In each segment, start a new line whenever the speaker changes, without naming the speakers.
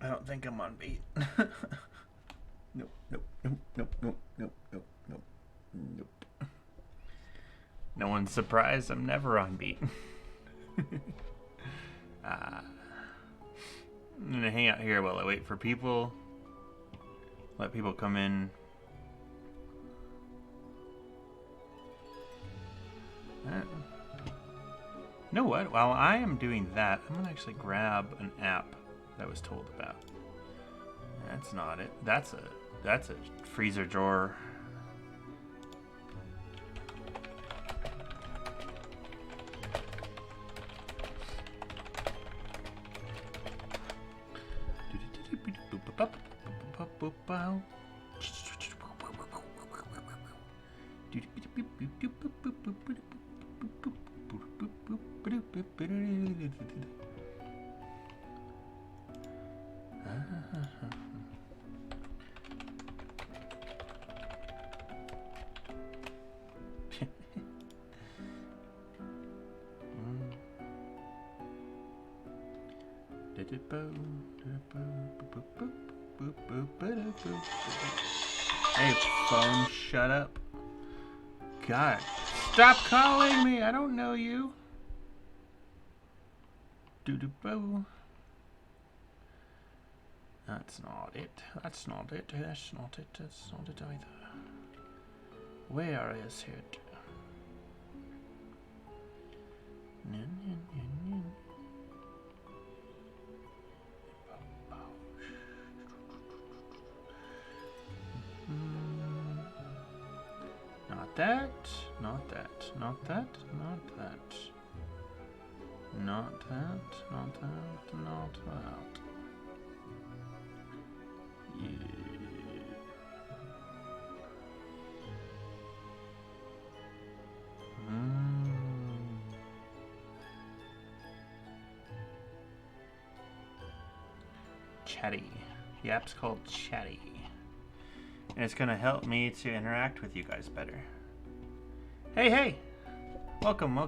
I don't think I'm on beat. Nope. No one's surprised I'm never on beat. I'm gonna hang out here while I wait for people. Let people come in. You know what? While I am doing that, I'm gonna actually grab an app that I was told about. That's not it. That's a freezer drawer. Hey, phone, shut up. God, stop calling me. I don't know you. Doo-doo-boo. That's not it. That's not it. That's not it. That's not it either. Where is it? Not that, not that, not that, not that. Not that, not that, not that. Yeah. Chatty. The app's called Chatty. And it's gonna help me to interact with you guys better. Hey! Welcome.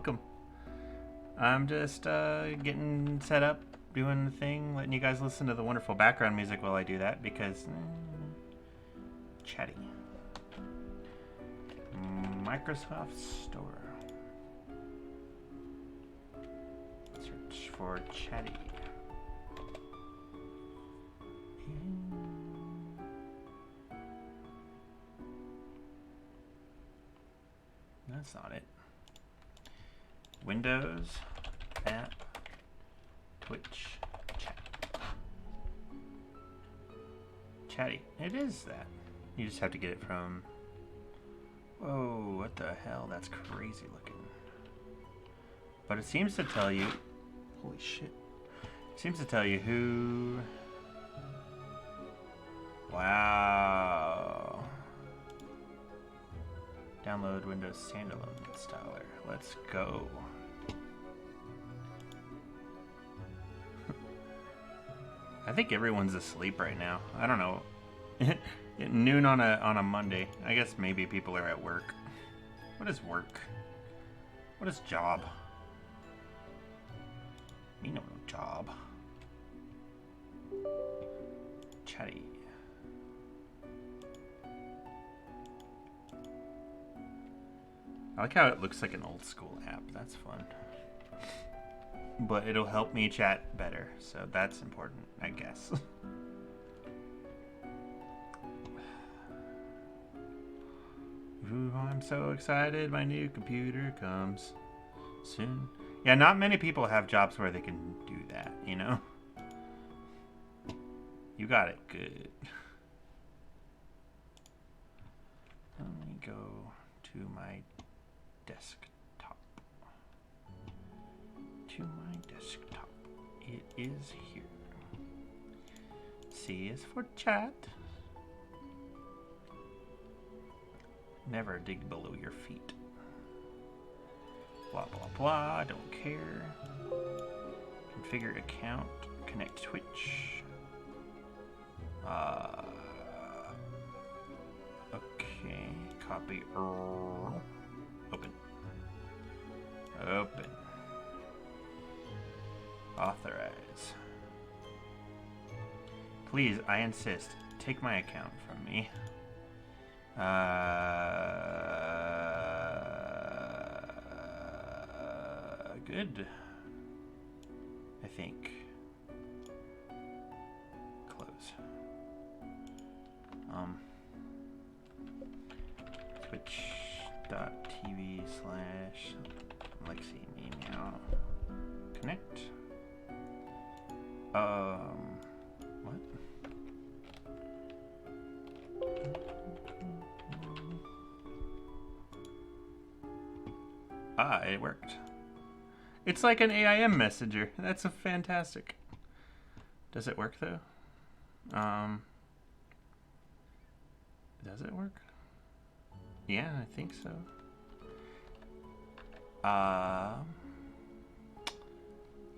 I'm just getting set up, doing the thing, letting you guys listen to the wonderful background music while I do that, because Chatty. Microsoft Store. Search for Chatty. That's not it. Windows, app, Twitch, chat. Chatty. It is that. You just have to get it from... Whoa, what the hell? That's crazy looking. But it seems to tell you... Holy shit. It seems to tell you who... Wow. Download Windows standalone installer. Let's go. I think everyone's asleep right now. I don't know. At noon on a Monday. I guess maybe people are at work. What is work? What is job? Me no job. Chatty. I like how it looks like an old school app. That's fun. But it'll help me chat better, so that's important, I guess. Ooh, I'm so excited. My new computer comes soon. Yeah, not many people have jobs where they can do that, you know? You got it good. Let me go to my desktop. is here. C is for chat. Never dig below your feet. Blah, blah, blah. Don't care. Configure account. Connect Twitch. Okay. Copy. Open. Open. Authorize. Please, I insist. Take my account from me. Good. I think. Close. Twitch.tv/Lexi meow. Connect. What? Ah, it worked. It's like an AIM messenger. That's a fantastic. Does it work though? Does it work? Yeah, I think so.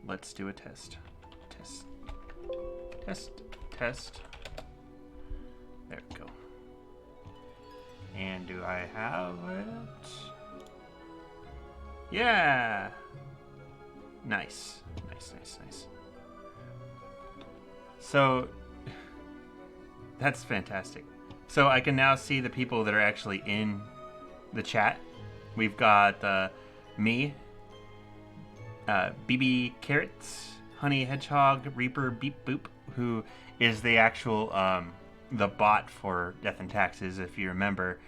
Let's do a test. Test. There we go. And do I have it? Yeah! Nice. So, that's fantastic. So I can now see the people that are actually in the chat. We've got me, BB Carrots, Honey Hedgehog, Reaper Beep Boop, who is the actual the bot for Death and Taxes. If you remember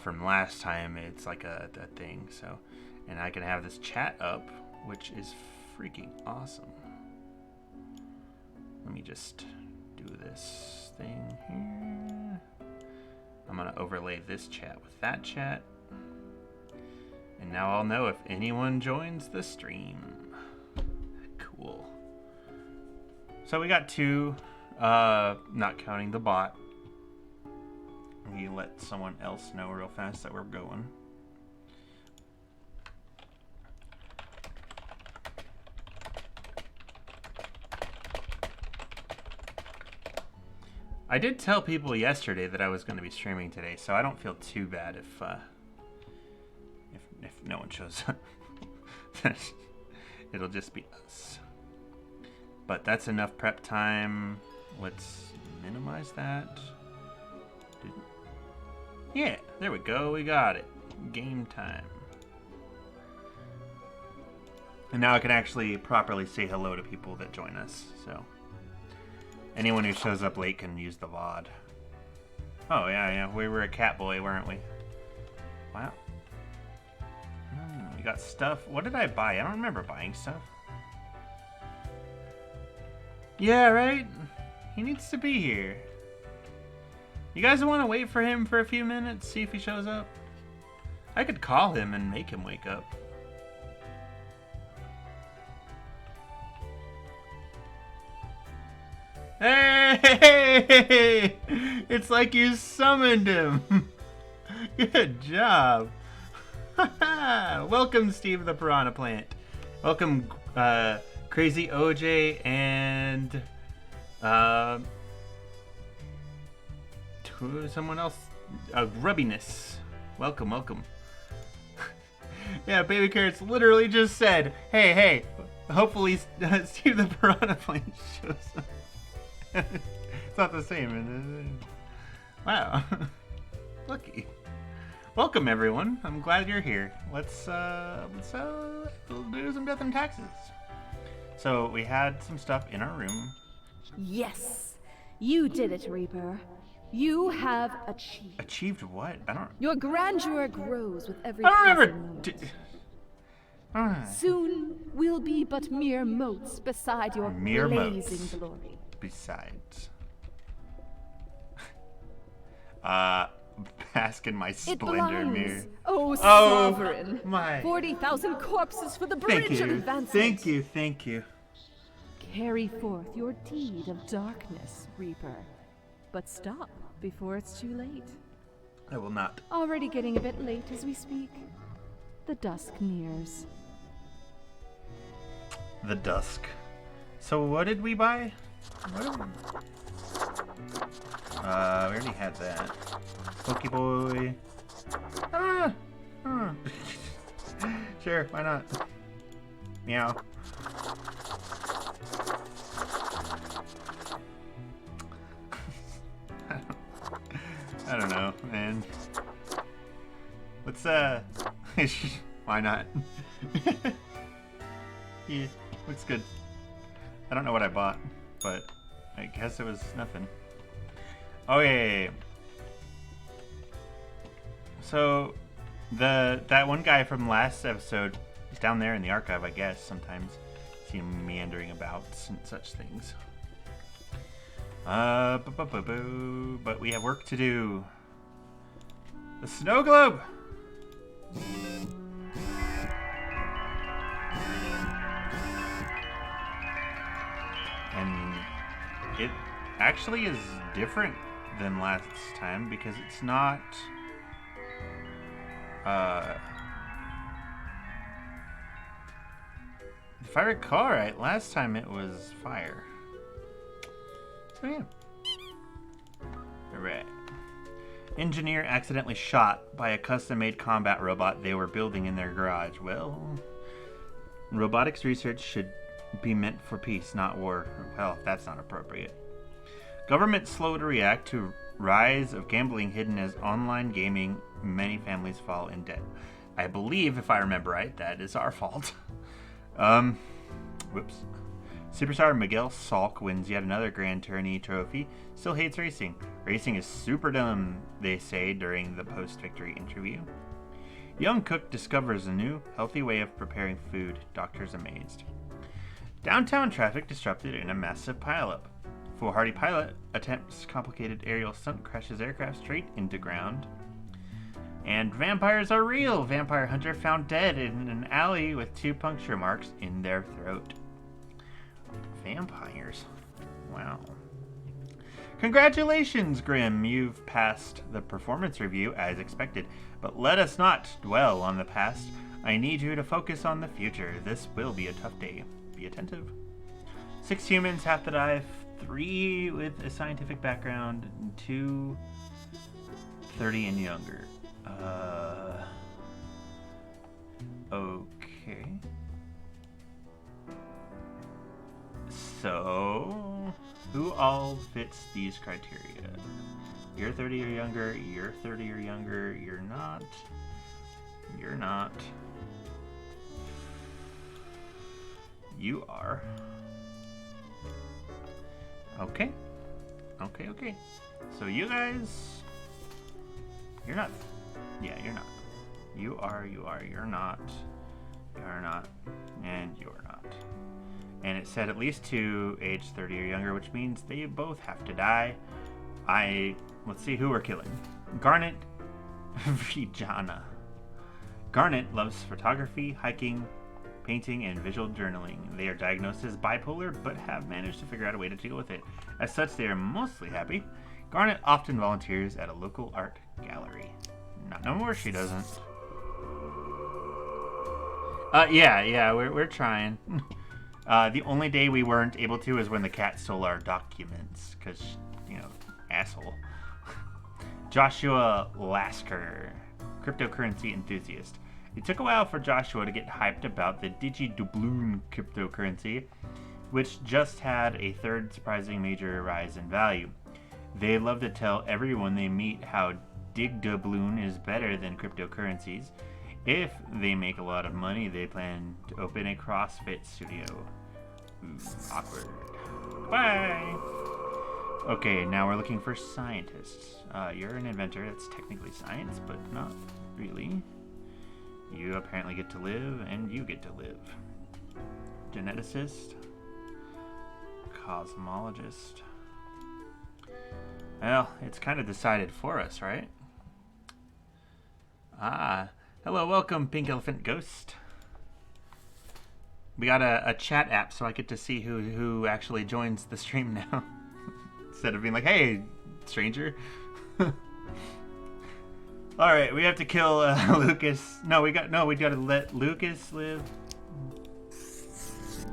from last time, it's like a thing. So, and I can have this chat up, which is freaking awesome. Let me just do this thing here. I'm gonna overlay this chat with that chat. And now I'll know if anyone joins the stream. Cool. So we got 2, not counting the bot. We let someone else know real fast that we're going. I did tell people yesterday that I was going to be streaming today, so I don't feel too bad if no one shows up. It'll just be us. But that's enough prep time. Let's minimize that. Yeah, there we go. We got it. Game time. And now I can actually properly say hello to people that join us. So anyone who shows up late can use the VOD. Oh, yeah. We were a cat boy, weren't we? Wow. We got stuff. What did I buy? I don't remember buying stuff. Yeah, right? He needs to be here. You guys want to wait for him for a few minutes? See if he shows up? I could call him and make him wake up. Hey! It's like you summoned him. Good job. Welcome, Steve the Piranha Plant. Welcome, Crazy OJ and someone else. Grubbiness. Welcome. Yeah, Baby Carrots literally just said, hey, hopefully Steve the Piranha Plant shows up. It's not the same. Wow. Lucky. Welcome, everyone. I'm glad you're here. Let's do some Death and Taxes. So we had some stuff in our room.
Yes, you did it, Reaper. You have achieved.
Achieved what? I don't.
Your grandeur grows with every
I don't
passing
remember.
moment. Soon we'll be but mere motes beside your blazing glory.
Besides, bask in my splendor, mirror.
Oh, sovereign!
My
40,000 corpses for the bridge of advancement.
Thank you.
carry forth your deed of darkness, Reaper. But stop before it's too late.
I will not.
Already getting a bit late as we speak. The dusk nears.
The dusk. So what did we buy? What did we... we already had that. Pokeboy. Sure, why not? Meow. I don't know, man. What's why not? Yeah, looks good. I don't know what I bought, but I guess it was nothing. Okay. So that one guy from last episode, he's down there in the archive, I guess. Sometimes see him meandering about and such things. But we have work to do. The snow globe. And it actually is different than last time because it's not if I recall right, last time it was fire. So yeah. Alright. Engineer accidentally shot by a custom-made combat robot they were building in their garage. Well, robotics research should be meant for peace, not war. Well, that's not appropriate. Government slow to react to rise of gambling hidden as online gaming. Many families fall in debt. I believe, if I remember right, that is our fault. Whoops. Superstar Miguel Salk wins yet another Grand Tourney trophy. Still hates racing. Racing is super dumb, they say during the post-victory interview. Young cook discovers a new, healthy way of preparing food. Doctors amazed. Downtown traffic disrupted in a massive pileup. Foolhardy pilot attempts complicated aerial stunt, crashes aircraft straight into ground. And vampires are real. Vampire hunter found dead in an alley with 2 puncture marks in their throat. Vampires. Wow. Congratulations, Grim. You've passed the performance review as expected. But let us not dwell on the past. I need you to focus on the future. This will be a tough day. Be attentive. 6 humans have to die. 3 with a scientific background. 2 30 and younger. Okay. So, who all fits these criteria? You're 30 or younger, you're 30 or younger, you're not. You're not. You are. Okay. Okay. So you guys... You're not. Yeah, you're not. You are, you're not. You're not. And you're not. And it said at least 2 age 30 or younger, which means they both have to die. Let's see who we're killing. Garnet Vijana. Garnet loves photography, hiking, painting, and visual journaling. They are diagnosed as bipolar, but have managed to figure out a way to deal with it. As such, they are mostly happy. Garnet often volunteers at a local art gallery. Not no more, she doesn't. Yeah, we're trying. The only day we weren't able to is when the cat stole our documents, because, asshole. Joshua Lasker, cryptocurrency enthusiast. It took a while for Joshua to get hyped about the DigiDoubloon cryptocurrency, which just had a 3rd surprising major rise in value. They love to tell everyone they meet how DigiDoubloon is better than cryptocurrencies. If they make a lot of money, they plan to open a CrossFit studio. Ooh, awkward. Bye! Okay, now we're looking for scientists. You're an inventor. That's technically science, but not really. You apparently get to live, and you get to live. Geneticist. Cosmologist. Well, it's kind of decided for us, right? Hello, welcome, Pink Elephant Ghost. We got a chat app, so I get to see who actually joins the stream now. Instead of being like, hey, stranger. Alright, we have to kill Lucas. No, we gotta let Lucas live.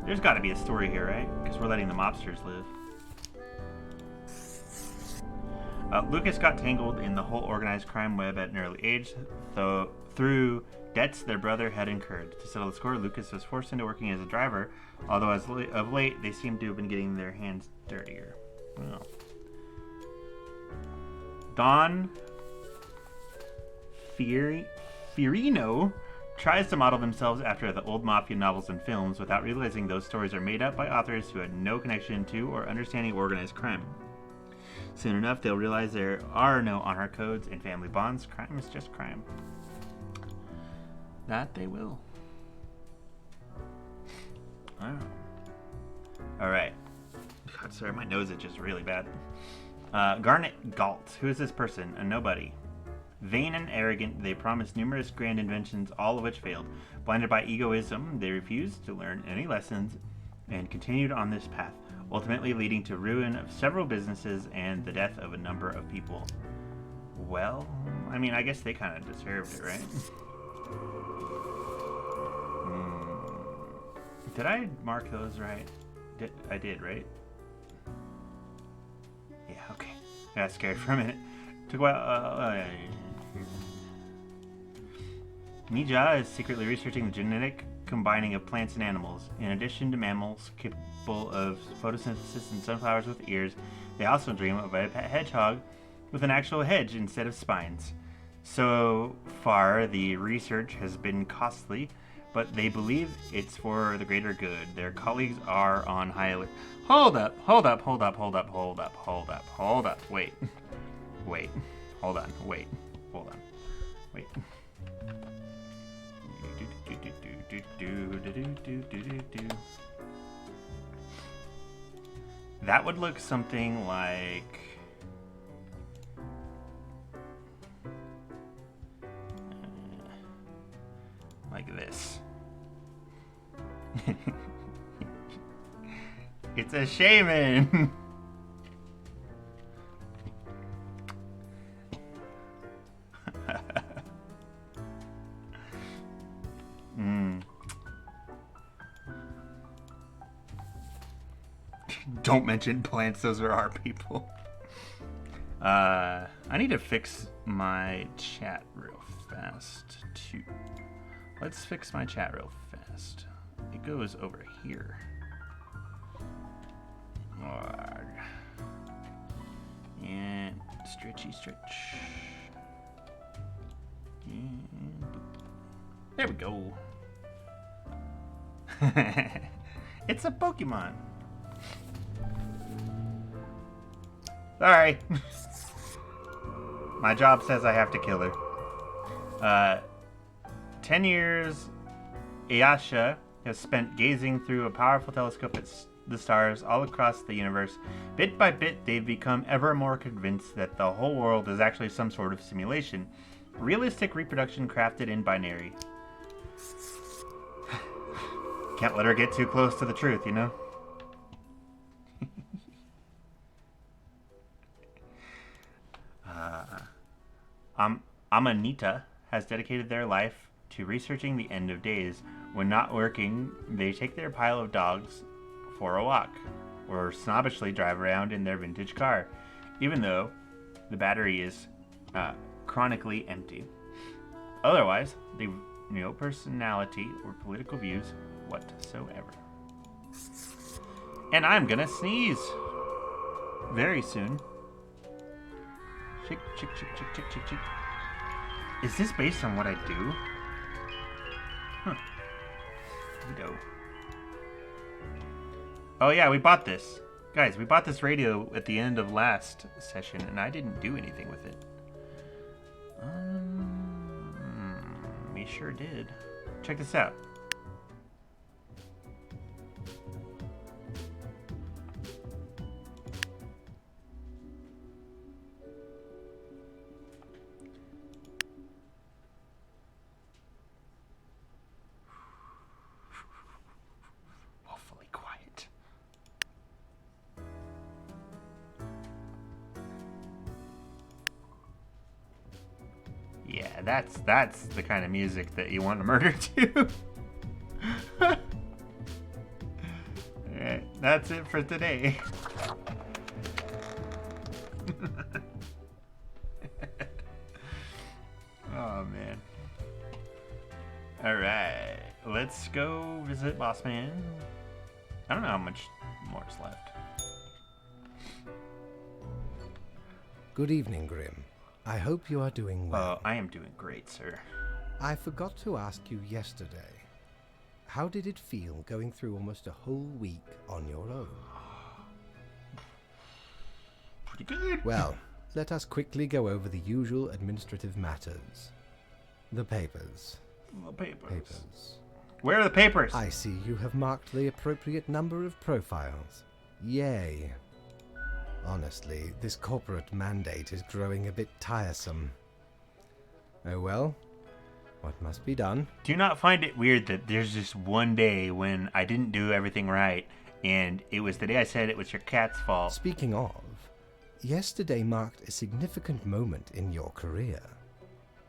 There's gotta be a story here, right? Because we're letting the mobsters live. Lucas got tangled in the whole organized crime web at an early age, though through debts their brother had incurred. To settle the score, Lucas was forced into working as a driver, although of late they seem to have been getting their hands dirtier. Oh. Don Fiorino tries to model themselves after the old mafia novels and films without realizing those stories are made up by authors who had no connection to or understanding organized crime. Soon enough, they'll realize there are no honor codes and family bonds. Crime is just crime. That they will. Oh. Alright. God, sorry, my nose is just really bad. Garnet Galt. Who is this person? A nobody. Vain and arrogant, they promised numerous grand inventions, all of which failed. Blinded by egoism, they refused to learn any lessons and continued on this path, ultimately leading to ruin of several businesses and the death of a number of people. Well, I mean, I guess they kind of deserved it, right? Did I mark those right? I did, right? Yeah, okay. I got scared for a minute. Took a while. Nija is secretly researching the genetic combining of plants and animals. In addition to mammals capable of photosynthesis and sunflowers with ears, they also dream of a pet hedgehog with an actual hedge instead of spines. So far, the research has been costly, but they believe it's for the greater good. Their colleagues are on high alert. Hold up. Wait. Hold on. Wait. That would look something like this. It's a shaman. Don't mention plants, those are our people. I need to fix my chat real fast too. Let's fix my chat real fast. It goes over here. And stretch. And there we go. It's a Pokemon. Sorry. My job says I have to kill her. 10 years, Ayasha has spent gazing through a powerful telescope at the stars all across the universe. Bit by bit, they've become ever more convinced that the whole world is actually some sort of simulation. Realistic reproduction crafted in binary. Can't let her get too close to the truth, you know? Amanita has dedicated their life to researching the end of days. When not working, they take their pile of dogs for a walk, or snobbishly drive around in their vintage car, even though the battery is chronically empty. Otherwise, they've no personality or political views whatsoever. And I'm gonna sneeze very soon. Chick. Is this based on what I do? Huh. We go. Oh yeah, we bought this. Guys, we bought this radio at the end of last session, and I didn't do anything with it. We sure did. Check this out. that's the kind of music that you want to murder to. Alright, that's it for today. Oh man. Alright, let's go visit Boss Man. I don't know how much more is left.
Good evening, Grim. I hope you are doing well.
I am doing great, sir.
I forgot to ask you yesterday. How did it feel going through almost a whole week on your own?
Pretty good.
Well, let us quickly go over the usual administrative matters. The papers.
The papers.
Papers.
Where are the papers?
I see you have marked the appropriate number of profiles. Yay. Honestly, this corporate mandate is growing a bit tiresome. Oh well, what must be done?
Do you not find it weird that there's just one day when I didn't do everything right, and it was the day I said it was your cat's fault?
Speaking of, yesterday marked a significant moment in your career.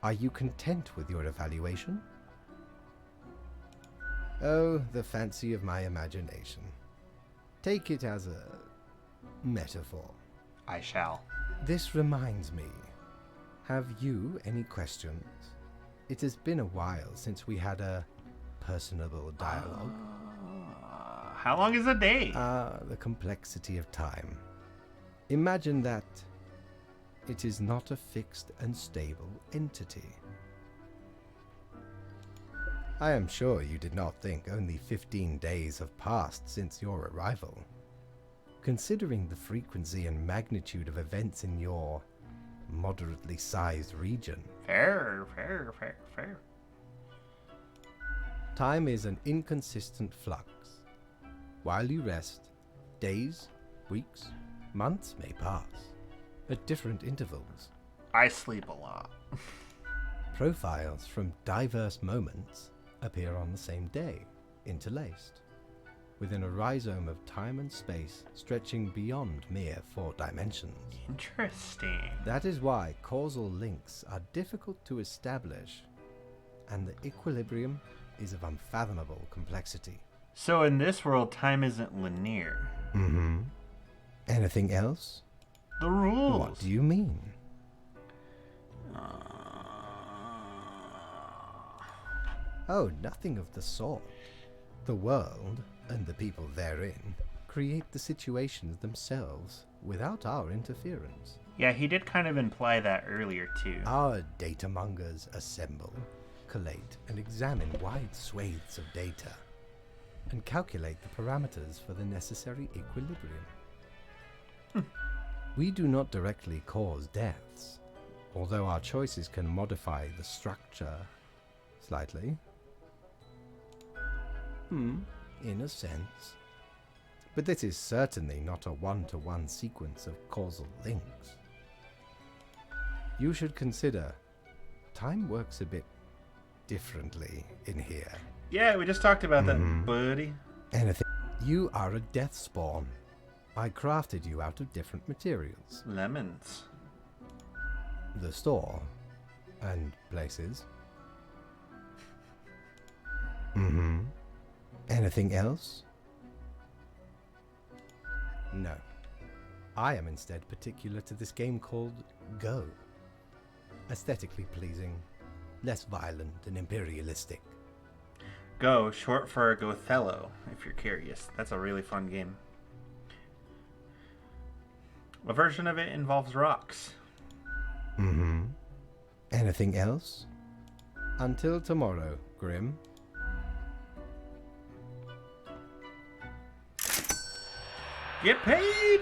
Are you content with your evaluation? Oh, the fancy of my imagination. Take it as a metaphor.
I shall.
This reminds me. Have you any questions? It has been a while since we had a personable dialogue.
How long is a day?
The complexity of time. Imagine that it is not a fixed and stable entity. I am sure you did not think only 15 days have passed since your arrival. Considering the frequency and magnitude of events in your moderately sized region.
Fair.
Time is an inconsistent flux. While you rest, days, weeks, months may pass at different intervals.
I sleep a lot.
Profiles from diverse moments appear on the same day, interlaced, within a rhizome of time and space stretching beyond mere 4 dimensions.
Interesting.
That is why causal links are difficult to establish, and the equilibrium is of unfathomable complexity.
So in this world, time isn't linear.
Mm-hmm. Anything else?
The rules.
What do you mean? Oh, nothing of the sort. The world, and the people therein, create the situations themselves without our interference.
Yeah, he did kind of imply that earlier too.
Our data mongers assemble, collate, and examine wide swathes of data, and calculate the parameters for the necessary equilibrium. We do not directly cause deaths, although our choices can modify the structure slightly. In a sense. But this is certainly not a one-to-one sequence of causal links. You should consider time works a bit differently in here.
Yeah, we just talked about that, buddy.
Anything. You are a death spawn. I crafted you out of different materials.
Lemons.
The store. And places. Anything else? No. I am instead particular to this game called Go. Aesthetically pleasing, less violent and imperialistic.
Go, short for Gothello, if you're curious. That's a really fun game. A version of it involves rocks.
Anything else? Until tomorrow, Grim.
Get paid!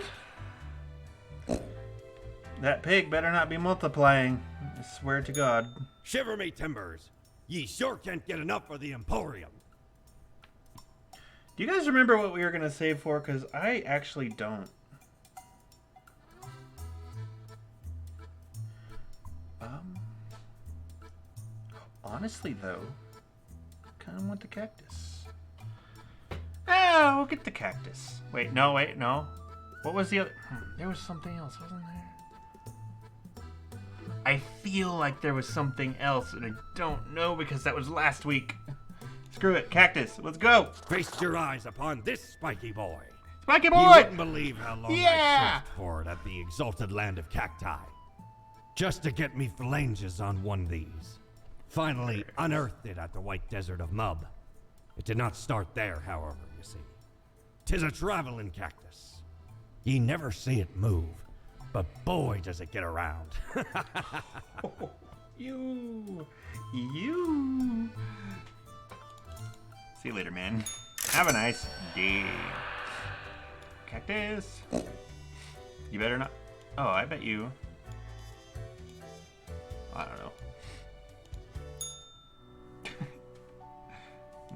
That pig better not be multiplying. I swear to God.
Shiver me timbers! Ye sure can't get enough for the Emporium.
Do you guys remember what we were going to save for? Because I actually don't. Honestly, though, kind of want the cactus. Oh, we'll get the cactus. Wait, no. What was the other? There was something else, wasn't there? I feel like there was something else, and I don't know because that was last week. Screw it, cactus. Let's go.
Feast your eyes upon this spiky boy.
Spiky
You
boy.
wouldn't believe how long
Yeah!
I searched for it at the exalted land of cacti. Just to get me phalanges on one of these. Finally unearthed it at the white desert of Mub. It did not start there, however, you see. 'Tis a traveling cactus. Ye never see it move, but boy does it get around.
You. See you later, man. Have a nice day. Cactus. You better not. Oh, I bet you. I don't know.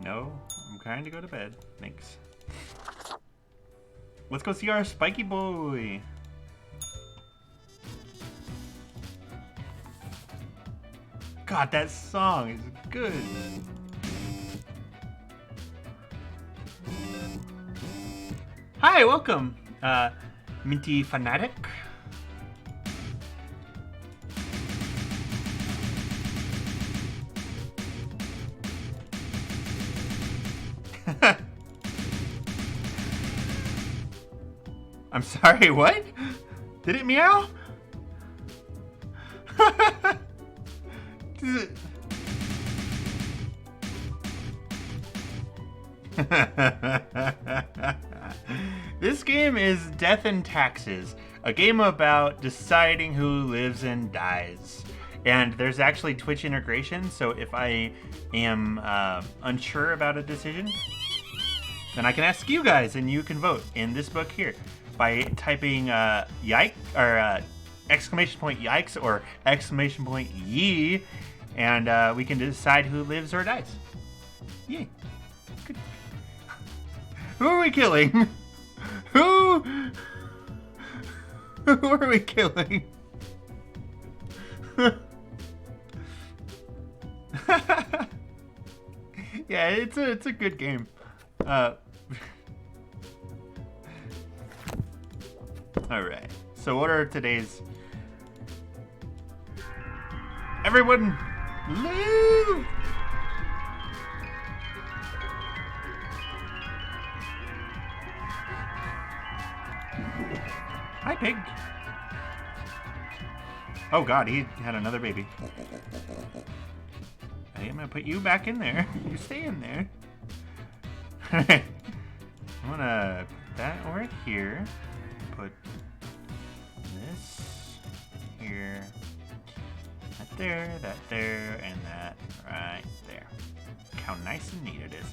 No, I'm trying to go to bed. Thanks. Let's go see our spiky boy. God, that song is good. Hi, welcome, Minty Fanatic. I'm sorry, what? Did it meow? This game is Death and Taxes, a game about deciding who lives and dies. And there's actually Twitch integration, so if I am unsure about a decision, then I can ask you guys and you can vote in this book here by typing yike or exclamation point yikes or exclamation point yee, and we can decide who lives or dies. Yay. Good. Who are we killing? Who are we killing? Yeah, it's a good game. Alright, so what are today's... Everyone, leave! Hi, pig. Oh god, he had another baby. I'm gonna put you back in there. You stay in there. I'm gonna put that over here. Put this here. That there, and that right there. Look how nice and neat it is.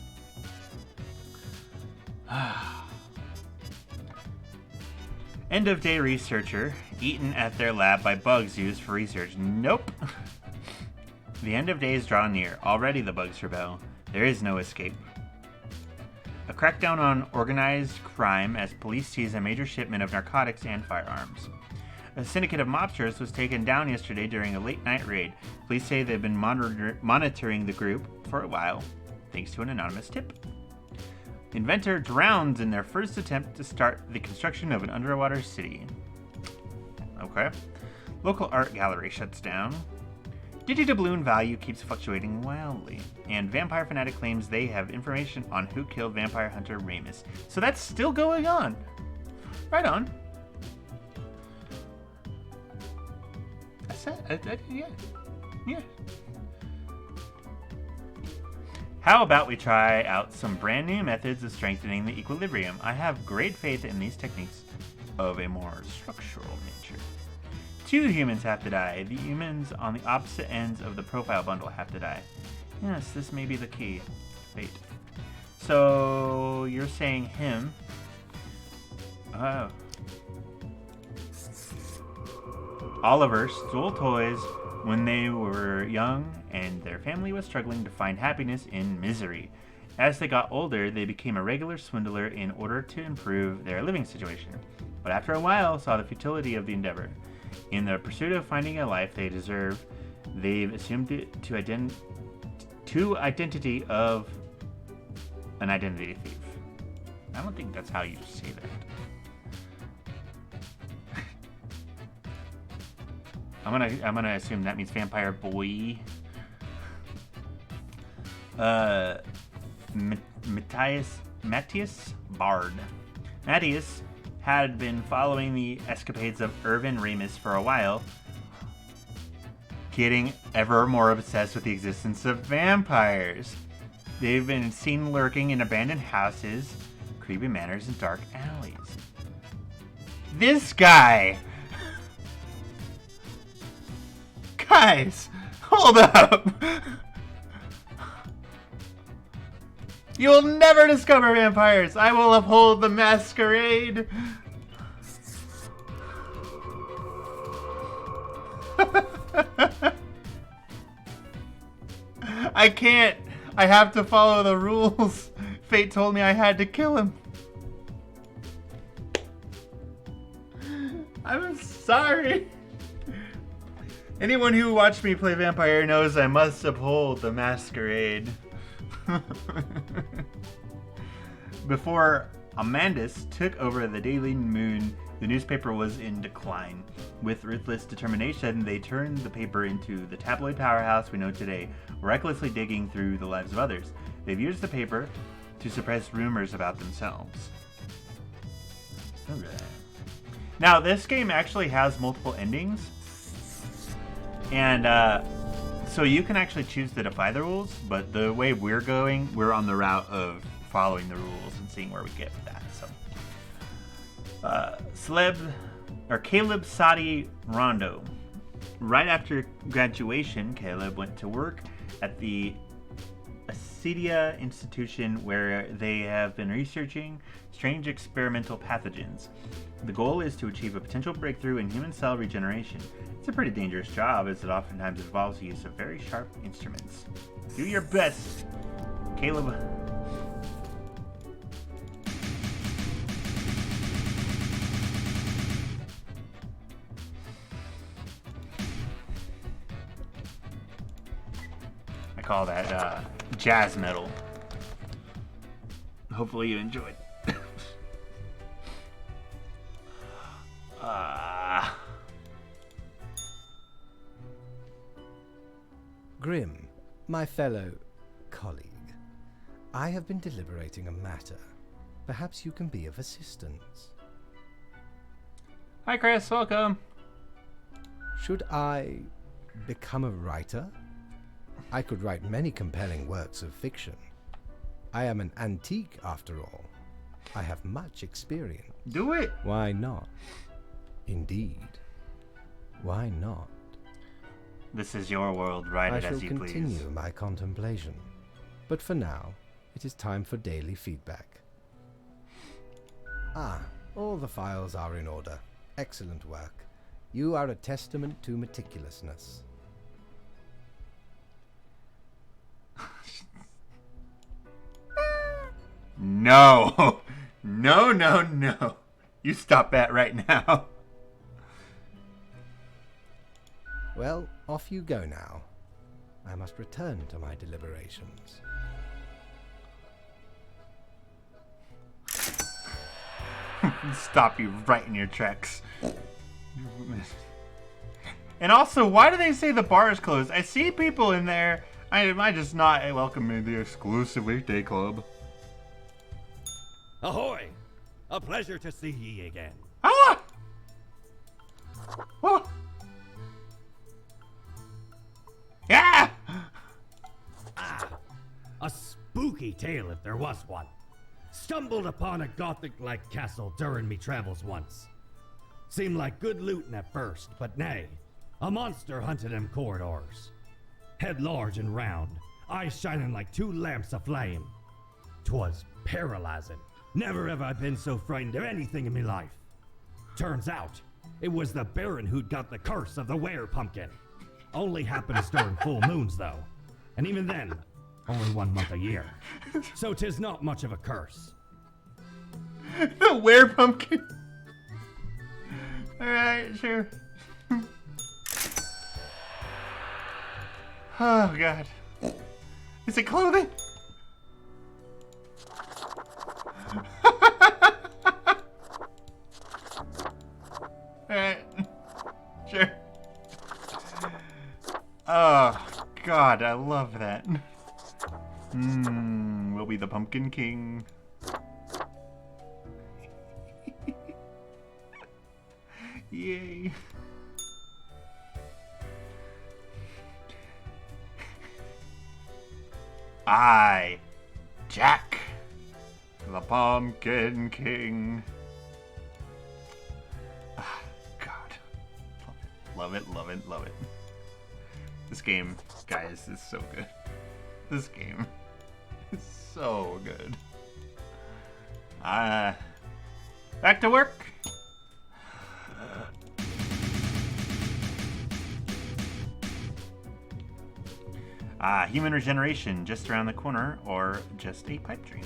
End of day researcher, eaten at their lab by bugs used for research. Nope. The end of days draw near. Already the bugs rebel. There is no escape. A crackdown on organized crime as police seize a major shipment of narcotics and firearms. A syndicate of mobsters was taken down yesterday during a late-night raid. Police say they've been monitoring the group for a while, thanks to an anonymous tip. Inventor drowns in their first attempt to start the construction of an underwater city. Okay. Local art gallery shuts down. Digidobloon value keeps fluctuating wildly. And Vampire Fanatic claims they have information on who killed vampire hunter Ramus. So that's still going on. Right on. Yeah. How about we try out some brand new methods of strengthening the equilibrium? I have great faith in these techniques of a more structural nature. 2 humans have to die. The humans on the opposite ends of the profile bundle have to die. Yes, this may be the key. Fate. So, you're saying him. Oh. Oliver stole toys when they were young, and their family was struggling to find happiness in misery. As they got older, they became a regular swindler in order to improve their living situation. But after a while, saw the futility of the endeavor. In the pursuit of finding a life they deserve, they've assumed identity of an identity thief. I don't think that's how you say that. I'm gonna assume that means vampire boy. Matthias Bard. Matthias had been following the escapades of Irvin Remus for a while, getting ever more obsessed with the existence of vampires. They've been seen lurking in abandoned houses, creepy manors, and dark alleys. This guy! Guys, hold up! You will never discover vampires! I will uphold the masquerade! I can't! I have to follow the rules. Fate told me I had to kill him. I'm sorry. Anyone who watched me play vampire knows I must uphold the masquerade. Before Amandus took over the Daily Moon, the newspaper was in decline. With ruthless determination, they turned the paper into the tabloid powerhouse we know today, recklessly digging through the lives of others. They've used the paper to suppress rumors about themselves. Okay. Now, this game actually has multiple endings, and so you can actually choose to defy the rules, but the way we're going, we're on the route of following the rules and seeing where we get with that. So, Caleb Sadi Rondo. Right after graduation, Caleb went to work at the Acedia Institution, where they have been researching strange experimental pathogens. The goal is to achieve a potential breakthrough in human cell regeneration. It's a pretty dangerous job, as it oftentimes involves the use of very sharp instruments. Do your best, Caleb. I call that jazz metal. Hopefully you enjoyed.
Grim, my fellow colleague, I have been deliberating a matter. Perhaps you can be of assistance.
Hi, Chris. Welcome.
Should I become a writer? I could write many compelling works of fiction. I am an antique, after all. I have much experience.
Do it.
Why not? Indeed. Why not?
This is your world. Write it as you please.
I shall continue my contemplation. But for now, it is time for daily feedback. All the files are in order. Excellent work. You are a testament to meticulousness.
No. No, no, no. You stop that right now.
Well, off you go now. I must return to my deliberations.
Stop you right in your tracks. And also, why do they say the bar is closed? I see people in there. Am I just not welcome in the exclusive weekday club?
Ahoy! A pleasure to see ye again.
Ah! Oh! Yeah!
A spooky tale if there was one. Stumbled upon a Gothic-like castle during me travels once. Seemed like good looting at first, but nay, a monster hunted them corridors. Head large and round, eyes shining like two lamps aflame. 'Twas paralyzing. Never have I been so frightened of anything in me life. Turns out, it was the Baron who'd got the curse of the were-pumpkin. Only happens during full moons, though. And even then, only 1 month a year. So 'tis not much of a curse.
The were-pumpkin. Alright, sure. Oh, God. Is it clothing? Alright. Sure. god, I love that. We'll be the Pumpkin King. Yay. I, Jack, the Pumpkin King. Ah, God. Love it, love it, love it. This game, guys, is so good. This game is so good. Back to work. Human regeneration just around the corner, or just a pipe dream.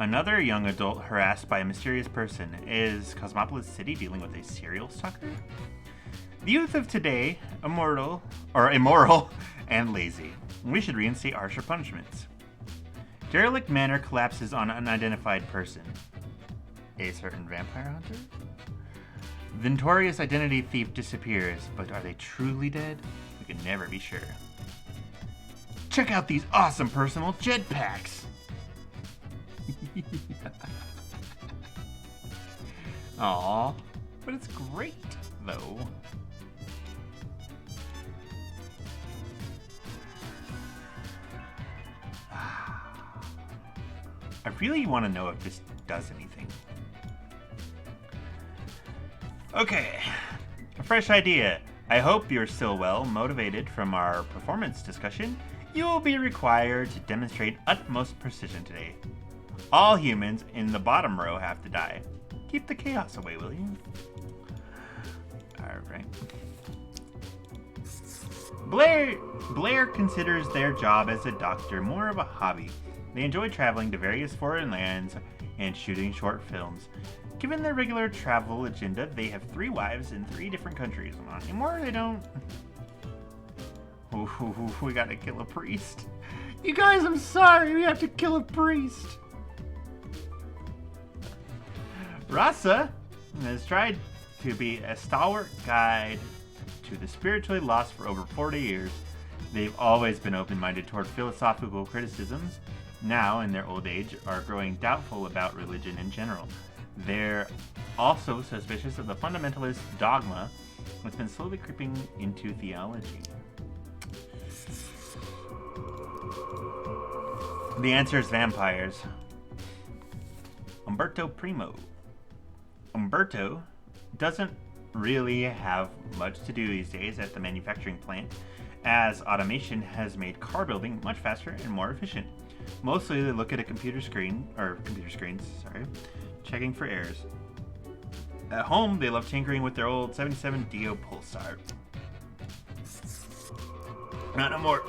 Another young adult harassed by a mysterious person. Is Cosmopolis City dealing with a serial stalker? The youth of today, immoral and lazy. We should reinstate harsher punishments. Derelict manor collapses on unidentified person. A certain vampire hunter? The notorious identity thief disappears, but are they truly dead? We can never be sure. Check out these awesome personal jetpacks! Aww, but it's great, though. I really want to know if this does anything. Okay, a fresh idea. I hope you're still well motivated from our performance discussion. You will be required to demonstrate utmost precision today. All humans in the bottom row have to die. Keep the chaos away, will you? Alright. Blair considers their job as a doctor more of a hobby. They enjoy traveling to various foreign lands and shooting short films. Given their regular travel agenda, they have 3 wives in 3 different countries. Not anymore, they don't. Ooh, we gotta kill a priest. You guys, I'm sorry, we have to kill a priest. Rasa has tried to be a stalwart guide to the spiritually lost for over 40 years. They've always been open-minded toward philosophical criticisms. Now, in their old age, are growing doubtful about religion in general. They're also suspicious of the fundamentalist dogma that's been slowly creeping into theology. The answer is vampires. Umberto Primo. Umberto doesn't really have much to do these days at the manufacturing plant, as automation has made car building much faster and more efficient. Mostly they look at a computer screens, checking for errors. At home, they love tinkering with their old 77 Dio Pulsar. Not no more.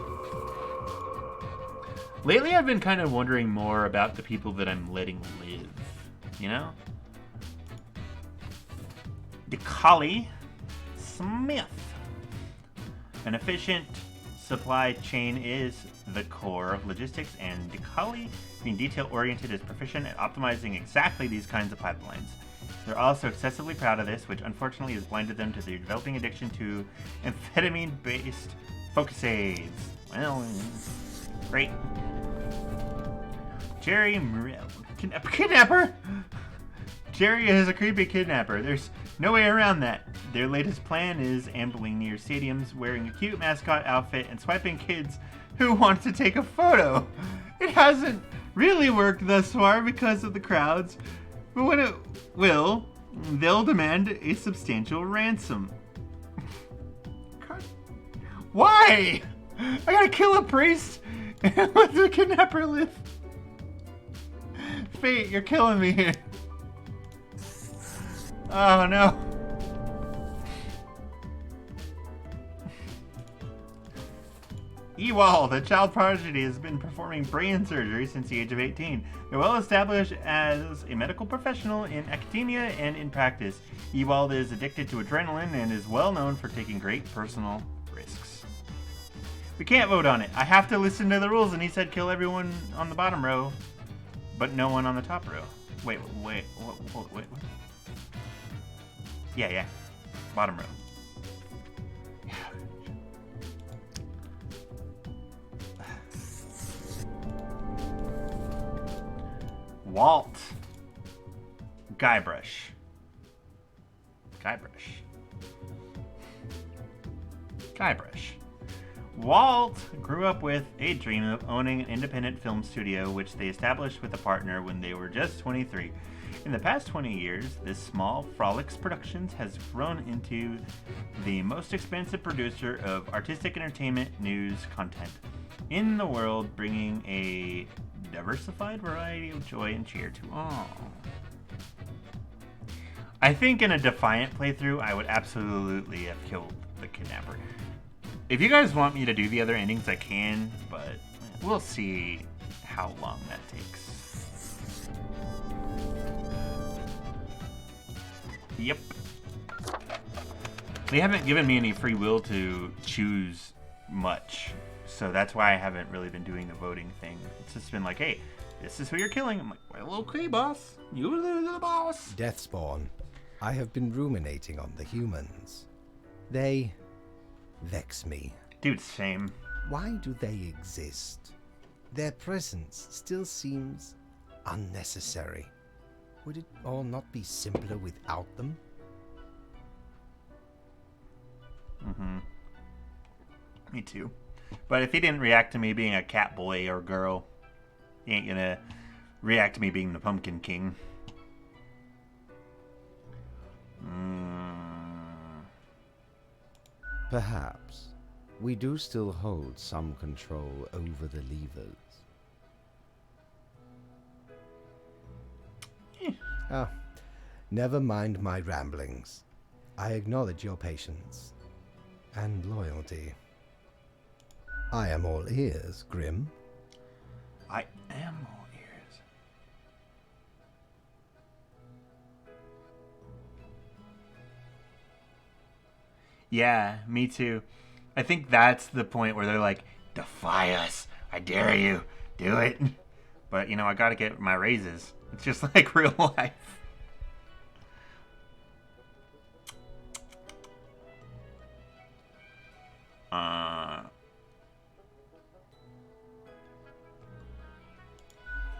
Lately, I've been kind of wondering more about the people that I'm letting live, you know? DeColly Smith. An efficient supply chain is the core of logistics, and DeColly, being detail-oriented, is proficient at optimizing exactly these kinds of pipelines. They're also excessively proud of this, which unfortunately has blinded them to their developing addiction to amphetamine-based focus aids. Well, great. Jerry Morel. Kidnapper? Jerry is a creepy kidnapper. There's no way around that. Their latest plan is ambling near stadiums, wearing a cute mascot outfit, and swiping kids who want to take a photo. It hasn't really worked thus far because of the crowds, but when it will, they'll demand a substantial ransom. Why? I gotta kill a priest and let the kidnapper live. Fate, you're killing me here. Oh no. Ewald, the child prodigy, has been performing brain surgery since the age of 18. They're well established as a medical professional in academia and in practice. Ewald is addicted to adrenaline and is well known for taking great personal risks. We can't vote on it. I have to listen to the rules, and he said kill everyone on the bottom row, but no one on the top row. Wait. Yeah. Bottom row. Walt. Guybrush. Walt grew up with a dream of owning an independent film studio, which they established with a partner when they were just 23. In the past 20 years, this small Frolics Productions has grown into the most expensive producer of artistic entertainment news content in the world, bringing a diversified variety of joy and cheer to all. I think in a Defiant playthrough, I would absolutely have killed the kidnapper. If you guys want me to do the other endings, I can, but we'll see how long that takes. Yep. They haven't given me any free will to choose much, so that's why I haven't really been doing the voting thing. It's just been like, hey, this is who you're killing. I'm like, well, okay, boss. You're the boss.
Deathspawn. I have been ruminating on the humans. They vex me.
Dude, same.
Why do they exist? Their presence still seems unnecessary. Would it all not be simpler without them?
Mm-hmm. Me too. But if he didn't react to me being a cat boy or girl, he ain't gonna react to me being the Pumpkin King.
Perhaps we do still hold some control over the levers. Ah, never mind my ramblings. I acknowledge your patience and loyalty. I am all ears, Grim.
I am all ears. Yeah, me too. I think that's the point where they're like, defy us. I dare you. Do it. But, you know, I gotta get my raises. It's just like real life.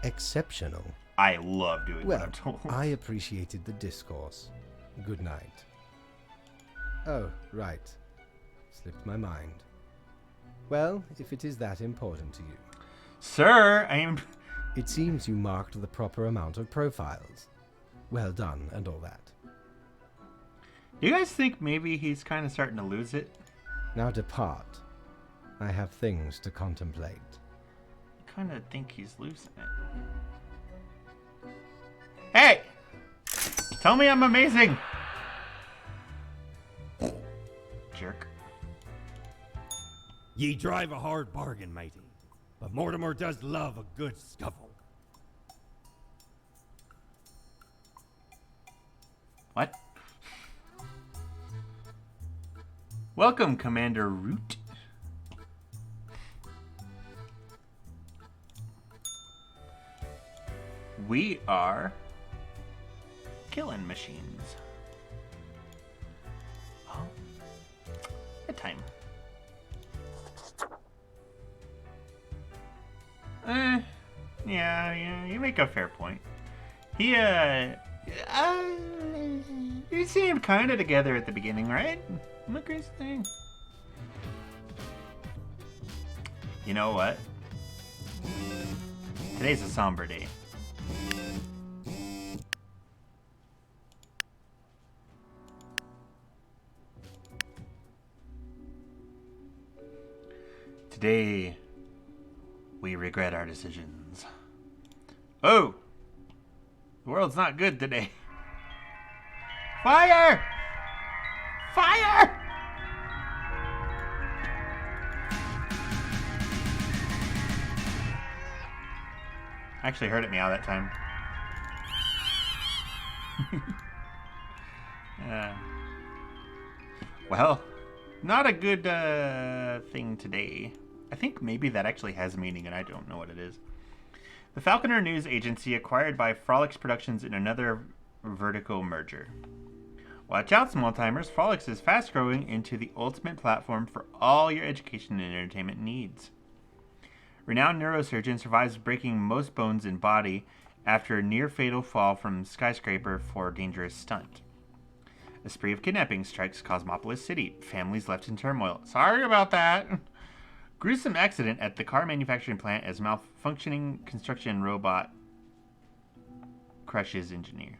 Exceptional.
I love doing what
Well,
I'm told.
I appreciated the discourse. Good night. Oh, right. Slipped my mind. Well, if it is that important to you.
Sir, I am...
It seems you marked the proper amount of profiles. Well done, and all that.
Do you guys think maybe he's kind of starting to lose it?
Now depart. I have things to contemplate.
I kind of think he's losing it. Hey! Tell me I'm amazing! Jerk.
Ye drive a hard bargain, matey, but Mortimer does love a good scuffle.
What? Welcome, Commander Root. We are killing machines. Oh, bedtime. Yeah, you make a fair point. He, you seemed kind of together at the beginning, right? Am I crazy thing? You know what? Today's a somber day. Today, we regret our decisions. Oh! The world's not good today. Fire! Fire! Actually heard it meow that time. Well, not a good thing today. I think maybe that actually has meaning and I don't know what it is. The Falconer News Agency acquired by Frolics Productions in another vertical merger. Watch out, small-timers. Frolics is fast-growing into the ultimate platform for all your education and entertainment needs. Renowned neurosurgeon survives breaking most bones in body after a near-fatal fall from skyscraper for a dangerous stunt. A spree of kidnapping strikes Cosmopolis City. Families left in turmoil. Sorry about that. Gruesome accident at the car manufacturing plant as malfunctioning construction robot crushes engineer.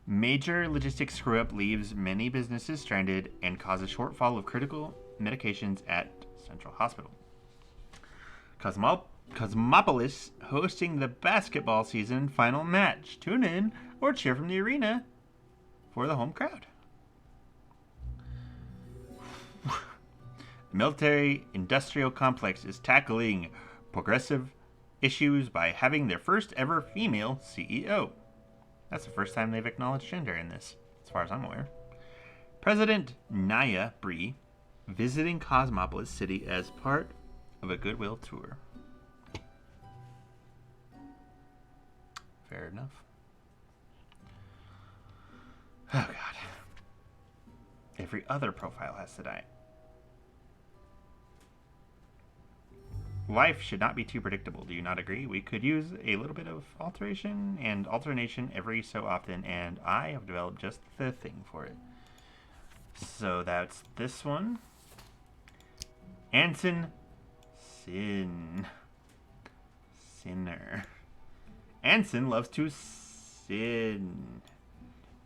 Major logistics screw-up leaves many businesses stranded and causes shortfall of critical medications at Central Hospital. Cosmopolis hosting the basketball season final match. Tune in or cheer from the arena for the home crowd. The military-industrial complex is tackling progressive issues by having their first ever female CEO. That's the first time they've acknowledged gender in this, as far as I'm aware. President Naya Bree visiting Cosmopolis City as part of a goodwill tour. Fair enough. Oh, God. Every other profile has to die. Life should not be too predictable. Do you not agree? We could use a little bit of alteration and alternation every so often, and I have developed just the thing for it. So that's this one. Anson Sinner. Anson loves to sin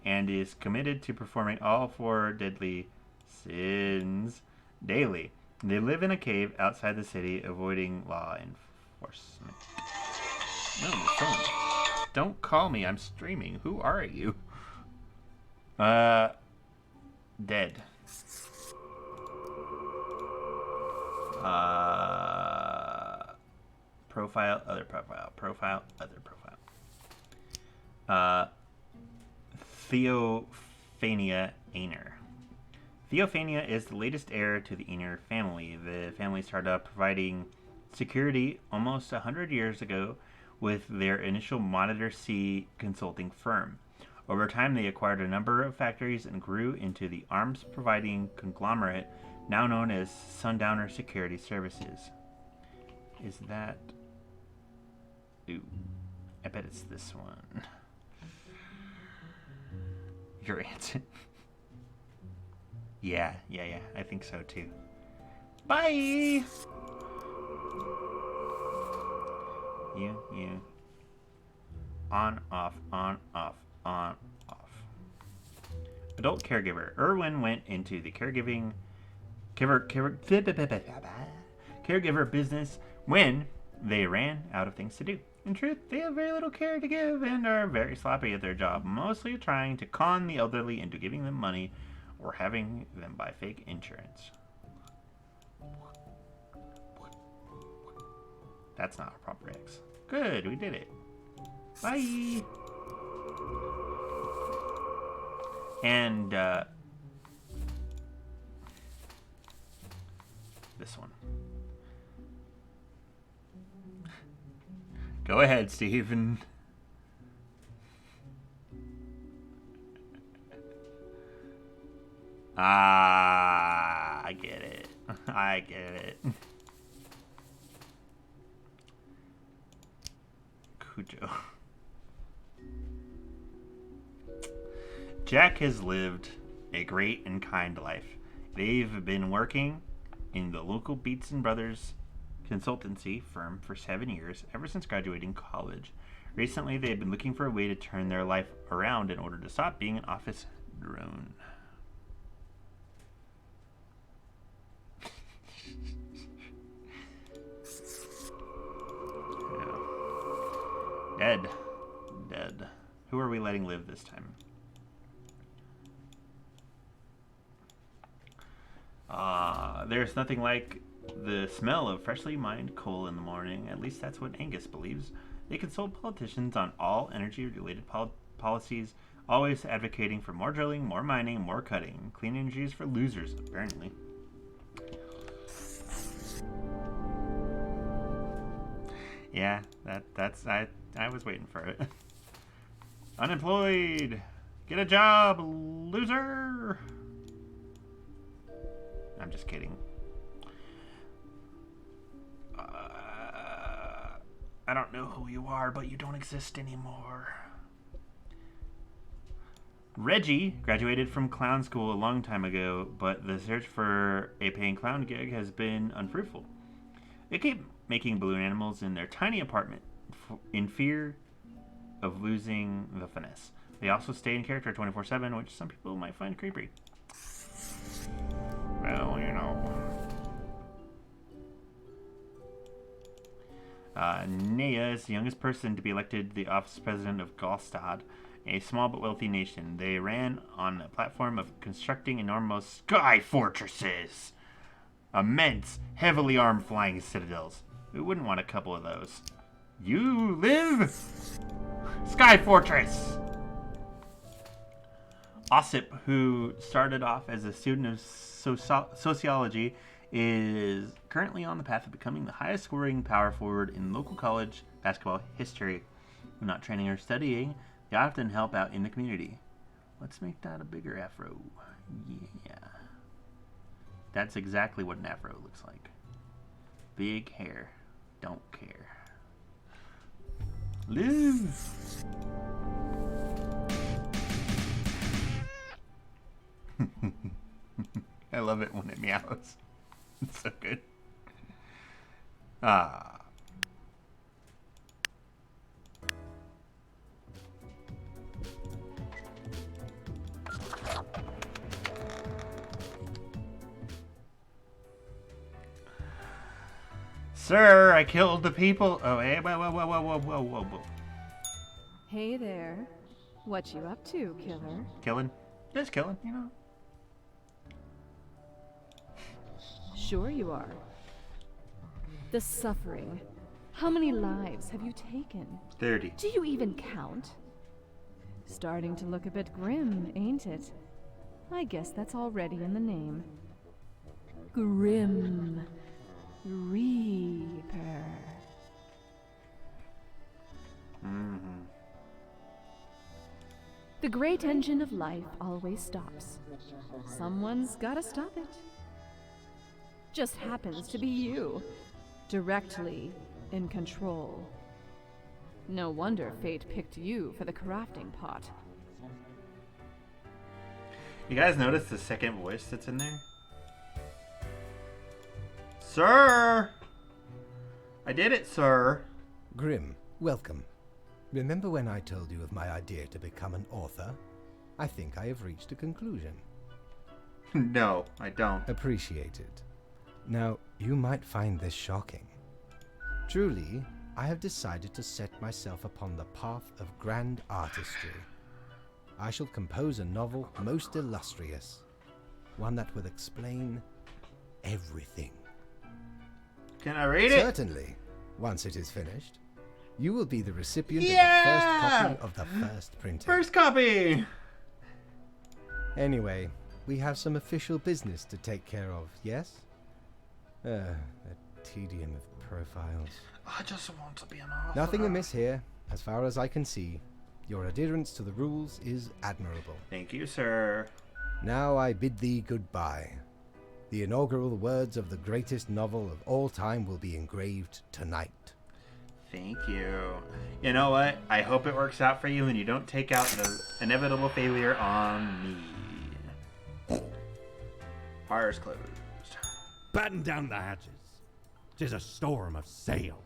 and is committed to performing all 4 deadly sins daily. They live in a cave outside the city, avoiding law enforcement. No, the phone. Don't call me. I'm streaming. Who are you? Dead. Profile, other profile. Profile, other profile. Theophania Ainer. Theophania is the latest heir to the Ainer family. The family started up providing security almost 100 years ago with their initial Monitor C consulting firm. Over time, they acquired a number of factories and grew into the arms-providing conglomerate now known as Sundowner Security Services. Is that... Ooh, I bet it's this one. Your answer. Yeah, I think so too. Bye! You. On, off, on, off, on, off. Adult caregiver. Irwin went into the caregiver business when they ran out of things to do. In truth, they have very little care to give and are very sloppy at their job, mostly trying to con the elderly into giving them money or having them buy fake insurance. That's not a proper X. Good, we did it. Bye! And, this one. Go ahead, Stephen. I get it. I get it. Cujo. Jack has lived a great and kind life. They've been working in the local Beats and Brothers consultancy firm for 7 years, ever since graduating college. Recently, they've been looking for a way to turn their life around in order to stop being an office drone. Dead. Who are we letting live this time? There's nothing like the smell of freshly mined coal in the morning. At least that's what Angus believes. They consult politicians on all energy-related policies, always advocating for more drilling, more mining, more cutting. Clean energy is for losers, apparently. Yeah, that's I was waiting for it. Unemployed! Get a job, loser! I'm just kidding. I don't know who you are, but you don't exist anymore. Reggie graduated from clown school a long time ago, but the search for a paying clown gig has been unfruitful. They keep making balloon animals in their tiny apartment in fear of losing the finesse. They also stay in character 24/7, which some people might find creepy. Well, you know. Nea is the youngest person to be elected the office president of Galstad, a small but wealthy nation. They ran on a platform of constructing enormous sky fortresses. Immense, heavily armed flying citadels. Who wouldn't want a couple of those? You live? Sky Fortress! Ossip, who started off as a student of sociology, is currently on the path of becoming the highest scoring power forward in local college basketball history. When not training or studying, they often help out in the community. Let's make that a bigger afro. Yeah. That's exactly what an afro looks like. Big hair. Don't care. Live! I love it when it meows. It's so good. Ah. Sir, I killed the people. Oh, hey, whoa.
Hey there. What you up to, killer?
Killing? Just killing, you know.
Sure you are. The suffering. How many lives have you taken?
30.
Do you even count? Starting to look a bit grim, ain't it? I guess that's already in the name. Grim Reaper. The great engine of life always stops. Someone's gotta stop it. Just happens to be you, directly in control. No wonder fate picked you for the crafting pot.
You guys notice the second voice that's in there? Sir! I did it, sir.
Grim, welcome. Remember when I told you of my idea to become an author? I think I have reached a conclusion.
No, I don't.
Appreciate it. Now, you might find this shocking. Truly, I have decided to set myself upon the path of grand artistry. I shall compose a novel most illustrious, one that will explain everything.
Can I read it?
Certainly. Once it is finished, you will be the recipient of the first copy of the first printing.
First copy!
Anyway, we have some official business to take care of, yes? The tedium of profiles.
I just want to be an author.
Nothing amiss here, as far as I can see. Your adherence to the rules is admirable.
Thank you, sir.
Now I bid thee goodbye. The inaugural words of the greatest novel of all time will be engraved tonight.
Thank you. You know what? I hope it works out for you and you don't take out the inevitable failure on me. Fire's closed.
Batten down the hatches. 'Tis a storm of sails.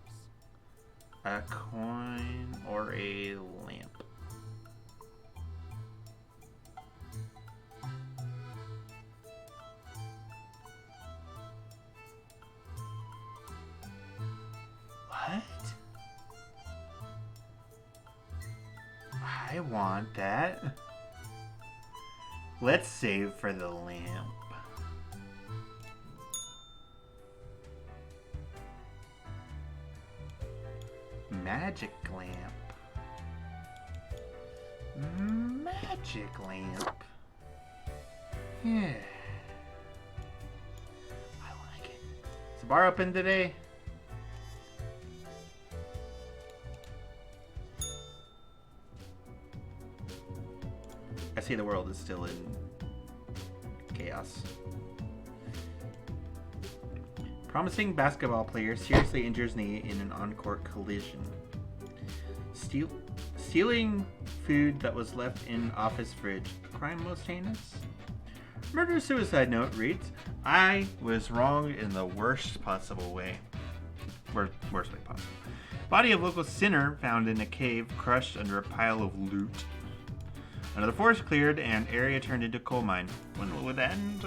A coin or a lamp? What? I want that. Let's save for the lamp. Magic lamp. Magic lamp. Yeah. I like it. Is the bar open today? I see the world is still in chaos. Promising basketball player seriously injures knee in an on-court collision. Stealing food that was left in office fridge. Crime most heinous? Murder-suicide note reads, I was wrong in the worst possible way. Worst way possible. Body of local sinner found in a cave crushed under a pile of loot. Another forest cleared and area turned into coal mine. When will it end?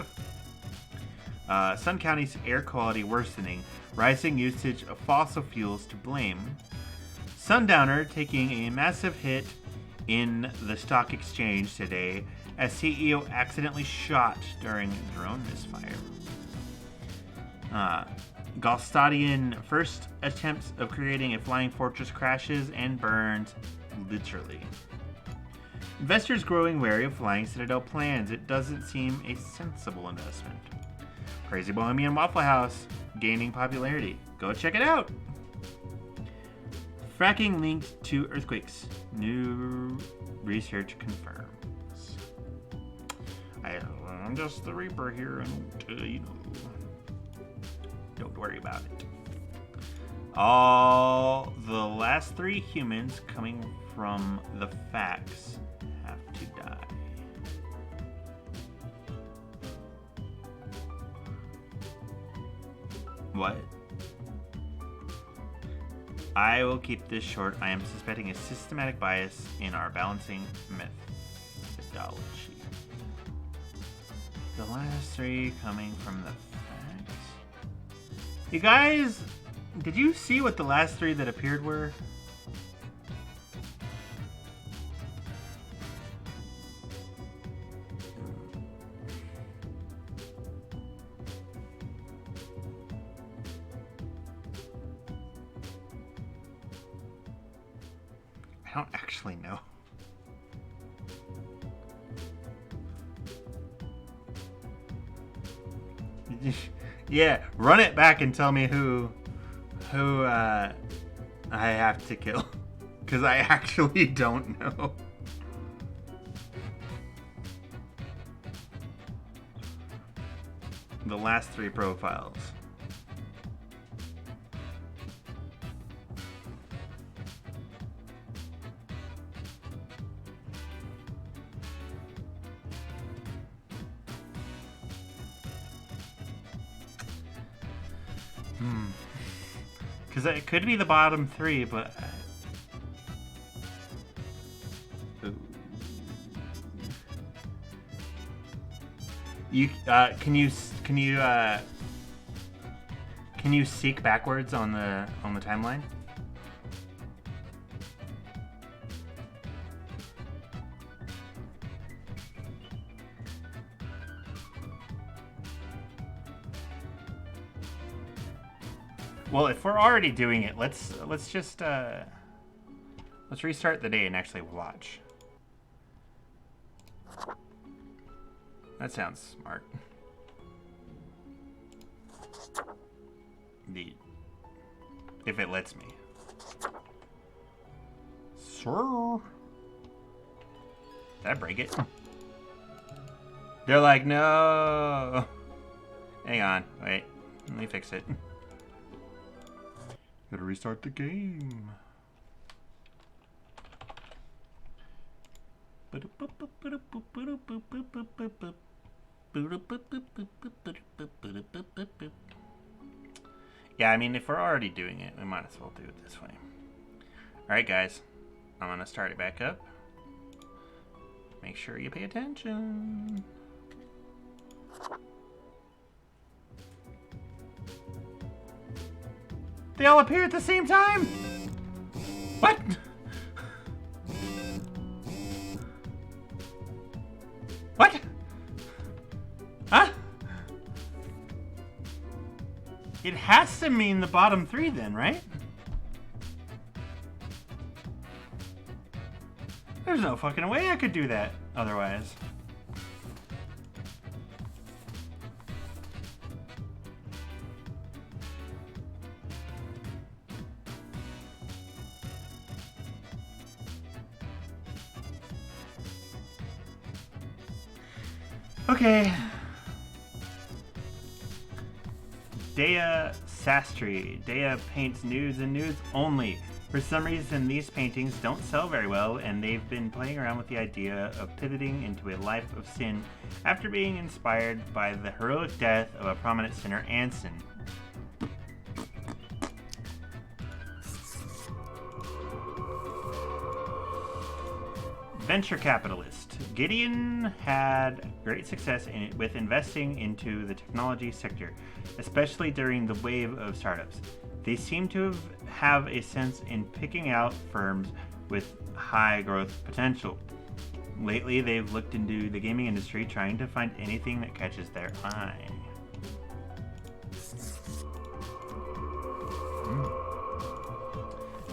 Sun County's air quality worsening. Rising usage of fossil fuels to blame. Sundowner taking a massive hit in the stock exchange today as CEO accidentally shot during drone misfire. Galstadian first attempts of creating a flying fortress crashes and burns, literally. Investors growing wary of Flying Citadel plans. It doesn't seem a sensible investment. Crazy Bohemian Waffle House gaining popularity. Go check it out. Fracking linked to earthquakes. New research confirms. I'm just the Reaper here, and don't worry about it. All the last 3 humans coming from the facts have to die. What? I will keep this short. I am suspecting a systematic bias in our balancing methodology. The last 3 coming from the facts. You guys, did you see what the last 3 that appeared were? I don't actually know. Yeah, run it back and tell me who I have to kill, because I actually don't know. The last 3 profiles. Because it could be the bottom 3, but... Can you seek backwards on the timeline? Well, if we're already doing it, let's just let's restart the day and actually watch. That sounds smart. Indeed. If it lets me. Sir. Did I break it? They're like, no. Hang on. Wait. Let me fix it. Gotta restart the game. Yeah, I mean, if we're already doing it, we might as well do it this way. Alright, guys. I'm gonna start it back up. Make sure you pay attention. They all appear at the same time? What? What? Huh? It has to mean the bottom 3 then, right? There's no fucking way I could do that otherwise. Okay. Dea Sastry. Dea paints nudes and nudes only. For some reason, these paintings don't sell very well, and they've been playing around with the idea of pivoting into a life of sin after being inspired by the heroic death of a prominent sinner, Anson. Venture capitalist. Gideon had great success with investing into the technology sector, especially during the wave of startups. They seem to have a sense in picking out firms with high growth potential. Lately, they've looked into the gaming industry, trying to find anything that catches their eye.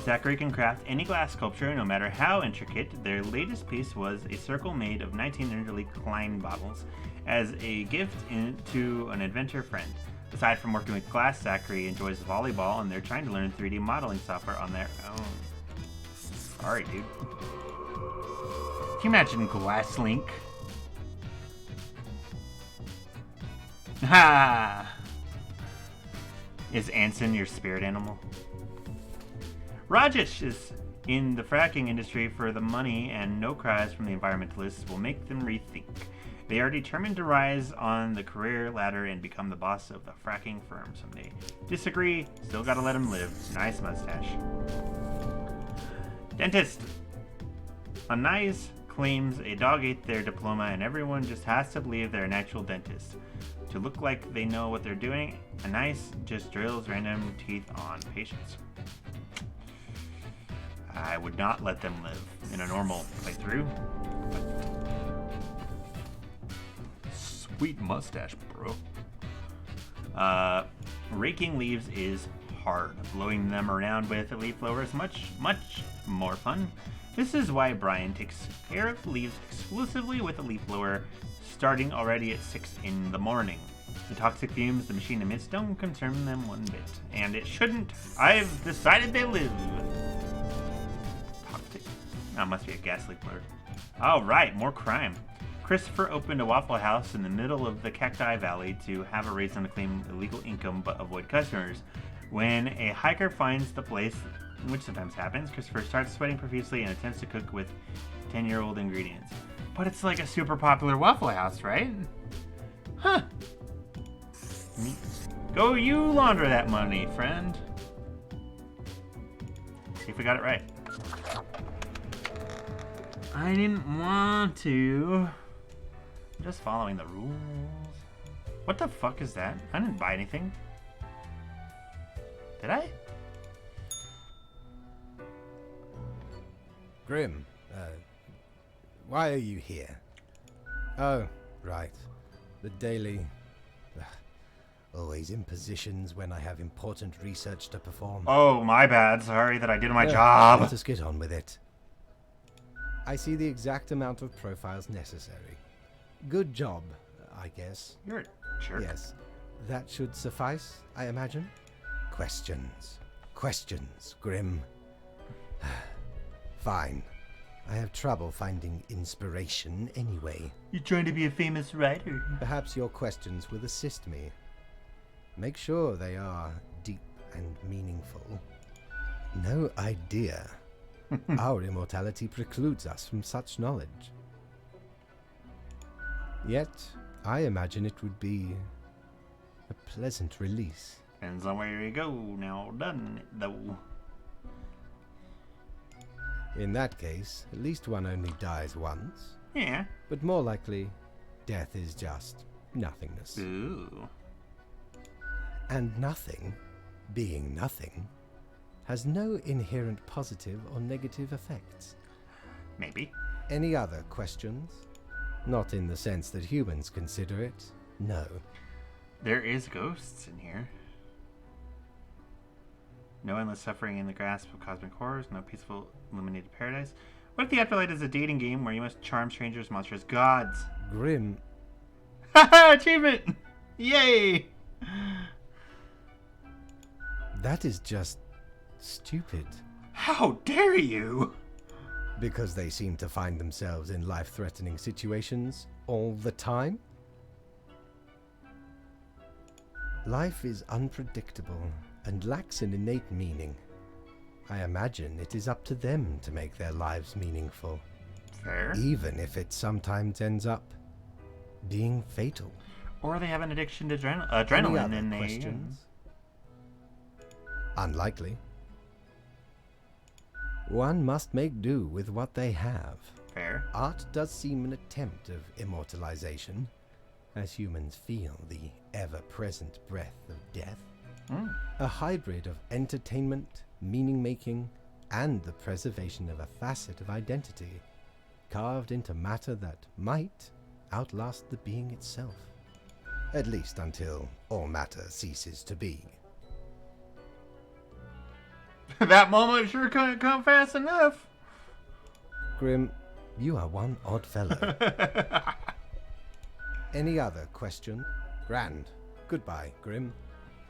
Zachary can craft any glass sculpture, no matter how intricate. Their latest piece was a circle made of 1900 Klein bottles as a gift to an inventor friend. Aside from working with glass, Zachary enjoys volleyball, and they're trying to learn 3D modeling software on their own. Sorry, dude. Can you imagine Glass Link? Ha! Is Anson your spirit animal? Rajesh is in the fracking industry for the money, and no cries from the environmentalists will make them rethink. They are determined to rise on the career ladder and become the boss of the fracking firm someday. Disagree, still gotta let him live. Nice mustache. Dentist. Anais claims a dog ate their diploma, and everyone just has to believe they're an actual dentist. To look like they know what they're doing, Anais just drills random teeth on patients. I would not let them live in a normal playthrough. Sweet mustache, bro. Raking leaves is hard. Blowing them around with a leaf blower is much more fun. This is why Brian takes care of leaves exclusively with a leaf blower, starting already at 6 in the morning. The toxic fumes the machine emits don't concern them one bit, and it shouldn't. I've decided they live. That must be a gas leak blur. Alright, more crime. Christopher opened a Waffle House in the middle of the Cacti Valley to have a reason to claim illegal income but avoid customers. When a hiker finds the place, which sometimes happens, Christopher starts sweating profusely and attempts to cook with 10-year-old ingredients. But it's like a super popular Waffle House, right? Huh. Go you launder that money, friend. See if we got it right. I didn't want to. I'm just following the rules. What the fuck is that? I didn't buy anything. Did I?
Grim, why are you here? Oh, right. The daily... always impositions when I have important research to perform.
Oh, my bad. Sorry that I did my job.
Let us get on with it. I see the exact amount of profiles necessary. Good job, I guess.
You're a jerk.
Yes. That should suffice, I imagine? Questions. Questions, Grim. Fine. I have trouble finding inspiration anyway.
You trying to be a famous writer?
Perhaps your questions will assist me. Make sure they are deep and meaningful. No idea. Our immortality precludes us from such knowledge. Yet, I imagine it would be a pleasant release.
Depends on where you go now, doesn't it, though?
In that case, at least one only dies once.
Yeah.
But more likely, death is just nothingness.
Ooh.
And nothing, being nothing, has no inherent positive or negative effects.
Maybe.
Any other questions? Not in the sense that humans consider it, no.
There is ghosts in here. No endless suffering in the grasp of cosmic horrors, no peaceful, illuminated paradise. What if the Afterlife is a dating game where you must charm strangers, monsters, gods?
Grim.
Haha! Achievement! Yay!
That is just stupid.
How dare you!
Because they seem to find themselves in life-threatening situations all the time? Life is unpredictable and lacks an innate meaning. I imagine it is up to them to make their lives meaningful.
Fair.
Even if it sometimes ends up being fatal.
Or they have an addiction to
Any
adrenaline
other
and they...
questions? Unlikely. One must make do with what they have.
Fair.
Art does seem an attempt of immortalization, as humans feel the ever-present breath of death. A hybrid of entertainment, meaning-making, and the preservation of a facet of identity, carved into matter that might outlast the being itself. At least until all matter ceases to be.
That moment sure couldn't come fast enough.
Grim, you are one odd fellow. Any other question? Grand. Goodbye, Grim.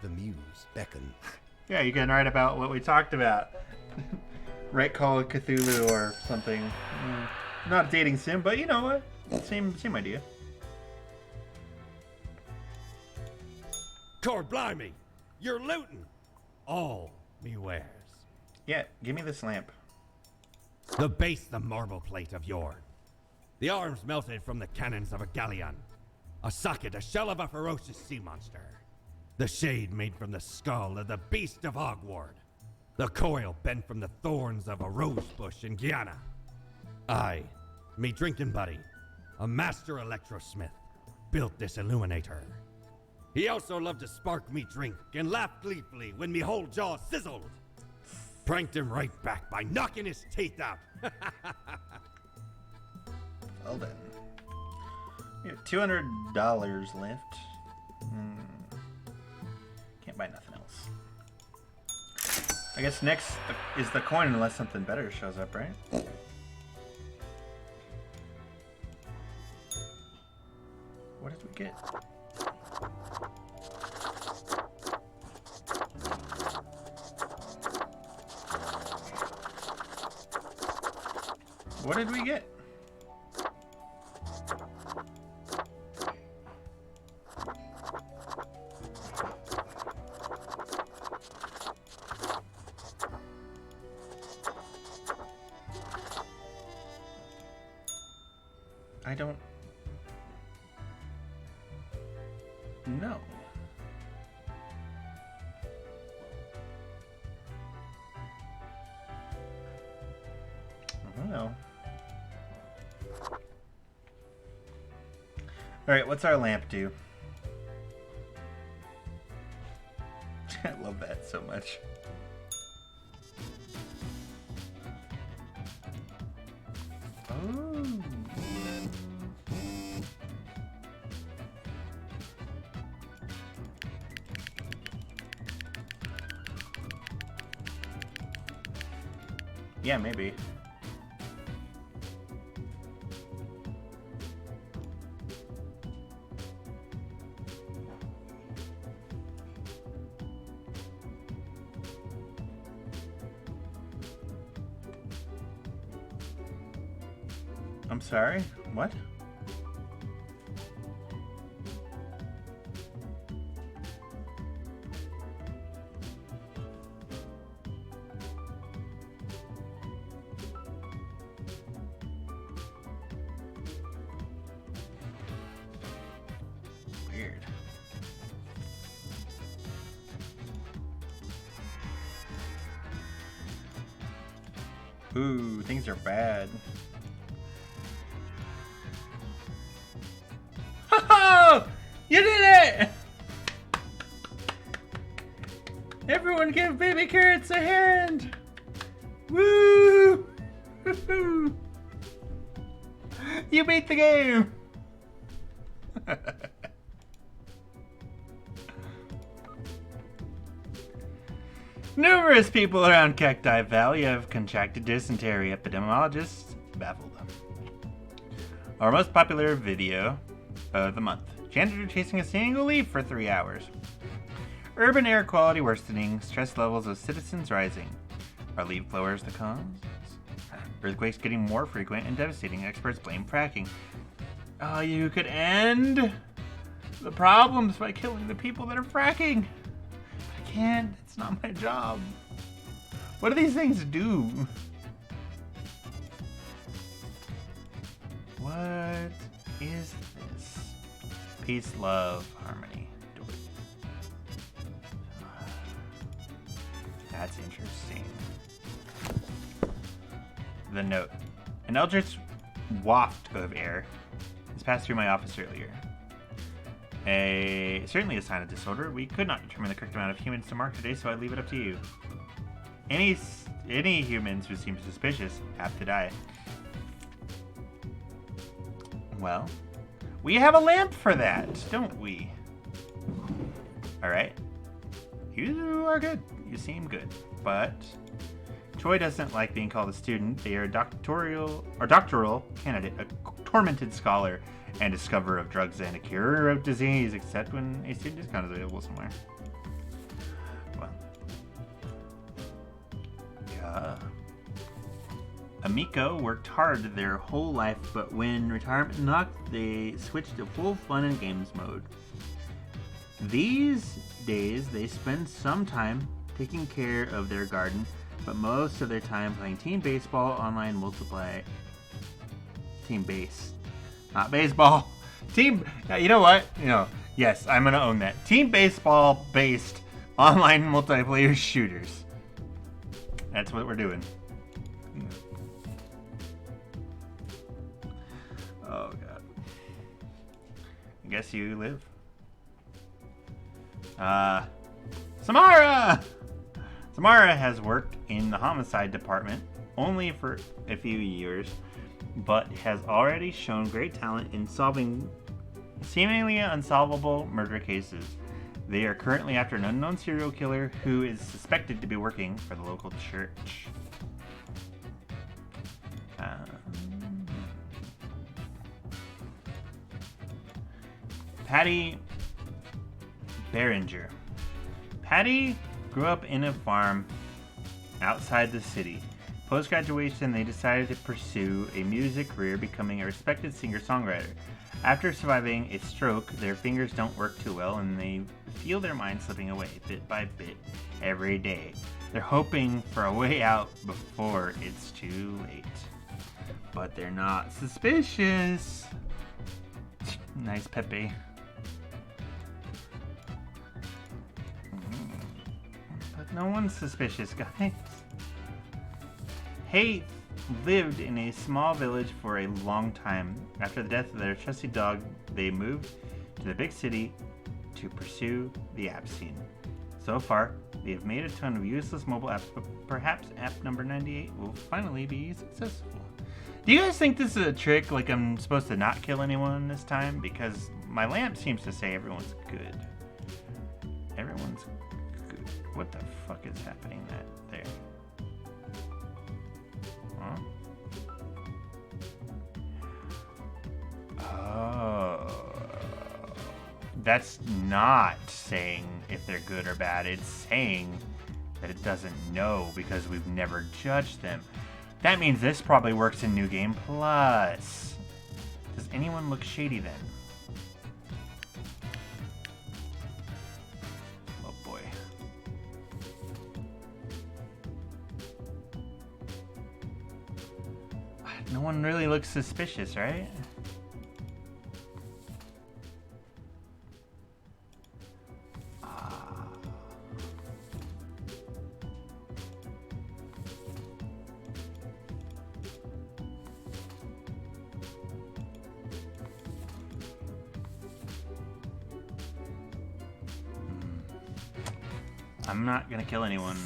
The muse beckons.
Yeah, you can write about what we talked about. Write Call of Cthulhu or something. Not dating sim, but you know what? Same idea.
Cord blimey! You're looting! All me wares.
Yeah, give me this lamp.
The base, the marble plate of yore. The arms melted from the cannons of a galleon. A socket, a shell of a ferocious sea monster. The shade made from the skull of the beast of Hogward. The coil bent from the thorns of a rose bush in Guyana. I, me drinking buddy, a master electrosmith, built this illuminator. He also loved to spark me drink and laughed gleefully when me whole jaw sizzled. Pranked him right back by knocking his teeth out.
Well then. We have $200 left. Can't buy nothing else. I guess next is the coin unless something better shows up, right? What did we get? What did we get? I don't know. I don't know. Alright, what's our lamp do? I love that so much. Oh. Yeah, maybe. I'm sorry? What? Weird. Ooh, things are bad. You did it! Everyone give baby carrots a hand! Woo! Woo-hoo. You beat the game! Numerous people around Cacti Valley have contracted dysentery. Epidemiologists baffle them. Our most popular video of the month. Janitor chasing a single leaf for 3 hours. Urban air quality worsening. Stress levels of citizens rising. Are leaf blowers the cause? Earthquakes getting more frequent and devastating. Experts blame fracking. Oh, you could end the problems by killing the people that are fracking. I can't. It's not my job. What do these things do? What is this? Peace, love, harmony. That's interesting. The note. An eldritch waft of air has passed through my office earlier. Certainly a sign of disorder. We could not determine the correct amount of humans to mark today, so I leave it up to you. Any humans who seem suspicious have to die. Well, we have a lamp for that, don't we? Alright. You are good. You seem good. But Troy doesn't like being called a student. They are a doctoral candidate, a tormented scholar, and discoverer of drugs and a cure of disease, except when a student discount is available somewhere. Well. Yeah. Amico worked hard their whole life, but when retirement knocked, they switched to full fun and games mode. These days, they spend some time taking care of their garden, but most of their time playing team baseball, online multiplayer. Team base. Not baseball. Team, you know what? Yes, I'm going to own that. Team baseball based online multiplayer shooters. That's what we're doing. Oh, God. I guess you live. Samara! Samara has worked in the homicide department only for a few years, but has already shown great talent in solving seemingly unsolvable murder cases. They are currently after an unknown serial killer who is suspected to be working for the local church. Patty Behringer. Patty grew up in a farm outside the city. Post-graduation, they decided to pursue a music career, becoming a respected singer-songwriter. After surviving a stroke, their fingers don't work too well, and they feel their mind slipping away, bit by bit, every day. They're hoping for a way out before it's too late. But they're not suspicious. Nice Pepe. But no one's suspicious, guys. Hayes lived in a small village for a long time. After the death of their trusty dog, they moved to the big city to pursue the app scene. So far, they have made a ton of useless mobile apps, but perhaps app number 98 will finally be successful. Do you guys think this is a trick, like I'm supposed to not kill anyone this time? Because my lamp seems to say everyone's good. Everyone's good. What the fuck is happening there? Huh? Oh. That's not saying if they're good or bad. It's saying that it doesn't know because we've never judged them. That means this probably works in New Game Plus. Does anyone look shady then? Oh boy. No one really looks suspicious, right? I'm not gonna kill anyone.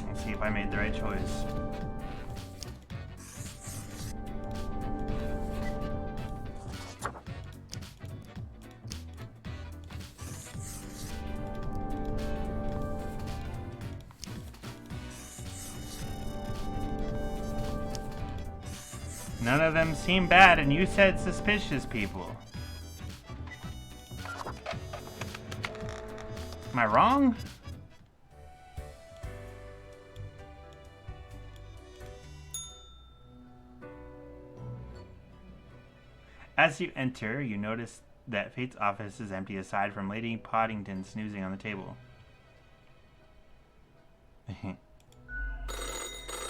Let's see if I made the right choice. None of them seem bad, and you said suspicious people. Am I wrong? As you enter, you notice that Fate's office is empty aside from Lady Poddington snoozing on the table.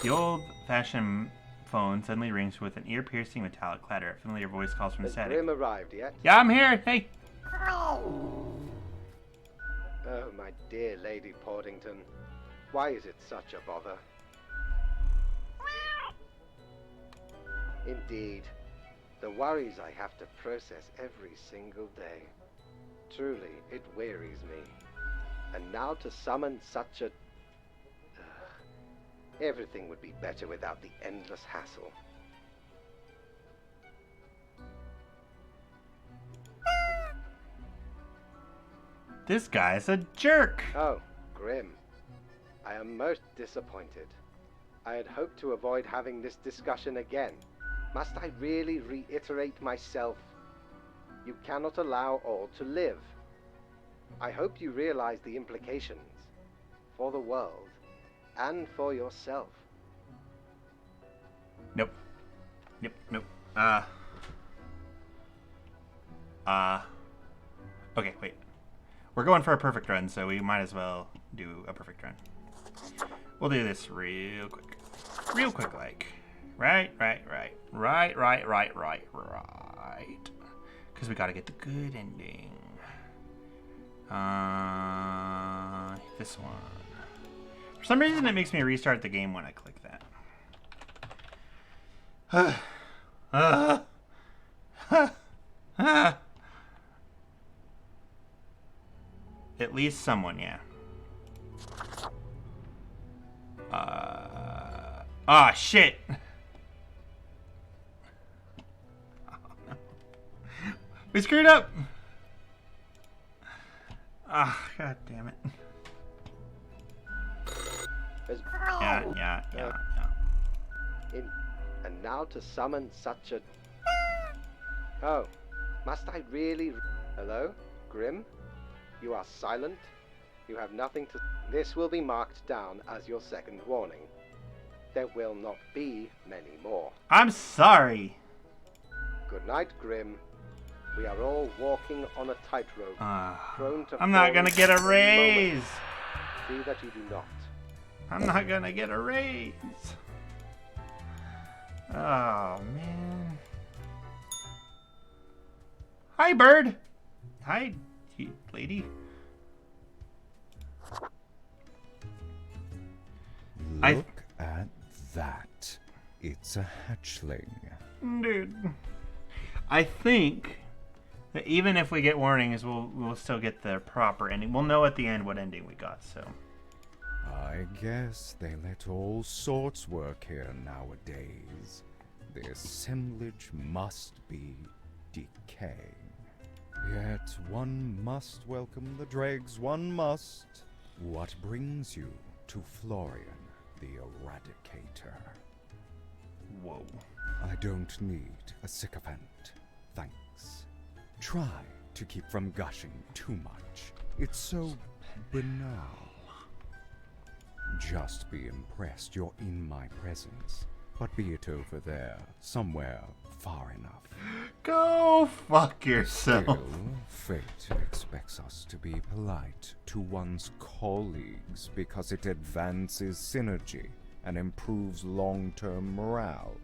The old-fashioned phone suddenly rings with an ear-piercing metallic clatter. A familiar voice calls from the
Has
static.
Grim arrived yet?
Yeah, I'm here. Hey.
Oh, my dear Lady Poddington. Why is it such a bother? Indeed. The worries I have to process every single day. Truly, it wearies me. And now to summon such a... everything would be better without the endless hassle.
This guy's a jerk.
Oh, Grim. I am most disappointed. I had hoped to avoid having this discussion again. Must I really reiterate myself? You cannot allow all to live. I hope you realize the implications for the world and for yourself.
Nope. Nope. Okay, wait. We're going for a perfect run, so we might as well do a perfect run. We'll do this real quick. Real quick, like. Right. Because we gotta get the good ending. This one. For some reason, it makes me restart the game when I click that. At least someone, yeah. Shit! Oh, no. We screwed up! God damn it. Yeah.
And now to summon such a... Oh, must I really... Hello? Grim? You are silent? You have nothing to... This will be marked down as your second warning. There will not be many more.
I'm sorry.
Good night, Grim. We are all walking on a tightrope. Prone to
I'm not
fall
gonna get a
at any
raise.
moment. See that you do not.
I'm not gonna get a raise. Oh, man. Hi, bird. Hi, lady.
Look at that. It's a hatchling.
Dude. I think that even if we get warnings, we'll still get the proper ending. We'll know at the end what ending we got, so.
I guess they let all sorts work here nowadays. The assemblage must be decaying. Yet one must welcome the dregs, one must. What brings you to Florian, the Eradicator?
Whoa.
I don't need a sycophant, thanks. Try to keep from gushing too much. It's so banal. Just be impressed you're in my presence, but be it over there, somewhere far enough.
Go fuck yourself.
Still, fate expects us to be polite to one's colleagues because it advances synergy and improves long-term morale.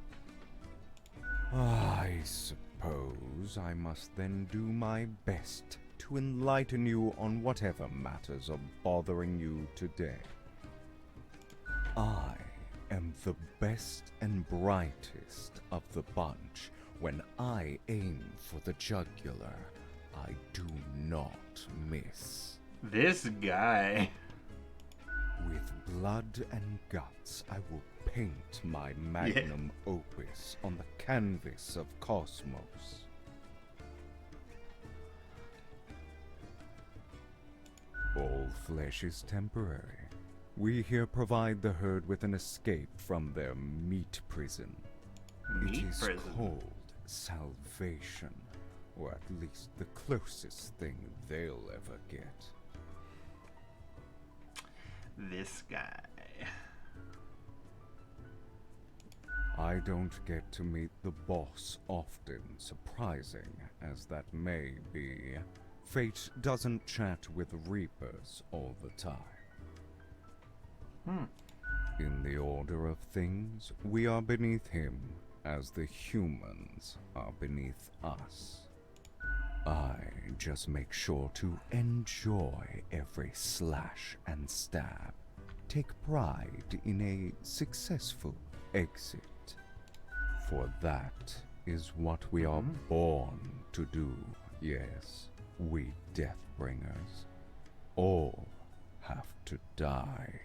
I suppose I must then do my best to enlighten you on whatever matters are bothering you today. I am the best and brightest of the bunch. When I aim for the jugular, I do not miss.
This guy.
With blood and guts, I will paint my magnum opus on the canvas of cosmos. All flesh is temporary. We here provide the herd with an escape from their meat prison.
Meat
It is
prison.
called salvation, or at least the closest thing they'll ever get.
This guy.
I don't get to meet the boss often, surprising as that may be. Fate doesn't chat with Reapers all the time. In the order of things, we are beneath him, as the humans are beneath us. I just make sure to enjoy every slash and stab. Take pride in a successful exit. For that is what we are born to do, yes. We Deathbringers all have to die.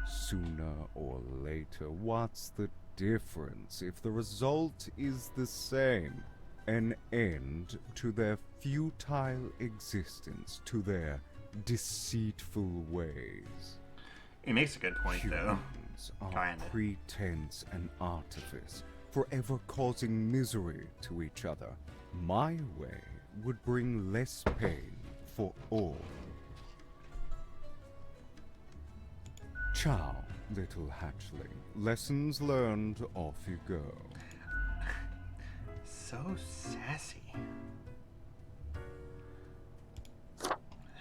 Sooner or later, what's the difference if the result is the same? An end to their futile existence, to their deceitful ways.
He makes a good point, though.
Humans are
Kinda.
pretense and artifice, forever causing misery to each other. My way would bring less pain for all. Ciao, little hatchling. Lessons learned, off you go.
So sassy.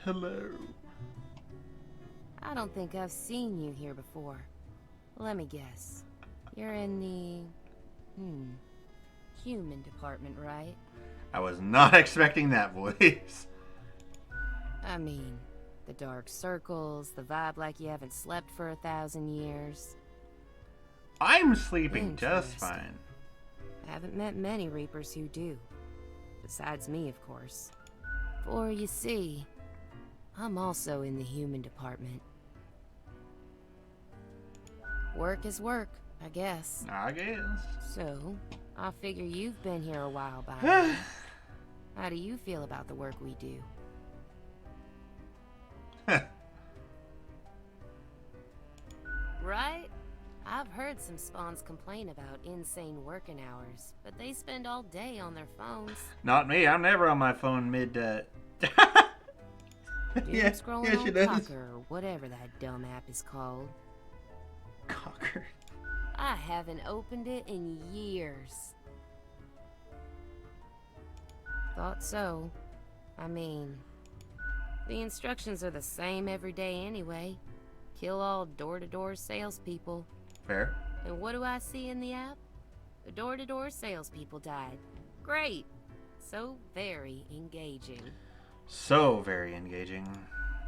Hello.
I don't think I've seen you here before. Let me guess. You're in the... human department, right?
I was not expecting that voice.
I mean, the dark circles, the vibe like you haven't slept for 1,000 years.
I'm sleeping just
Interesting.
fine.
I haven't met many Reapers who do. Besides me, of course. For you see, I'm also in the human department. Work is work, I guess.
I guess.
So, I figure you've been here a while by now. How do you feel about the work we do? Right? I've heard some spawns complain about insane working hours, but they spend all day on their phones.
Not me. I'm never on my phone mid.
Doom
Yeah,
scrolling
yeah,
on
she does.
Cocker or whatever that dumb app is called.
Cocker.
I haven't opened it in years. Thought so. I mean, the instructions are the same every day anyway. Kill all door-to-door salespeople.
Fair.
And what do I see in the app? The door-to-door salespeople died. Great. So very engaging.
So very engaging.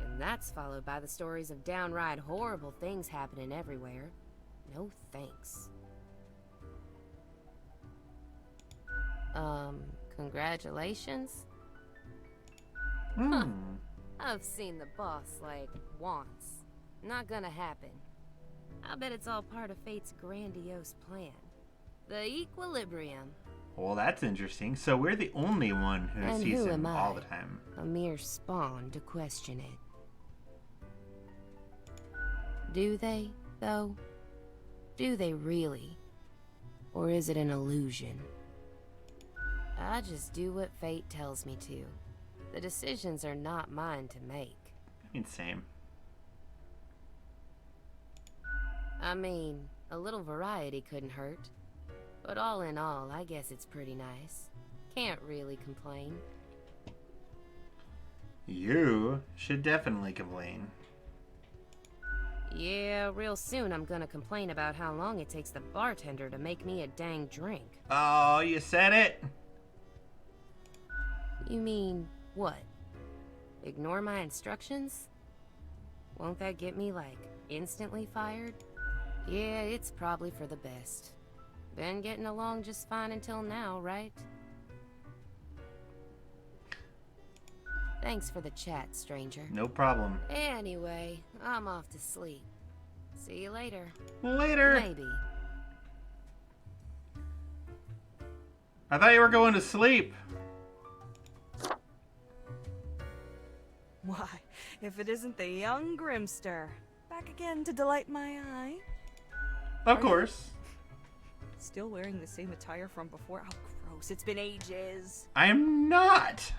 And that's followed by the stories of downright horrible things happening everywhere. No thanks. Congratulations? I've seen the boss, like, once. Not gonna happen. I bet it's all part of Fate's grandiose plan. The equilibrium.
Well, that's interesting. So we're the only one who
And
sees
who
him
am
all
I?
the time.
A mere spawn to question it. Do they, though? Do they really? Or is it an illusion? I just do what fate tells me to. The decisions are not mine to make.
I mean, same.
I mean, a little variety couldn't hurt. But all in all, I guess it's pretty nice. Can't really complain.
You should definitely complain.
Yeah, real soon I'm gonna complain about how long it takes the bartender to make me a dang drink.
Oh, you said it.
You mean, what? Ignore my instructions? Won't that get me, like, instantly fired? Yeah, it's probably for the best. Been getting along just fine until now, right? Thanks for the chat, stranger.
No problem.
Anyway, I'm off to sleep. See you later.
Later.
Maybe.
I thought you were going to sleep.
Why, if it isn't the young Grimster. Back again to delight my eye.
Of course.
Still wearing the same attire from before? Oh, gross. It's been ages.
I am not.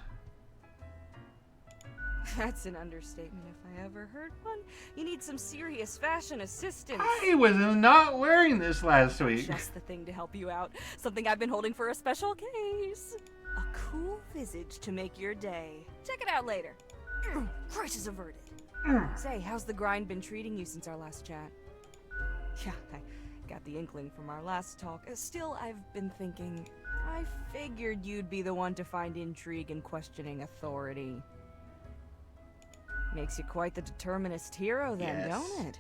That's an understatement if I ever heard one. You need some serious fashion assistance.
I was not wearing this last week.
Just the thing to help you out. Something I've been holding for a special case. A cool visage to make your day. Check it out later. Crisis averted. Say, how's the grind been treating you since our last chat? Yeah, I got the inkling from our last talk. Still, I've been thinking, I figured you'd be the one to find intrigue in questioning authority. Makes you quite the determinist hero then,
Yes.
don't it?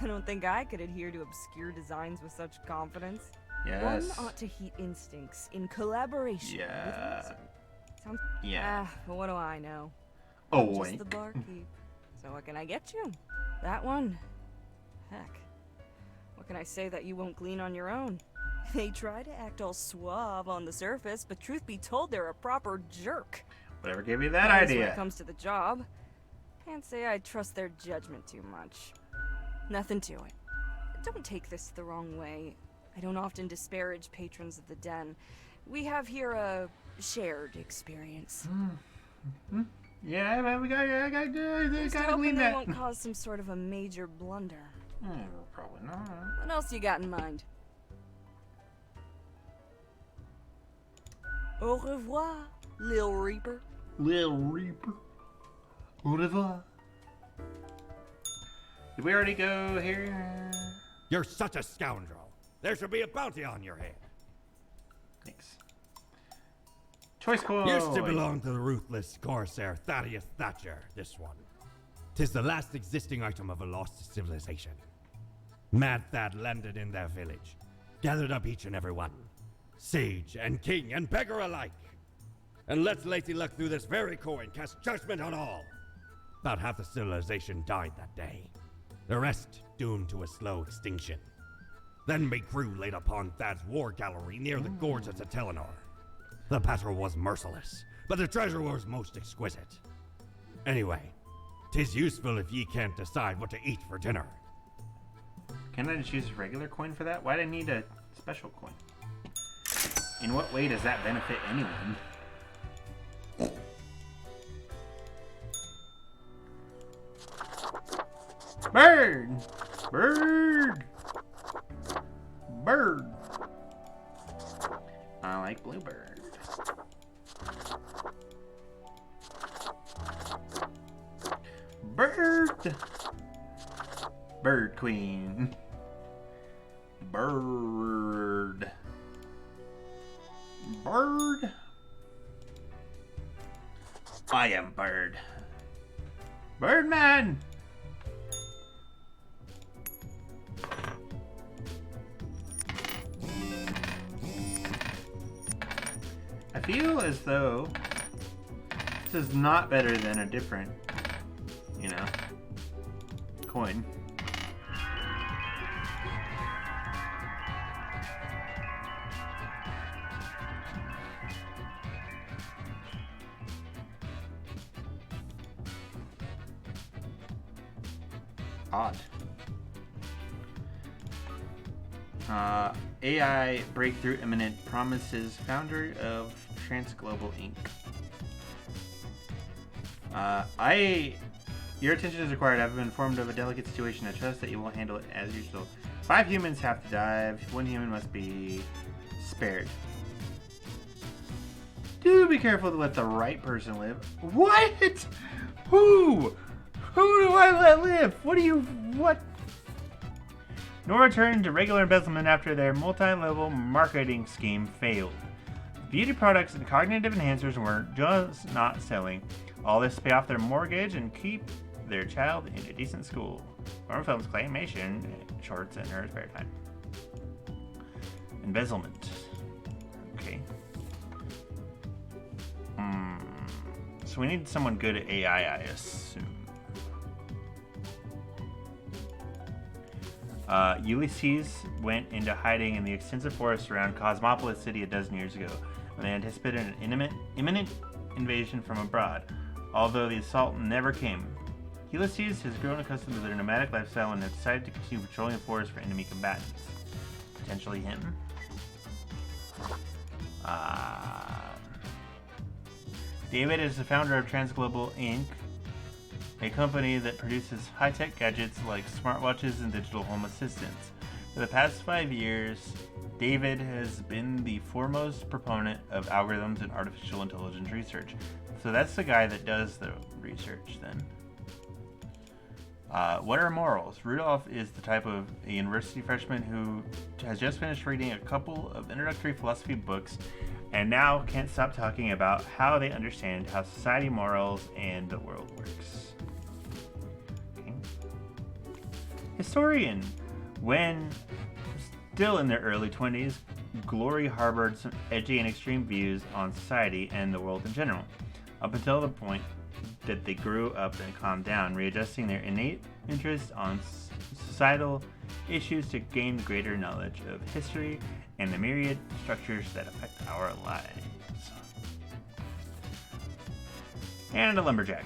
I don't think I could adhere to obscure designs with such confidence.
Yes.
One ought to heat instincts in collaboration
Yeah.
with reason. Sounds
Yeah.
but what do I know?
Oh,
Just
wink.
the barkeep. So what can I get you? That one? Heck. What can I say that you won't glean on your own? They try to act all suave on the surface, but truth be told, they're a proper jerk.
Whatever gave you that
At least when
idea?
it comes to the job, can't say I trust their judgment too much. Nothing to it. Don't take this the wrong way. I don't often disparage patrons of the den. We have here a shared experience.
Yeah, I got
Just
gotta
hoping
glean
they
that.
won't cause some sort of a major blunder.
Probably not.
What else you got in mind? Au revoir, Lil Reaper.
Lil Reaper. Au revoir. Did we already go here?
You're such a scoundrel. There should be a bounty on your head.
Thanks. Choice coin.
Used to belong to the ruthless corsair Thaddeus Thatcher, this one. 'Tis the last existing item of a lost civilization. Mad Thad landed in their village, gathered up each and every one, sage and king and beggar alike, and let Lacey Luck through this very coin cast judgment on all. About half the civilization died that day. The rest doomed to a slow extinction. Then my crew laid upon Thad's war gallery near the gorge of Telenor. The battle was merciless, but the treasure was most exquisite. Anyway, 'tis useful if ye can't decide what to eat for dinner.
Can I just use a regular coin for that? Why do I need a special coin? In what way does that benefit anyone? Bird! Bird! Bird! I like bluebird. Bird! Bird queen. Bird. Bird. I am Bird. Birdman! I feel as though this is not better than a different, coin. Odd. AI breakthrough imminent, promises founder of Transglobal Inc. Your attention is required. I've been informed of a delicate situation. I trust that you will handle it as usual. 5 humans have to die. 1 human must be spared. Do be careful to let the right person live. What? Who? Who do I let live? What? Nor return to regular embezzlement after their multi-level marketing scheme failed. Beauty products and cognitive enhancers were just not selling. All this to pay off their mortgage and keep their child in a decent school. Horror films, claymation, shorts, and her spare time. Embezzlement. Okay. So we need someone good at AI, I assume. Ulysses went into hiding in the extensive forest around Cosmopolis City a dozen years ago, when they anticipated an imminent invasion from abroad, although the assault never came. Ulysses has grown accustomed to their nomadic lifestyle and has decided to continue patrolling the forest for enemy combatants. Potentially him. David is the founder of Transglobal Inc., a company that produces high-tech gadgets like smartwatches and digital home assistants. For the past 5 years, David has been the foremost proponent of algorithms and artificial intelligence research. So that's the guy that does the research then. What are morals? Rudolph is the type of a university freshman who has just finished reading a couple of introductory philosophy books and now can't stop talking about how they understand how society, morals, and the world works. Okay. Historian. When still in their early 20s, Glory harbored some edgy and extreme views on society and the world in general, up until the point that they grew up and calmed down, readjusting their innate interest on societal issues to gain greater knowledge of history and the myriad structures that affect our lives. And a lumberjack.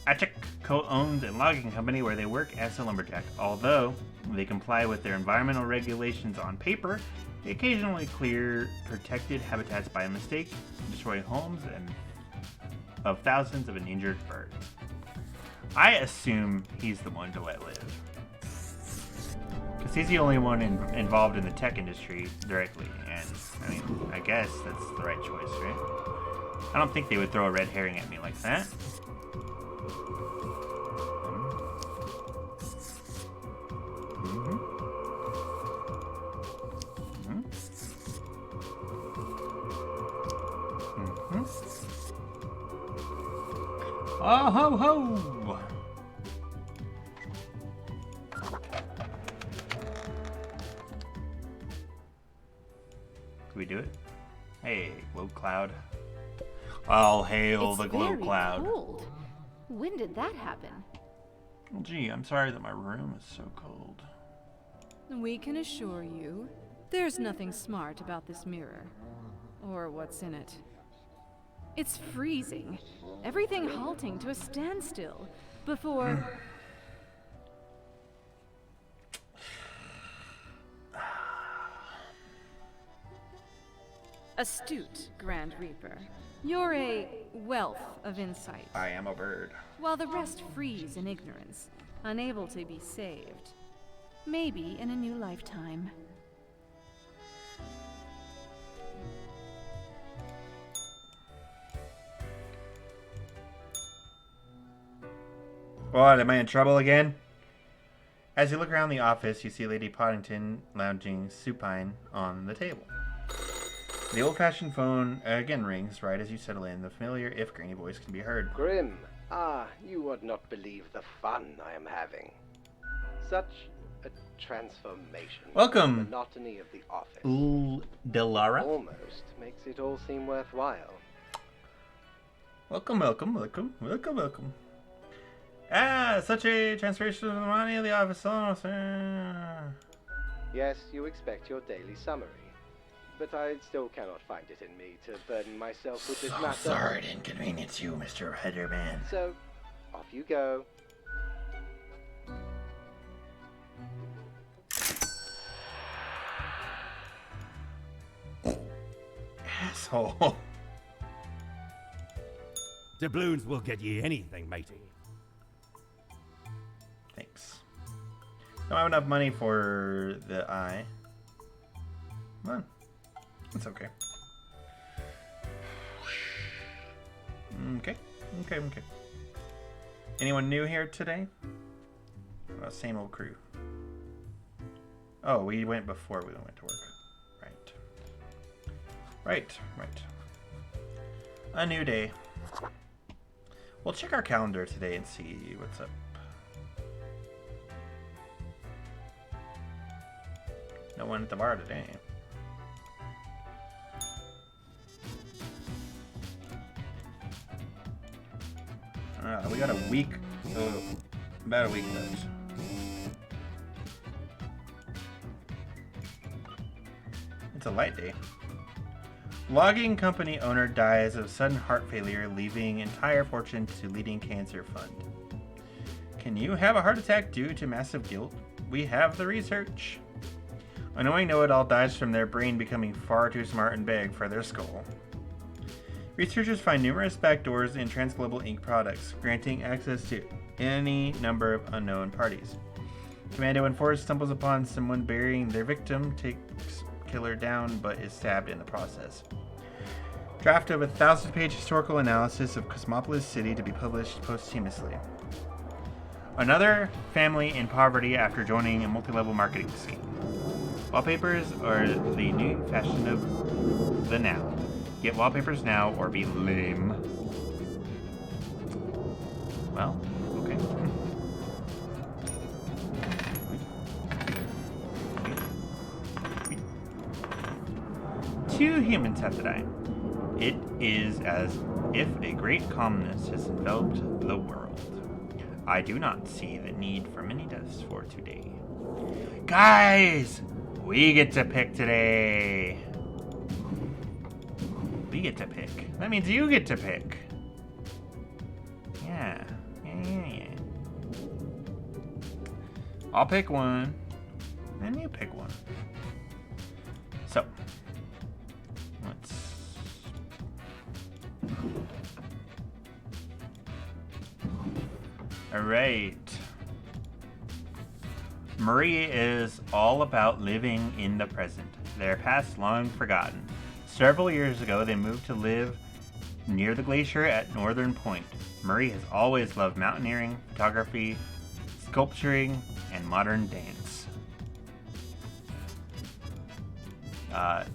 Achik co-owns a logging company where they work as a lumberjack. Although they comply with their environmental regulations on paper, they occasionally clear protected habitats by mistake, destroy homes and of thousands of endangered birds. I assume he's the one to let live, because he's the only one involved in the tech industry directly, and I mean, I guess that's the right choice, right? I don't think they would throw a red herring at me like that. Oh ho ho! Can we do it? Hey, glow cloud. All hail the glow cloud.
Cold. When did that happen?
Well, gee, I'm sorry that my room is so cold.
We can assure you, there's nothing smart about this mirror. Or what's in it. It's freezing. Everything halting to a standstill before... Astute, Grand Reaper. You're a wealth of insight.
I am a bird.
While the rest freeze in ignorance, unable to be saved. Maybe in a new lifetime.
What, am I in trouble again? As you look around the office, you see Lady Poddington lounging supine on the table. The old-fashioned phone again rings right as you settle in. The familiar, if grainy voice can be heard.
Grim, you would not believe the fun I am having. Such a transformation.
Welcome.
From the monotony of the office.
Delara.
Almost makes it all seem worthwhile.
Welcome, welcome, welcome, welcome, welcome. Such a transformation of the money of the office.
Yes, you expect your daily summary. But I still cannot find it in me to burden myself with this matter.
Sorry to inconvenience you, Mr. Headerman.
So, off you go.
Asshole.
Doubloons will get ye anything, matey.
Thanks. Don't have enough money for the eye. Come on. It's okay. Okay. Anyone new here today? Same old crew. Oh, we went before we went to work. Right. A new day. We'll check our calendar today and see what's up. No one at the bar today. We got a week, about a week left. It's a light day. Logging company owner dies of sudden heart failure, leaving entire fortune to leading cancer fund. Can you have a heart attack due to massive guilt? We have the research. Annoying know-it-all dies from their brain becoming far too smart and big for their skull. Researchers find numerous backdoors in transglobal ink products, granting access to any number of unknown parties. Commando in Force stumbles upon someone burying their victim, takes killer down, but is stabbed in the process. Draft of a 1,000-page historical analysis of Cosmopolis City to be published posthumously. Another family in poverty after joining a multi-level marketing scheme. Wallpapers are the new fashion of the now. Get wallpapers now or be lame. Well, okay. Two humans have to die. It is as if a great calmness has enveloped the world. I do not see the need for many deaths for today. Guys! We get to pick today! We get to pick. That means you get to pick. Yeah. I'll pick one, and you pick one. So, let's... Alright. Marie is all about living in the present. Their past long forgotten. Several years ago, they moved to live near the glacier at Northern Point. Marie has always loved mountaineering, photography, sculpturing, and modern dance.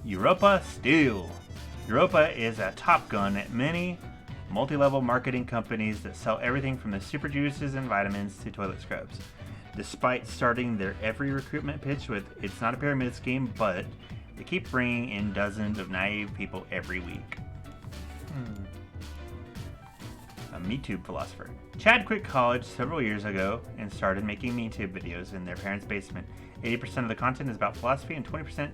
Europa Steel. Europa is a top gun at many multi-level marketing companies that sell everything from the super juices and vitamins to toilet scrubs. Despite starting their every recruitment pitch with, "It's not a pyramid scheme, but," they keep bringing in dozens of naive people every week. A MeTube philosopher. Chad quit college several years ago and started making MeTube videos in their parents' basement. 80% of the content is about philosophy and 20%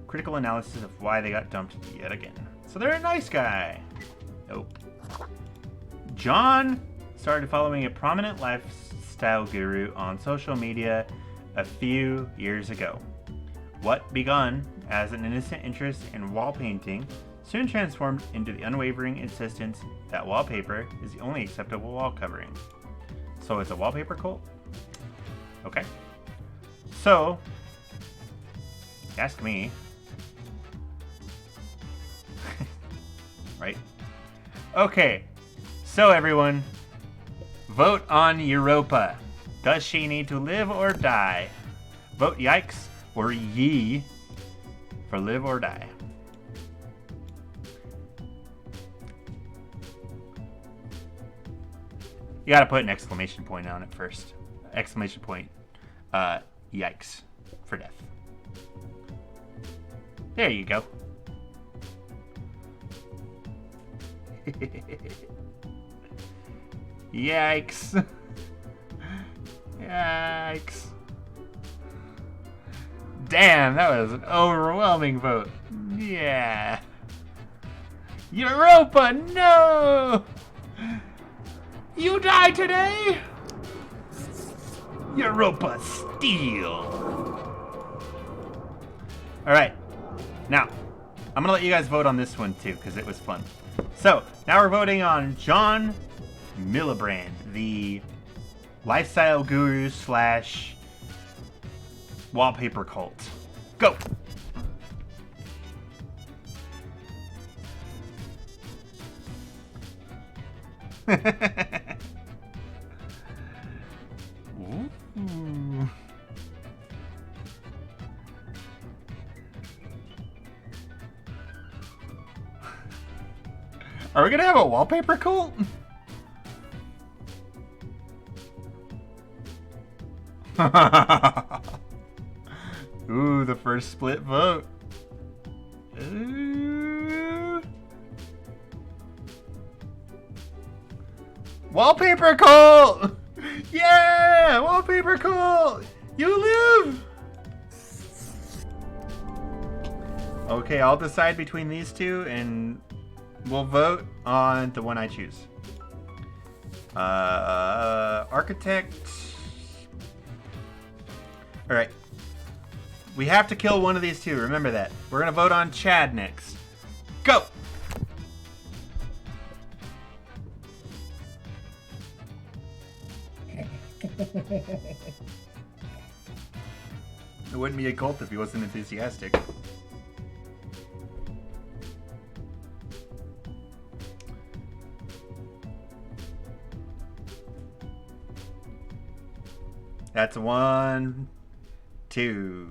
critical analysis of why they got dumped yet again. So they're a nice guy. Nope. John started following a prominent lifestyle guru on social media a few years ago. What begun as an innocent interest in wall painting soon transformed into the unwavering insistence that wallpaper is the only acceptable wall covering. So it's a wallpaper cult? Okay. So, ask me. Right? Okay. So everyone, vote on Europa. Does she need to live or die? Vote yikes or yee for live or die. You gotta put an exclamation point on it first. Exclamation point, yikes for death. There you go. Yikes. Yikes. Damn, that was an overwhelming vote. Yeah. Europa, no! You die today? Europa Steel. Alright. Now, I'm gonna let you guys vote on this one too, because it was fun. So, now we're voting on John Miliband, the lifestyle guru slash wallpaper cult. Go! Ooh. Are we gonna have a wallpaper cult? Ooh, the first split vote. Ooh. Wallpaper cult! Yeah! Wallpaper cult! You live! Okay, I'll decide between these two and we'll vote on the one I choose. Architect. Alright. We have to kill one of these two. Remember that. We're going to vote on Chad next. Go! It wouldn't be a cult if he wasn't enthusiastic. That's 1, 2.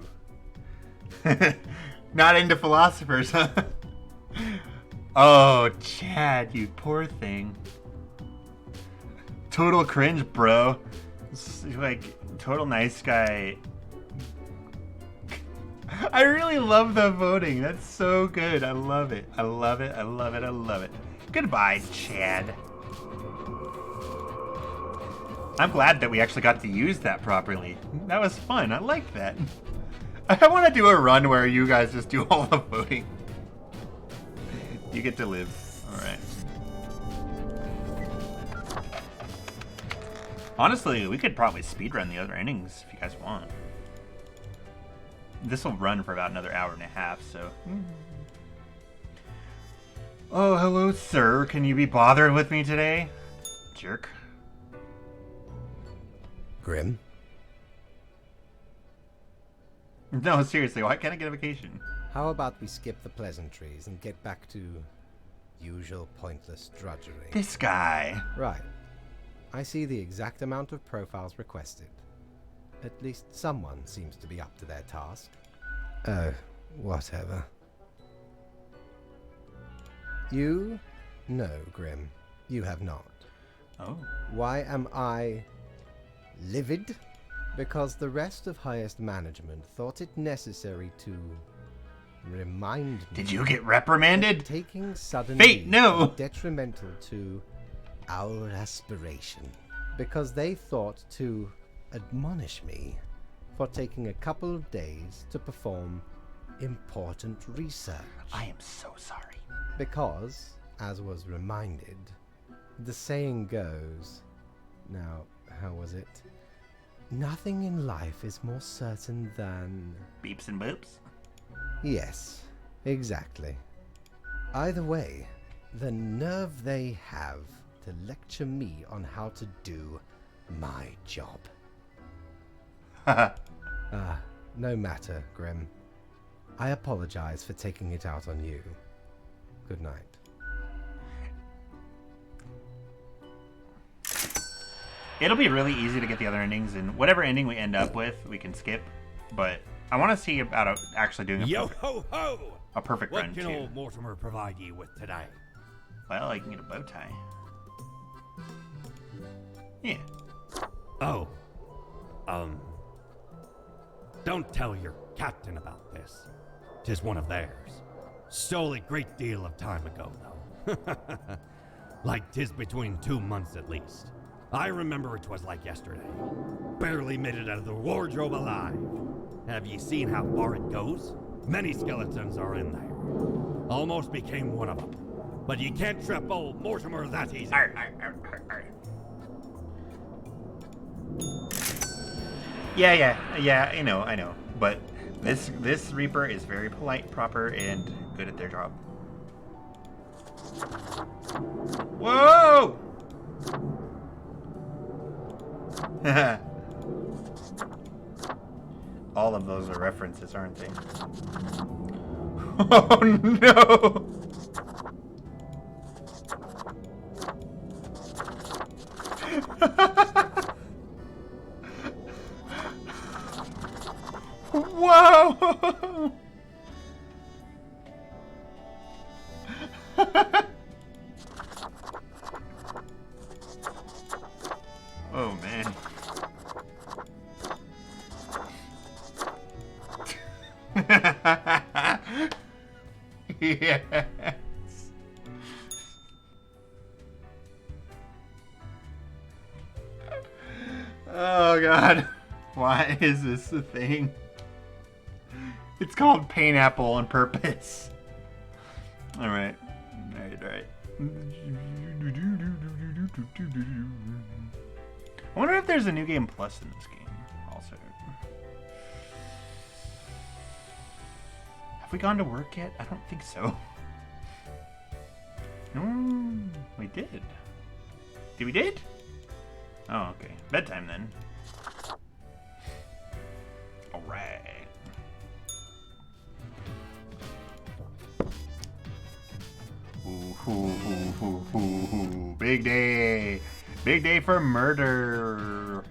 Not into philosophers, huh? Oh, Chad, you poor thing. Total cringe, bro. It's like, total nice guy. I really love the voting. That's so good. I love it. I love it. I love it. I love it. Goodbye, Chad. I'm glad that we actually got to use that properly. That was fun. I like that. I want to do a run where you guys just do all the voting. You get to live. All right. Honestly, we could probably speedrun the other innings if you guys want. This will run for about another hour and a half, so... Oh, hello, sir. Can you be bothered with me today? Jerk.
Grim?
No, seriously, why can't I get a vacation?
How about we skip the pleasantries and get back to usual pointless drudgery?
This guy.
Right. I see the exact amount of profiles requested. At least someone seems to be up to their task. Oh, whatever. You? No, Grim. You have not.
Oh.
Why am I livid? Because the rest of highest management thought it necessary to remind me.
Did you get reprimanded?
Taking sudden
Fate,
leave
no!
is detrimental to our aspiration. Because they thought to admonish me for taking a couple of days to perform important research.
I am so sorry.
Because, as was reminded, the saying goes, now, how was it? Nothing in life is more certain than...
Beeps and boops?
Yes, exactly. Either way, the nerve they have to lecture me on how to do my job. No matter, Grim. I apologize for taking it out on you. Good night.
It'll be really easy to get the other endings, and whatever ending we end up with, we can skip. But I want to see about actually doing
Yo ho ho!
a perfect run,
What can
too.
old Mortimer provide you with today?
Well, I can get a bow tie. Yeah.
Oh. Don't tell your captain about this. 'Tis one of theirs. Stole a great deal of time ago, though. Like 'tis between 2 months at least. I remember it was like yesterday. Barely made it out of the wardrobe alive. Have ye seen how far it goes? Many skeletons are in there. Almost became one of them. But you can't trap old Mortimer that easy.
Arr, arr, arr, arr, arr. Yeah, I know. But this Reaper is very polite, proper, and good at their job. Whoa! All of those are references, aren't they? Oh no! Whoa! Oh man. Yes. Oh god. Why is this a thing? It's called Painapple on purpose. Alright. Alright. I wonder if there's a new game plus in this game also. Have we gone to work yet? I don't think so. We did. We did? Oh, okay. Bedtime then. Big day. Big day for murder.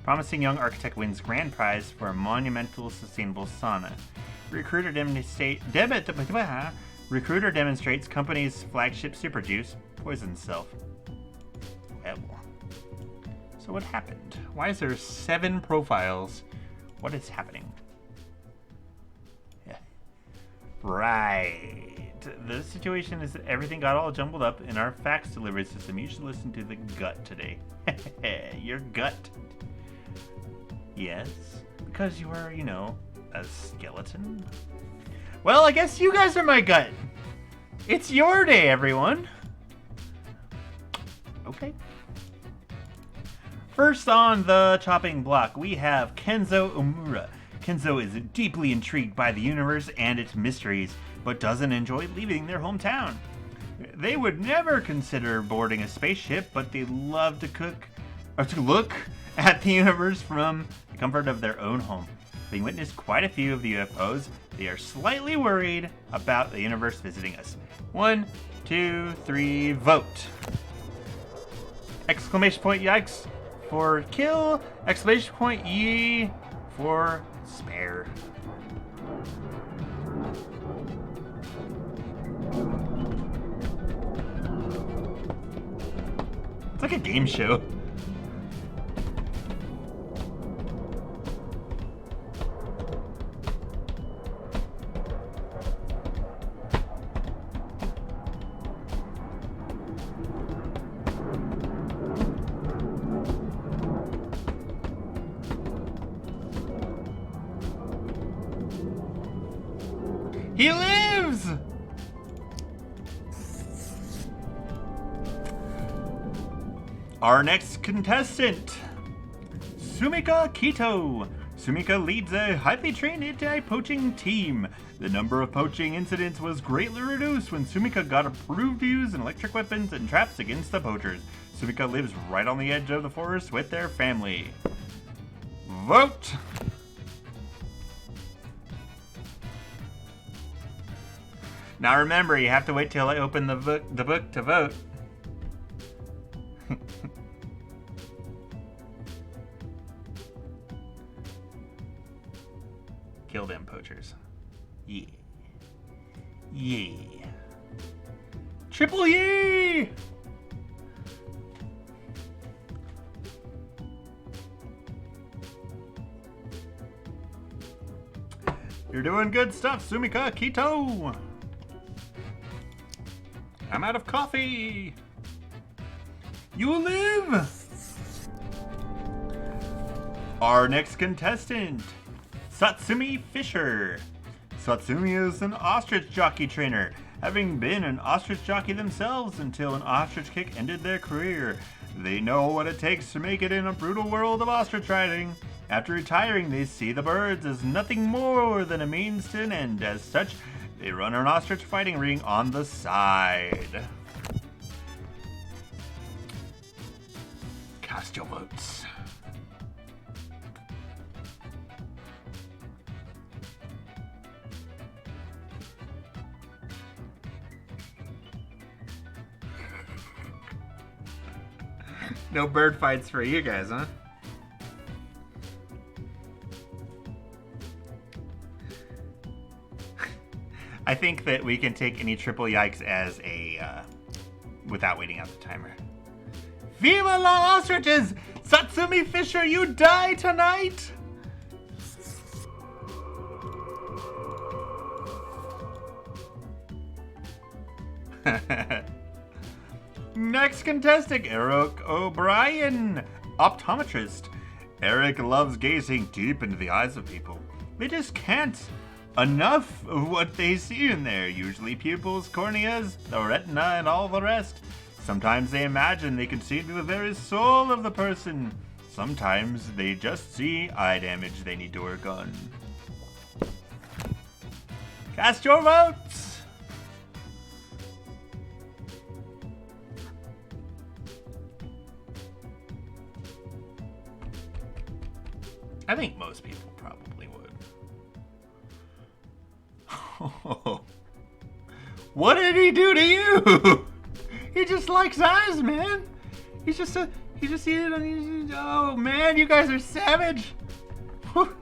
Promising young architect wins grand prize for a monumental sustainable sauna. Recruiter demonstrates company's flagship super juice poisons self. Well, so what happened? Why is there 7 profiles? What is happening? Yeah. Right. The situation is that everything got all jumbled up in our fax delivery system. You should listen to the gut today. Your gut. Yes, because you are, a skeleton. Well, I guess you guys are my gut. It's your day, everyone. Okay. First on the chopping block, we have Kenzo Omura. Kenzo is deeply intrigued by the universe and its mysteries, but doesn't enjoy leaving their hometown. They would never consider boarding a spaceship, but they love to look at the universe from the comfort of their own home. Having witnessed quite a few of the UFOs, they are slightly worried about the universe visiting us. 1, 2, 3, vote. Exclamation point yikes for kill, exclamation point ye for spare. It's like a game show. He lives! Our next contestant, Sumika Kito. Sumika leads a highly trained anti-poaching team. The number of poaching incidents was greatly reduced when Sumika got approved to use electric weapons and traps against the poachers. Sumika lives right on the edge of the forest with their family. Vote! Now remember, you have to wait till I open the book to vote. Kill them poachers. Yeah. Yeah. Triple yee! You're doing good stuff, Sumika Kito! I'm out of coffee! You live! Our next contestant, Satsumi Fisher. Satsumi is an ostrich jockey trainer, having been an ostrich jockey themselves until an ostrich kick ended their career. They know what it takes to make it in a brutal world of ostrich riding. After retiring, they see the birds as nothing more than a means to an end. As such, they run an ostrich fighting ring on the side. Cast your votes. No bird fights for you guys, huh? I think that we can take any triple yikes as a, without waiting out the timer. Viva la ostriches! Satsumi Fisher, you die tonight! Next contestant, Eric O'Brien, optometrist. Eric loves gazing deep into the eyes of people. They just can't enough of what they see in there, usually pupils, corneas, the retina, and all the rest. Sometimes they imagine they can see into the very soul of the person. Sometimes they just see eye damage they need to work on. Cast your votes! I think most people probably would. What did he do to you? He just likes eyes, man. He just oh man, you guys are savage. Whew.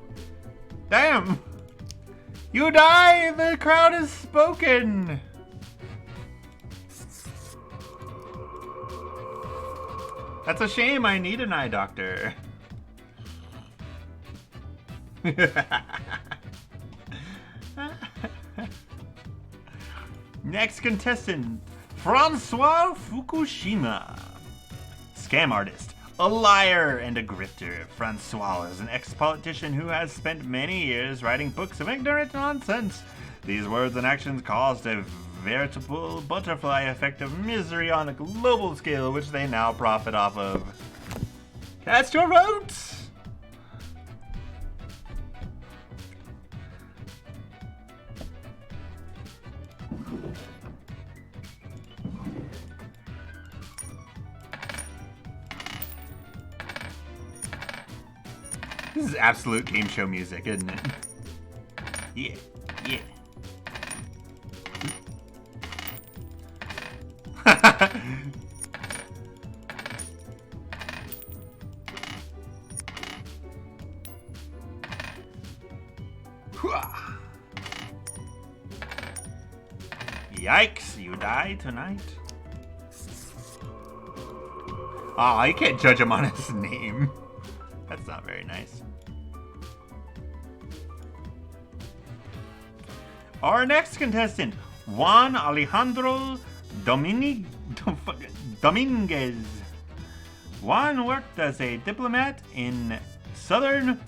Damn. You die, the crowd has spoken. That's a shame, I need an eye doctor. Next contestant, Francois Fukushima. Scam artist, a liar, and a grifter. Francois is an ex-politician who has spent many years writing books of ignorant nonsense. These words and actions caused a veritable butterfly effect of misery on a global scale, which they now profit off of. Cast your votes! This is absolute game show music, isn't it? Yeah, yeah. Yikes, you die tonight? Oh, you can't judge him on his name. That's not very nice. Our next contestant, Juan Alejandro Dominguez. Juan worked as a diplomat in southern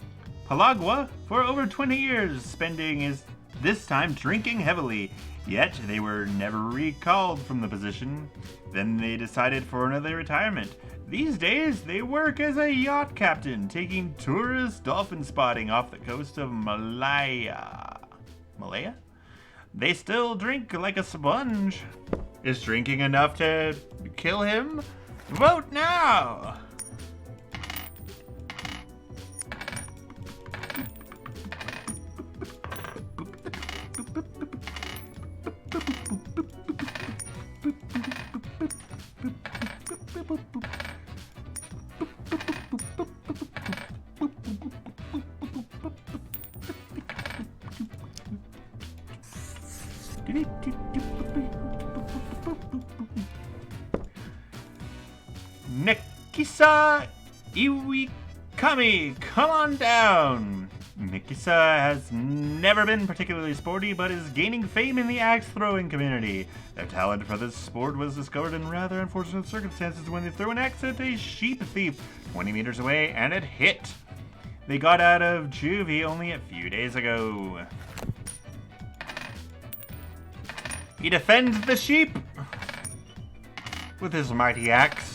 Palagua for over 20 years, spending this time drinking heavily. Yet they were never recalled from the position. Then they decided for another retirement. These days, they work as a yacht captain, taking tourist dolphin spotting off the coast of Malaya. Malaya? They still drink like a sponge. Is drinking enough to kill him? Vote now! Nikisa Iwikami, come on down! Nikisa has never been particularly sporty, but is gaining fame in the axe-throwing community. Their talent for this sport was discovered in rather unfortunate circumstances when they threw an axe at a sheep thief 20 meters away, and it hit. They got out of juvie only a few days ago. He defends the sheep with his mighty axe.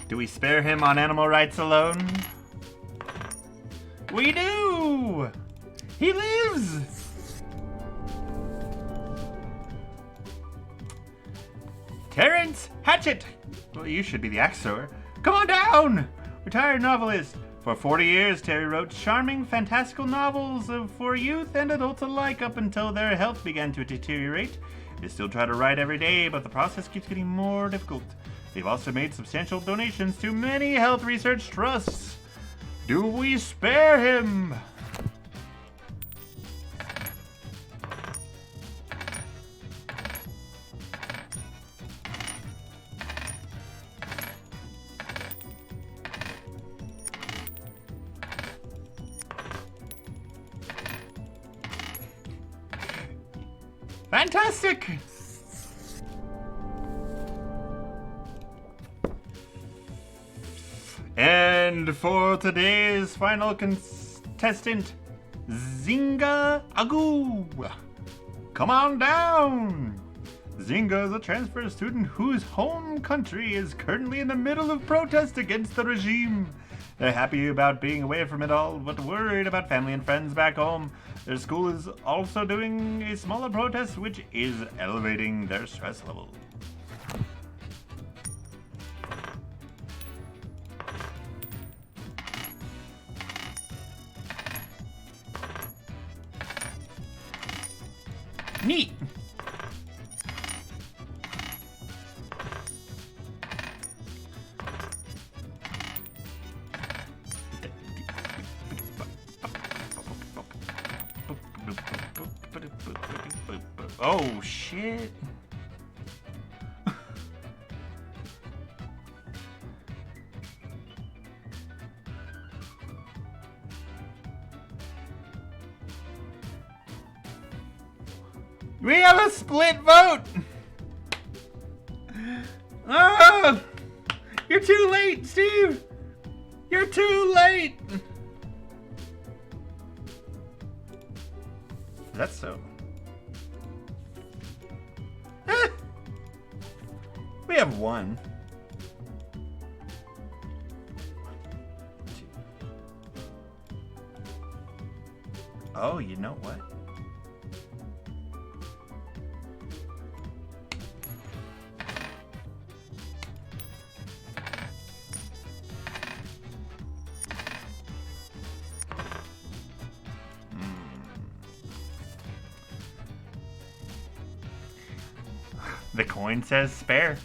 Do we spare him on animal rights alone? We do! He lives! Terrence Hatchett! Well, you should be the axe thrower. Come on down! Retired novelist. For 40 years, Terry wrote charming, fantastical novels for youth and adults alike up until their health began to deteriorate. They still try to write every day, but the process keeps getting more difficult. They've also made substantial donations to many health research trusts. Do we spare him? Fantastic! And for today's final contestant, Zinga Agu. Come on down! Zinga is a transfer student whose home country is currently in the middle of protest against the regime. They're happy about being away from it all, but worried about family and friends back home. Their school is also doing a smaller protest, which is elevating their stress level. Oh, shit. We have a split vote! Ah! You're too late, Steve! You're too late! That's so. We have one. Oh, you know what? The coin says spare.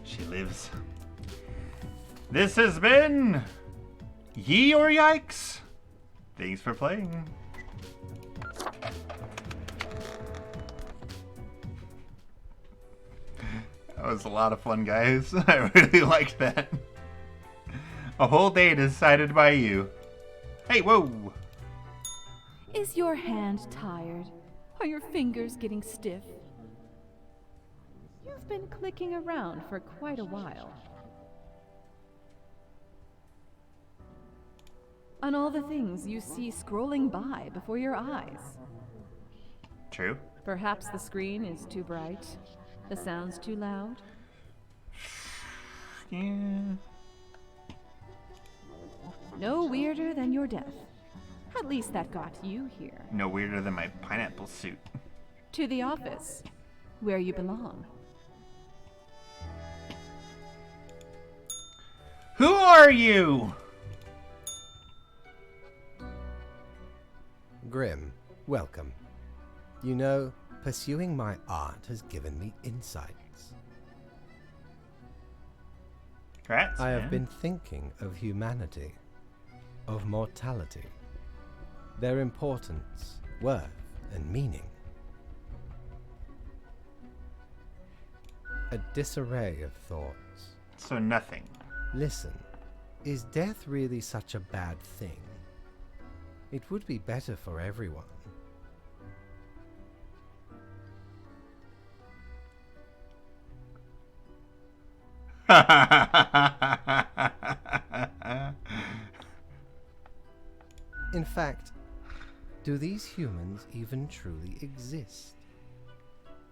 She lives. This has been Ye or Yikes. Thanks for playing. That was a lot of fun, guys. I really liked that. A whole day decided by you. Hey, whoa!
Is your hand tired? Are your fingers getting stiff? You've been clicking around for quite a while. On all the things you see scrolling by before your eyes.
True.
Perhaps the screen is too bright, the sound's too loud.
Yeah.
No weirder than your death. At least that got you here.
No weirder than my pineapple suit.
To the office, where you belong.
Who are you?
Grim, welcome. You know, pursuing my art has given me insights.
Congrats,
I have
man.
been thinking of humanity, of mortality, their importance, worth, and meaning. A disarray of thoughts.
So nothing.
Listen, is death really such a bad thing? It would be better for everyone. In fact, do these humans even truly exist?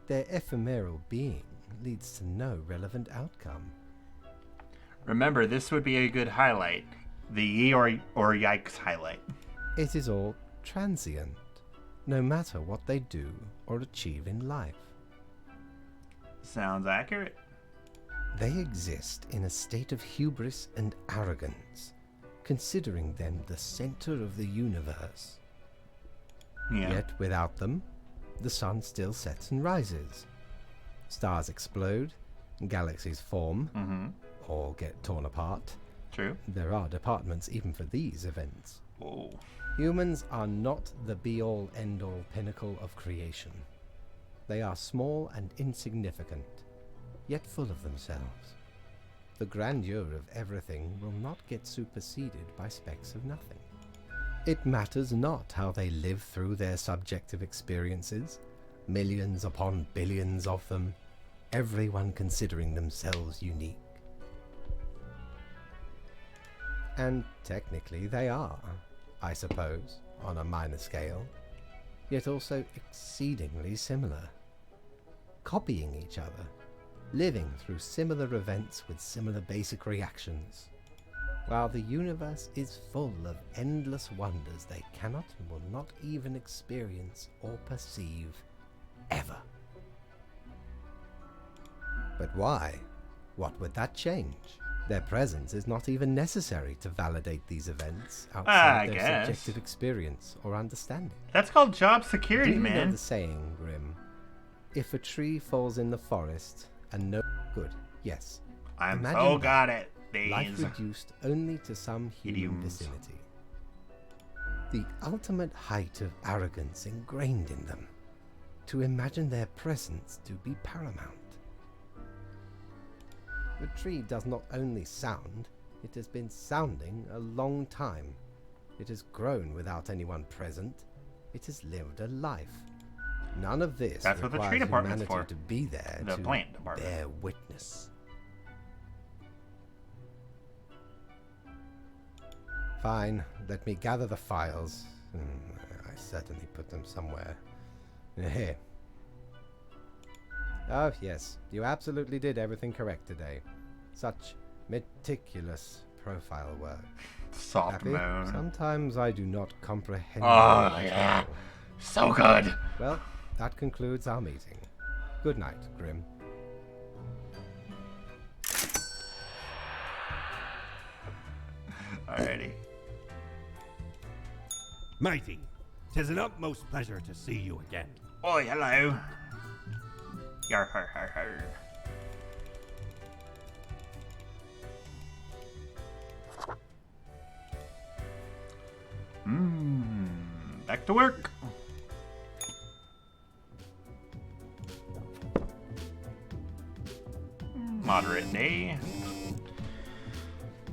Their ephemeral being leads to no relevant outcome.
Remember, this would be a good highlight. The Ye or Yikes highlight.
It is all transient, no matter what they do or achieve in life.
Sounds accurate.
They exist in a state of hubris and arrogance, considering them the center of the universe.
Yeah.
Yet without them, the sun still sets and rises. Stars explode, galaxies form, or get torn apart.
True.
There are departments even for these events.
Whoa.
Humans are not the be-all, end-all pinnacle of creation. They are small and insignificant, yet full of themselves. The grandeur of everything will not get superseded by specks of nothing. It matters not how they live through their subjective experiences, millions upon billions of them, everyone considering themselves unique. And technically they are, I suppose, on a minor scale, yet also exceedingly similar. Copying each other, living through similar events with similar basic reactions, while the universe is full of endless wonders they cannot and will not even experience or perceive, ever. But why? What would that change? Their presence is not even necessary to validate these events outside their subjective experience or understanding.
That's called job security,
Do you know
man.
the saying, Grim? If a tree falls in the forest and no good, yes.
I'm
Imagine
so
that.
got it.
life reduced only to some human
Idioms.
vicinity. The ultimate height of arrogance ingrained in them, to imagine their presence to be paramount. The tree does not only sound, it has been sounding a long time. It has grown without anyone present. It has lived a life. None of this
That's what the
requires
tree department's
humanity
for.
to be there
The
to
plant department.
bear witness. Fine, let me gather the files. I certainly put them somewhere. Here. Oh, yes, you absolutely did everything correct today. Such meticulous profile work.
Soft
Happy?
moan.
Sometimes I do not comprehend.
Oh,
it
yeah.
all.
So good.
Well, that concludes our meeting. Good night, Grim.
Alrighty.
Mighty, 'tis an utmost pleasure to see you again.
Oh, hello. Yar har har har. Back to work. Moderate day.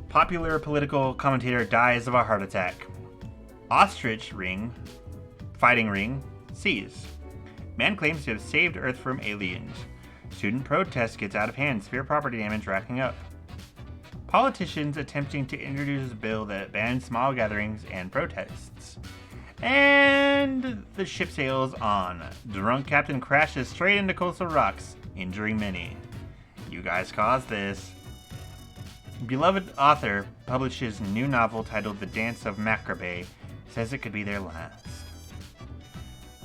Popular political commentator dies of a heart attack. Ostrich ring, fighting ring, seized. Man claims to have saved Earth from aliens. Student protest gets out of hand, severe property damage racking up. Politicians attempting to introduce a bill that bans small gatherings and protests. And the ship sails on. Drunk captain crashes straight into coastal rocks, injuring many. You guys caused this. Beloved author publishes new novel titled The Dance of Macrabee, says it could be their last.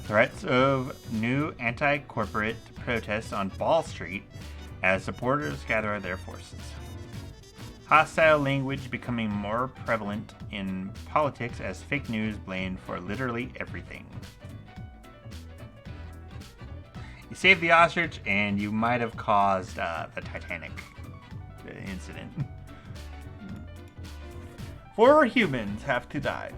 Threats of new anti-corporate protests on Ball Street as supporters gather their forces. Hostile language becoming more prevalent in politics as fake news blamed for literally everything. You saved the ostrich and you might have caused the Titanic incident. 4 humans have to die.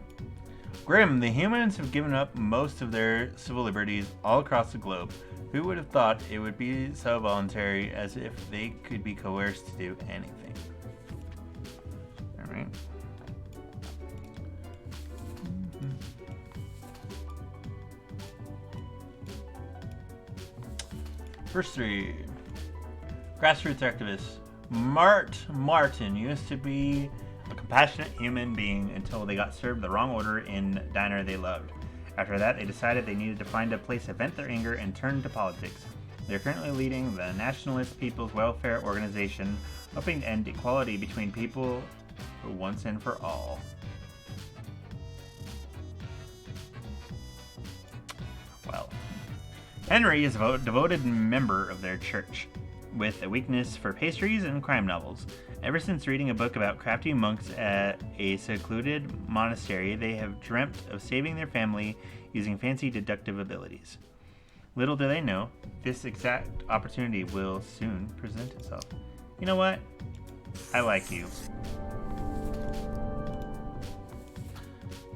Grim, the humans have given up most of their civil liberties all across the globe. Who would have thought it would be so voluntary, as if they could be coerced to do anything? Alright. First 3. Grassroots activists. Martin used to be a compassionate human being until they got served the wrong order in diner they loved. After that, they decided they needed to find a place to vent their anger and turn to politics. They're currently leading the Nationalist People's Welfare Organization, hoping to end equality between people once and for all. Well, Henry is a devoted member of their church, with a weakness for pastries and crime novels. Ever since reading a book about crafty monks at a secluded monastery, they have dreamt of saving their family using fancy deductive abilities. Little do they know, this exact opportunity will soon present itself. You know what? I like you.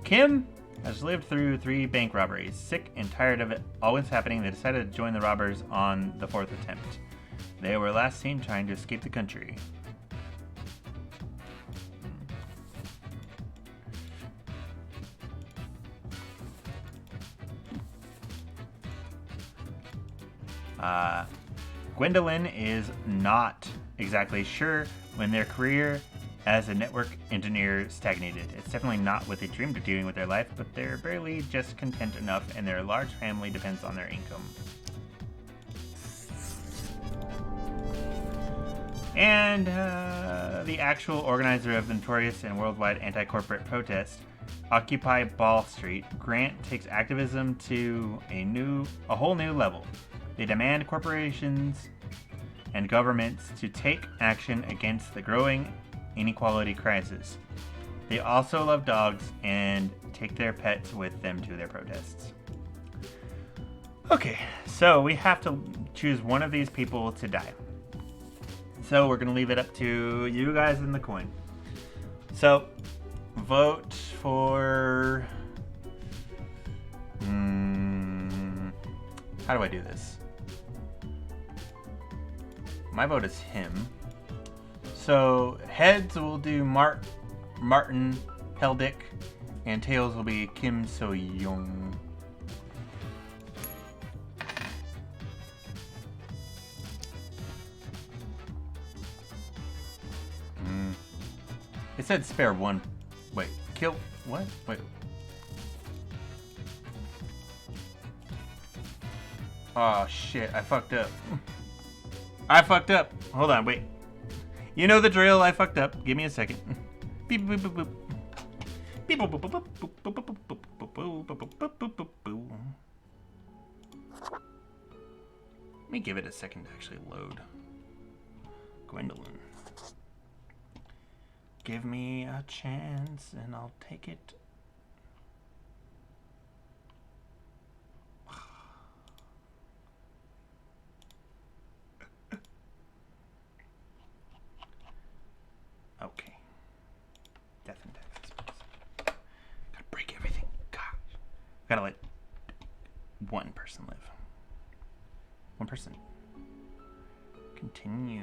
Kim has lived through 3 bank robberies. Sick and tired of it always happening, they decided to join the robbers on the 4th attempt. They were last seen trying to escape the country. Gwendolyn is not exactly sure when their career as a network engineer stagnated. It's definitely not what they dreamed of doing with their life, but they're barely just content enough, and their large family depends on their income. And the actual organizer of the notorious and worldwide anti-corporate protest, Occupy Ball Street, Grant takes activism to a whole new level. They demand corporations and governments to take action against the growing inequality crisis. They also love dogs and take their pets with them to their protests. Okay, so we have to choose one of these people to die. So we're gonna leave it up to you guys in the coin. So vote for. How do I do this? My vote is him. So heads will do Martin Heldick, and tails will be Kim So Young. It said spare one. Wait, kill what? Wait. Oh shit, I fucked up. I fucked up. Hold on, wait. You know the drill, I fucked up. Give me a second. Beep boop boop boop. Beep boop boop boop boop boop boop boop boop boop boop boop boop. Let me give it a second to actually load. Gwendolyn. Give me a chance and I'll take it. Okay. Death and death. Gotta break everything. Gosh. Gotta let one person live. One person. Continue.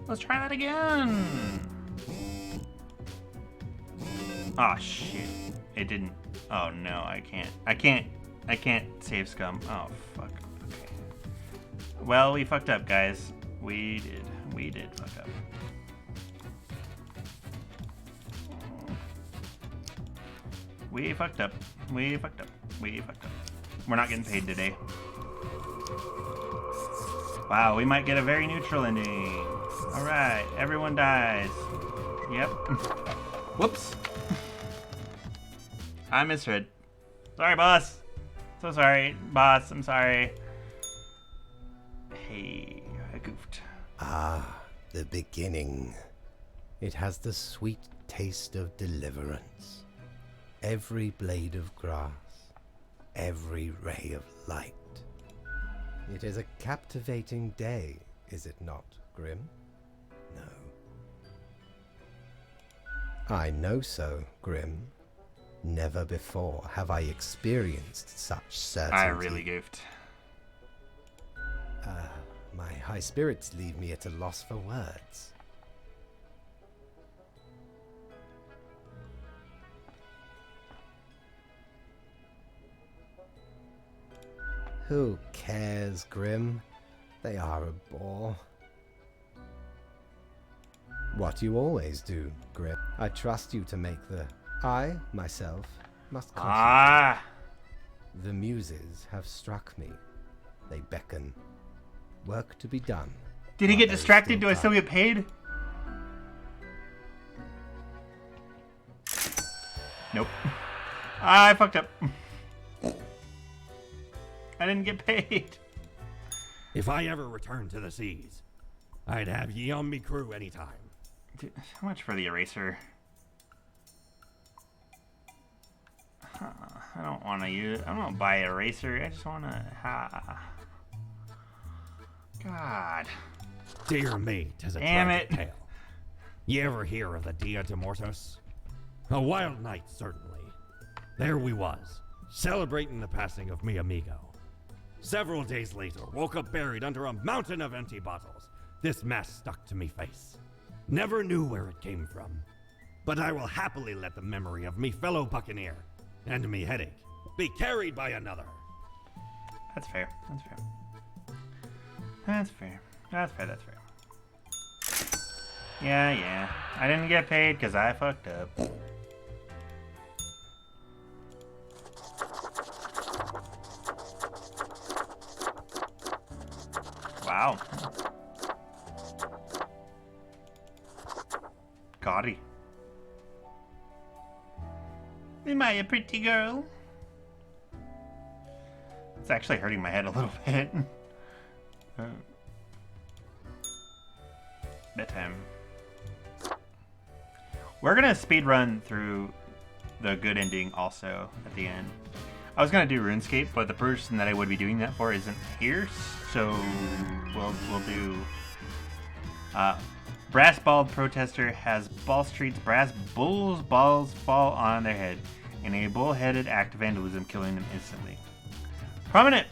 Let's try that again. Oh shit. It didn't. Oh no, I can't save scum. Oh fuck. Okay. Well, we fucked up, guys. We did fuck up. We fucked up. We fucked up. We fucked up. We're not getting paid today. Wow, we might get a very neutral ending. Alright, everyone dies. Yep. Whoops. I misread. Sorry, boss. So sorry, boss. I'm sorry. Hey, I goofed.
Ah, the beginning. It has the sweet taste of deliverance. Every blade of grass, every ray of light. It is a captivating day, is it not, Grim? No. I know so, Grim. Never before have I experienced such certainty.
I really goofed.
My high spirits leave me at a loss for words. Who cares, Grim? They are a bore. What you always do, Grim. I trust you to make the... I, myself, must concentrate.
Ah!
The muses have struck me. They beckon. Work to be done.
Did he get distracted? Do I still get paid? Nope. I fucked up. I didn't get paid.
If I ever return to the seas, I'd have ye on me crew anytime.
Dude, how much for the eraser? I don't want to use. I don't want to buy an eraser. I just want to. God.
Dear me, 'tis a
Damn
tragic
it.
tale. You ever hear of the Dia de Muertos? A wild night, certainly. There we was, celebrating the passing of mi amigo. Several days later, woke up buried under a mountain of empty bottles. This mess stuck to me face. Never knew where it came from. But I will happily let the memory of me fellow buccaneer and me headache be carried by another.
That's fair. That's fair. That's fair. That's fair. That's fair. Yeah. I didn't get paid because I fucked up. Wow. Gaudy. Am I a pretty girl? It's actually hurting my head a little bit. Bedtime. We're gonna speed run through the good ending also at the end. I was gonna do RuneScape, but the person that I would be doing that for isn't here, so we'll do. Brass bald protester has Ball Street's brass bull's balls fall on their head in a bull-headed act of vandalism, killing them instantly. Prominent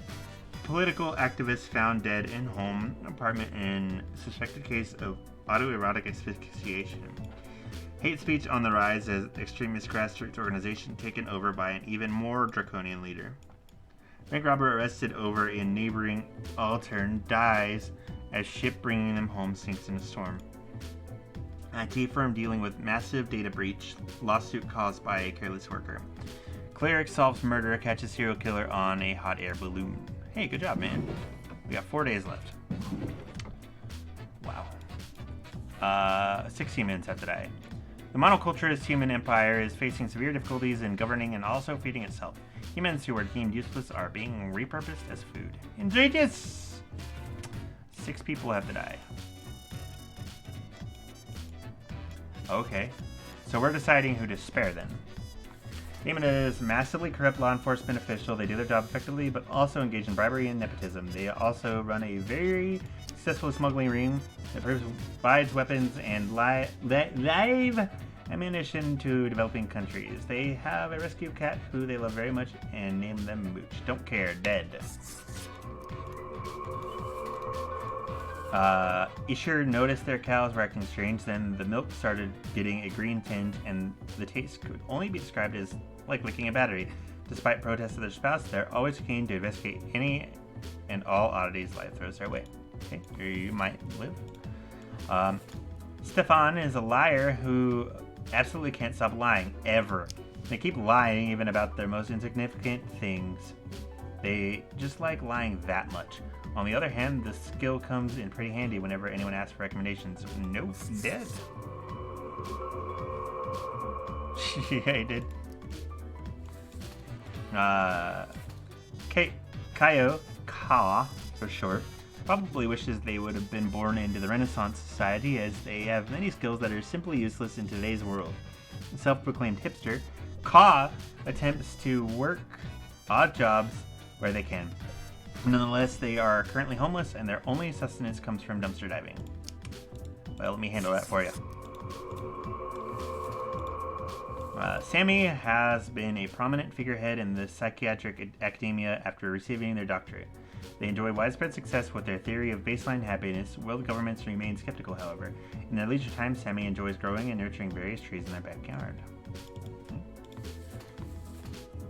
political activist found dead in home apartment in suspected case of autoerotic asphyxiation. Hate speech on the rise as extremist grassroots organization taken over by an even more draconian leader. Bank robber arrested over in neighboring Altern dies as ship bringing them home sinks in a storm. IT firm dealing with massive data breach, lawsuit caused by a careless worker. Cleric solves murder, catches serial killer on a hot air balloon. Hey, good job, man. We got 4 days left. Wow. 16 minutes after today. The monoculturist human empire is facing severe difficulties in governing and also feeding itself. Humans who are deemed useless are being repurposed as food. Outrageous! 6 people have to die. Okay, so we're deciding who to spare then. Demon is massively corrupt law enforcement official. They do their job effectively, but also engage in bribery and nepotism. They also run a very successful smuggling ring that provides weapons and live ammunition to developing countries. They have a rescue cat who they love very much and name them Mooch. Don't care, dead. Isher noticed their cows were acting strange, then the milk started getting a green tinge and the taste could only be described as like licking a battery. Despite protests of their spouse, they're always keen to investigate any and all oddities life throws their way. Okay, here you might live. Stefan is a liar who absolutely can't stop lying, ever. They keep lying even about their most insignificant things. They just like lying that much. On the other hand, the skill comes in pretty handy whenever anyone asks for recommendations. Nope, dead. Yeah, he did. Kaio, Ka for short, probably wishes they would have been born into the Renaissance society, as they have many skills that are simply useless in today's world. Self-proclaimed hipster, Ka attempts to work odd jobs where they can. Nonetheless, they are currently homeless and their only sustenance comes from dumpster diving. Well, let me handle that for you. Sammy has been a prominent figurehead in the psychiatric academia after receiving their doctorate. They enjoy widespread success with their theory of baseline happiness. World governments remain skeptical, however. In their leisure time, Sammy enjoys growing and nurturing various trees in their backyard.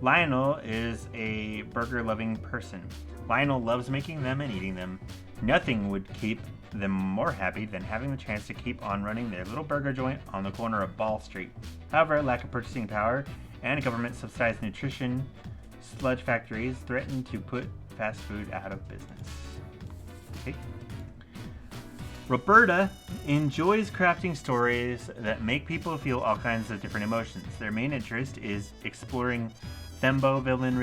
Lionel is a burger-loving person. Lionel loves making them and eating them. Nothing would keep them more happy than having the chance to keep on running their little burger joint on the corner of Ball Street. However, lack of purchasing power and government-subsidized nutrition sludge factories threaten to put fast food out of business. Okay. Roberta enjoys crafting stories that make people feel all kinds of different emotions. Their main interest is exploring fembo-villain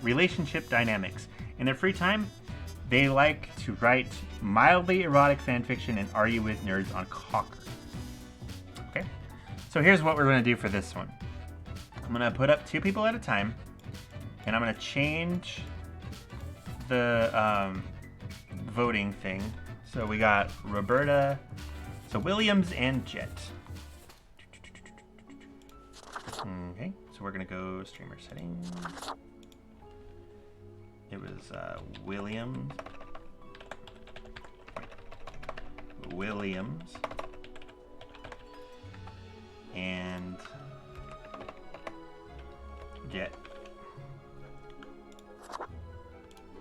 relationship dynamics. In their free time, they like to write mildly erotic fanfiction and argue with nerds on Cocker. Okay, so here's what we're going to do for this one. I'm going to put up 2 people at a time, and I'm going to change the voting thing. So we got Roberta, so Williams and Jet. Okay, so we're going to go streamer settings. It was Williams, and Jet.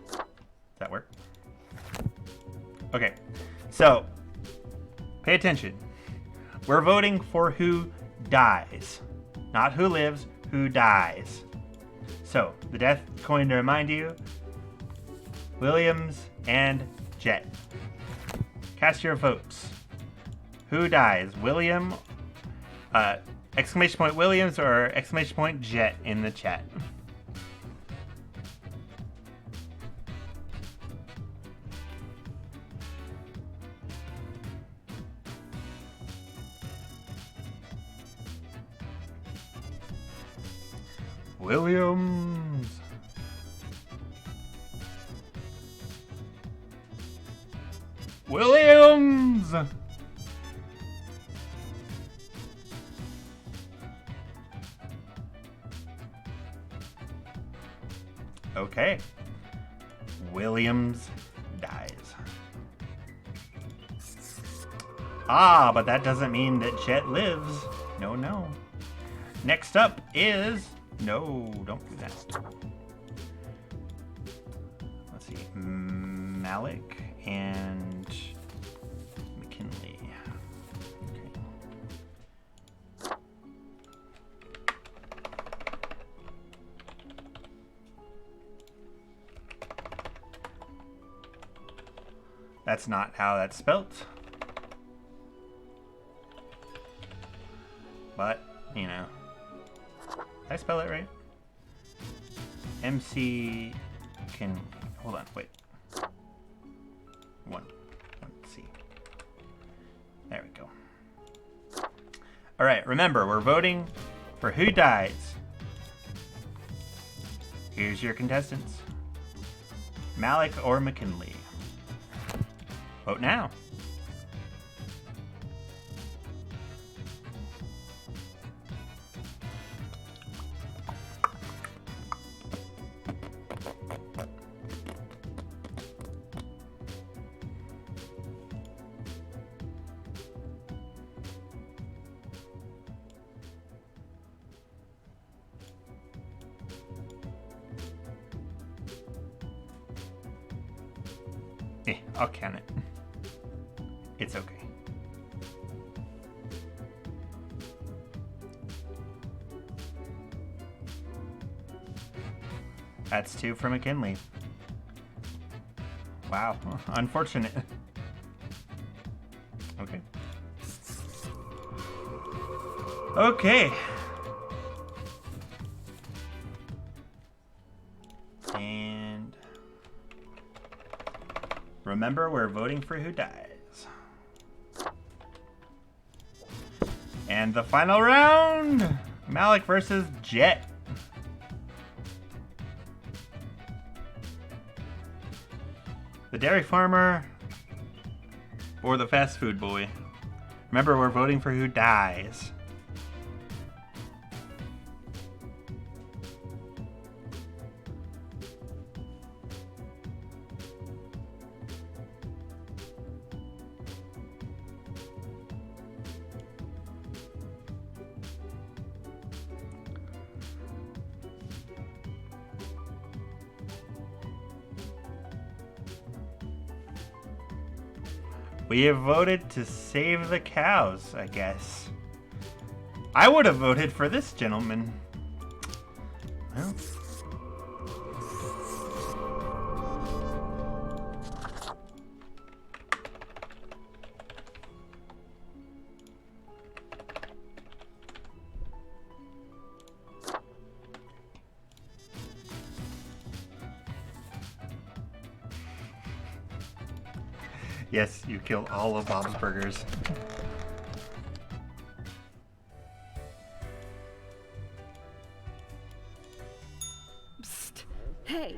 Does that work? Okay, so pay attention. We're voting for who dies, not who lives, who dies. So, the death coin to remind you, Williams and Jet. Cast your votes. Who dies? William, exclamation point Williams or exclamation point Jet in the chat. Williams. Okay. Williams dies. Ah, but that doesn't mean that Chet lives. No, no. Next up is... No, don't do that. Let's see. Malik and McKinley. Okay. That's not how that's spelt. But, you know. Did I spell it right? MC can... Hold on, wait. One C. There we go. Alright, remember, we're voting for who dies. Here's your contestants. Malik or McKinley. Vote now. I'll count it. It's okay. That's 2 for McKinley. Wow, unfortunate. Okay. Okay. And remember, we're voting for who dies. And the final round, Malik versus Jet. The dairy farmer or the fast food boy. Remember, we're voting for who dies. We have voted to save the cows, I guess. I would have voted for this gentleman. Well. Yes, you killed all of Bob's Burgers.
Psst. Hey,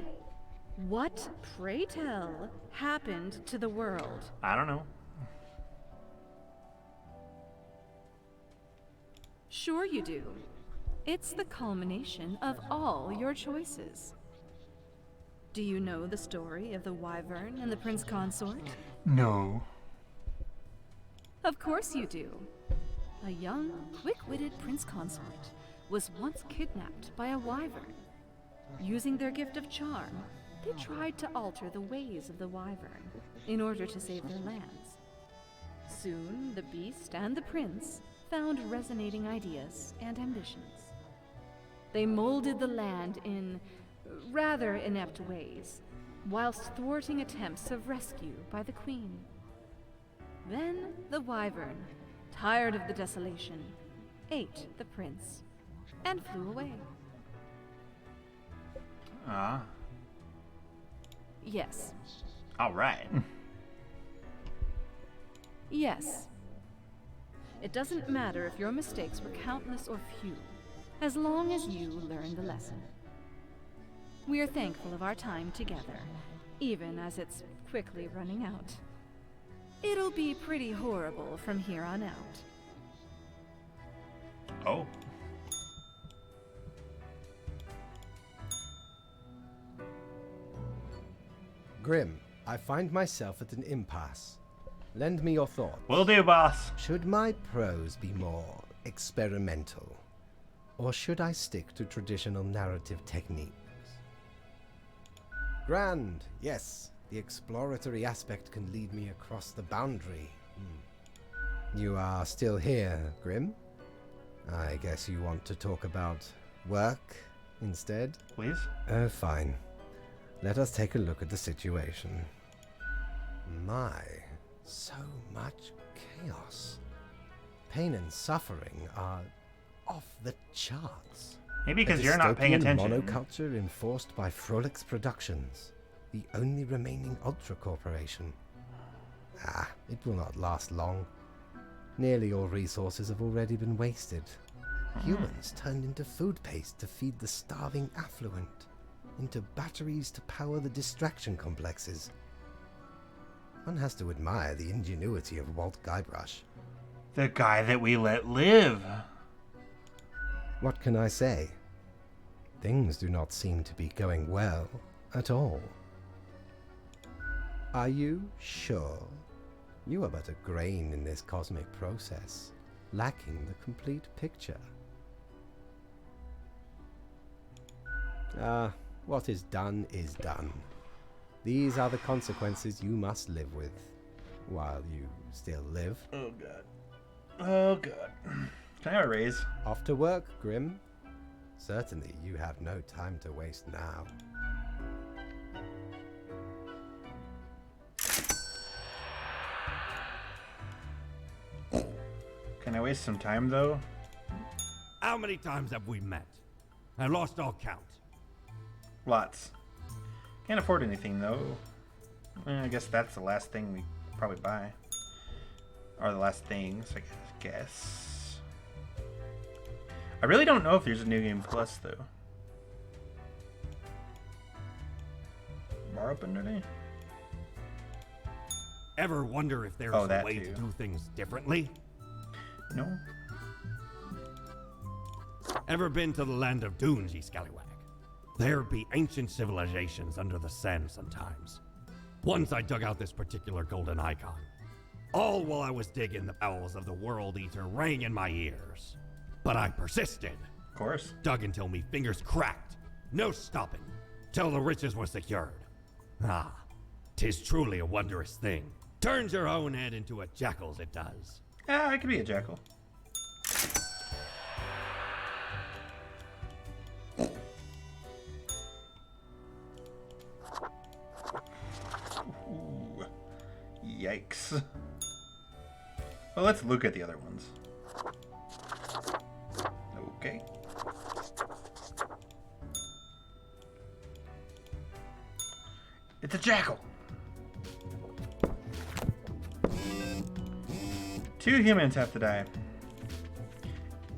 what, pray tell, happened to the world?
I don't know.
Sure you do. It's the culmination of all your choices. Do you know the story of the Wyvern and the Prince Consort?
No.
Of course you do. A young, quick-witted Prince Consort was once kidnapped by a Wyvern. Using their gift of charm, they tried to alter the ways of the Wyvern in order to save their lands. Soon, the beast and the prince found resonating ideas and ambitions. They molded the land in rather inept ways, whilst thwarting attempts of rescue by the Queen. Then the Wyvern, tired of the desolation, ate the prince and flew away.
Ah.
Yes.
All right.
Yes. It doesn't matter if your mistakes were countless or few, as long as you learn the lesson. We are thankful of our time together, even as it's quickly running out. It'll be pretty horrible from here on out.
Oh.
Grim, I find myself at an impasse. Lend me your thoughts.
Will do, boss.
Should my prose be more experimental? Or should I stick to traditional narrative techniques? Grand, yes. The exploratory aspect can lead me across the boundary. You are still here, Grim? I guess you want to talk about work instead?
Please?
Oh, fine. Let us take a look at the situation. My, so much chaos. Pain and suffering are off the charts.
Maybe because you're not paying
A dystopian
attention.
monoculture enforced by Frolix Productions, the only remaining Ultra Corporation. It will not last long. Nearly all resources have already been wasted. Humans turned into food paste to feed the starving affluent, into batteries to power the distraction complexes. One has to admire the ingenuity of Walt Guybrush.
The guy that we let live.
What can I say? Things do not seem to be going well at all. Are you sure? You are but a grain in this cosmic process, lacking the complete picture. What is done is done. These are the consequences you must live with, while you still live.
Oh god. Oh god. Can I have a raise?
Off to work, Grim. Certainly you have no time to waste now.
Can I waste some time though?
How many times have we met? I lost all count.
Lots. Can't afford anything though. I guess that's the last thing we probably buy. Or the last things, I guess. I really don't know if there's a new game plus though. Bar open today?
Ever wonder if there's
Oh,
a
that
way
too.
to do things differently?
No.
Ever been to the land of dunes, ye scallywag? There be ancient civilizations under the sand sometimes. Once I dug out this particular golden icon. All while I was digging, the bowels of the World Eater rang in my ears. But I persisted.
Of course.
Dug until me fingers cracked. No stopping. Till the riches were secured. 'Tis truly a wondrous thing. Turns your own head into a jackal's, it does.
I could be a jackal. Ooh. Yikes. Well, let's look at the other ones. Okay. It's a jackal. 2 humans have to die.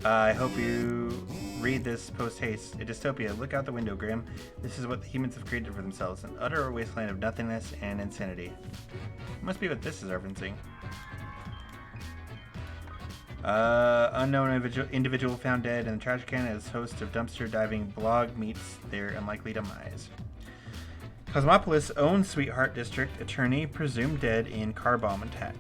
I hope you read this post-haste. A dystopia. Look out the window, Grim. This is what the humans have created for themselves. An utter wasteland of nothingness and insanity. Must be what this is referencing. Unknown individual found dead in the trash can as host of dumpster diving blog meets their unlikely demise. Cosmopolis' own Sweetheart District attorney presumed dead in car bomb attack.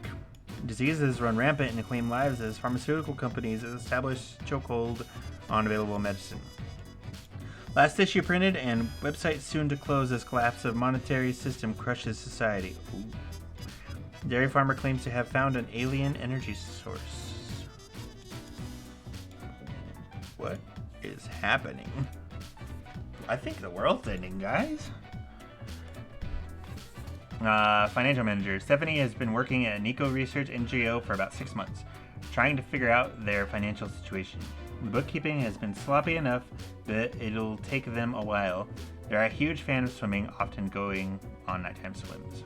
Diseases run rampant and claim lives as pharmaceutical companies establish chokehold on available medicine. Last issue printed and website soon to close as collapse of monetary system crushes society. Ooh. Dairy farmer claims to have found an alien energy source. What is happening? I think the world's ending, guys. Financial manager. Stephanie has been working at an eco-research NGO for about 6 months, trying to figure out their financial situation. The bookkeeping has been sloppy enough that it'll take them a while. They're a huge fan of swimming, often going on nighttime swims.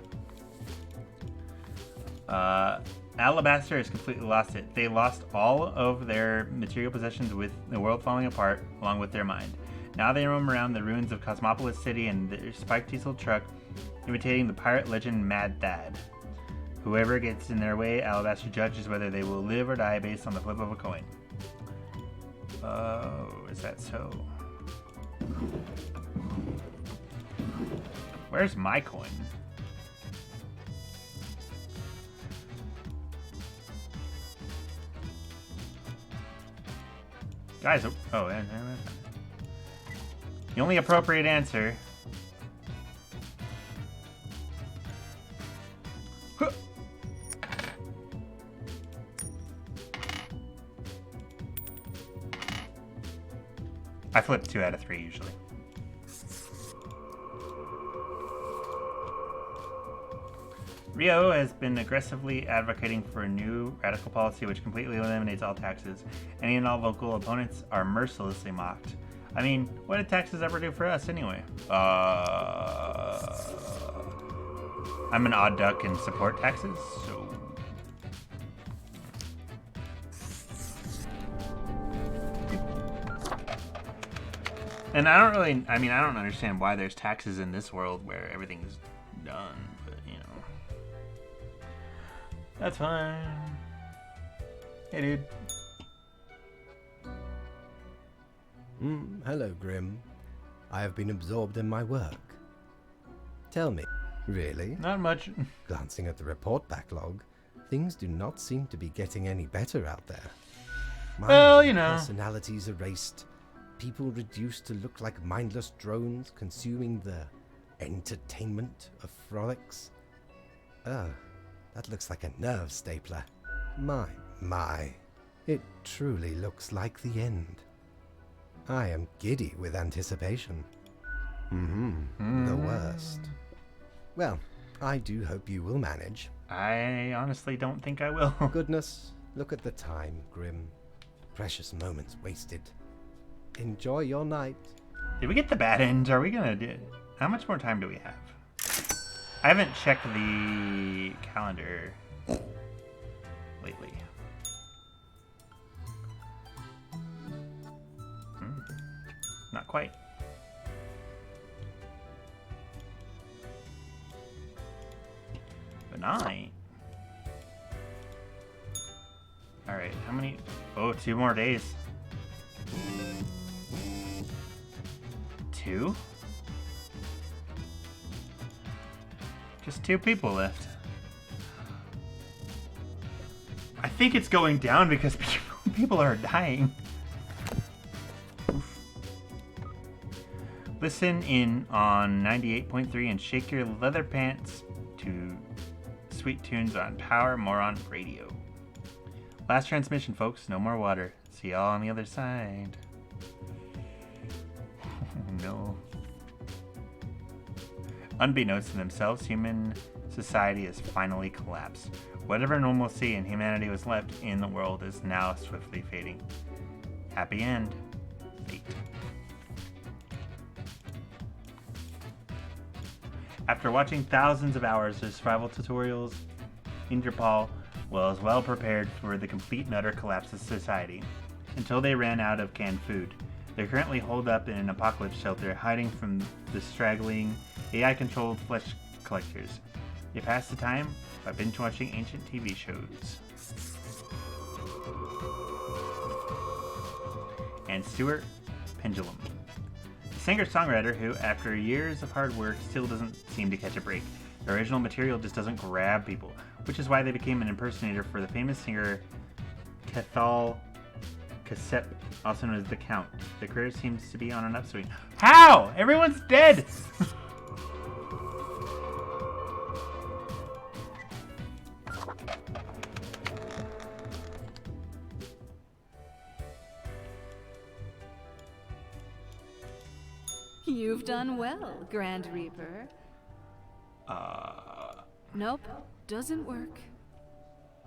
Alabaster has completely lost it. They lost all of their material possessions with the world falling apart, along with their mind. Now they roam around the ruins of Cosmopolis City in their spiked diesel truck, imitating the pirate legend Mad Thad. Whoever gets in their way, Alabaster judges whether they will live or die based on the flip of a coin. Oh, is that so? Where's my coin? Guys, oh, the only appropriate answer. Huh. I flip 2 out of 3 usually. Rio has been aggressively advocating for a new radical policy which completely eliminates all taxes. Any and all local opponents are mercilessly mocked. I mean, what did taxes ever do for us anyway? I'm an odd duck and support taxes, so... And I don't understand why there's taxes in this world where everything's done, but, you know. That's fine. Hey, dude.
Hello, Grim. I have been absorbed in my work. Tell me, really?
Not much.
Glancing at the report backlog, things do not seem to be getting any better out there.
Well, you know.
Personalities erased, people reduced to look like mindless drones consuming the entertainment of frolics. That looks like a nerve stapler. My. It truly looks like the end. I am giddy with anticipation. The worst. Well, I do hope you will manage.
I honestly don't think I will.
Goodness, look at the time, Grim. Precious moments wasted. Enjoy your night.
Did we get the bad end? Are we gonna do... How much more time do we have? I haven't checked the calendar lately. Not quite. But 9. Alright, how many? Oh, 2 more days. 2? Just 2 people left. I think it's going down because people are dying. Oof. Listen in on 98.3 and shake your leather pants to sweet tunes on Power Moron Radio. Last transmission, folks. No more water. See y'all on the other side. No. Unbeknownst to themselves, human society has finally collapsed. Whatever normalcy and humanity was left in the world is now swiftly fading. Happy end. Fate. After watching thousands of hours of survival tutorials, Interpol was well prepared for the complete and utter collapse of society, until they ran out of canned food. They're currently holed up in an apocalypse shelter, hiding from the straggling, AI-controlled flesh collectors. They pass the time by binge-watching ancient TV shows. And Stuart Pendulum, the singer-songwriter who, after years of hard work, still doesn't seem to catch a break. The original material just doesn't grab people, which is why they became an impersonator for the famous singer Cathal Cassep, also known as the Count. Their career seems to be on an upswing. How? Everyone's dead!
You've done well, Grand Reaper. Nope, doesn't work.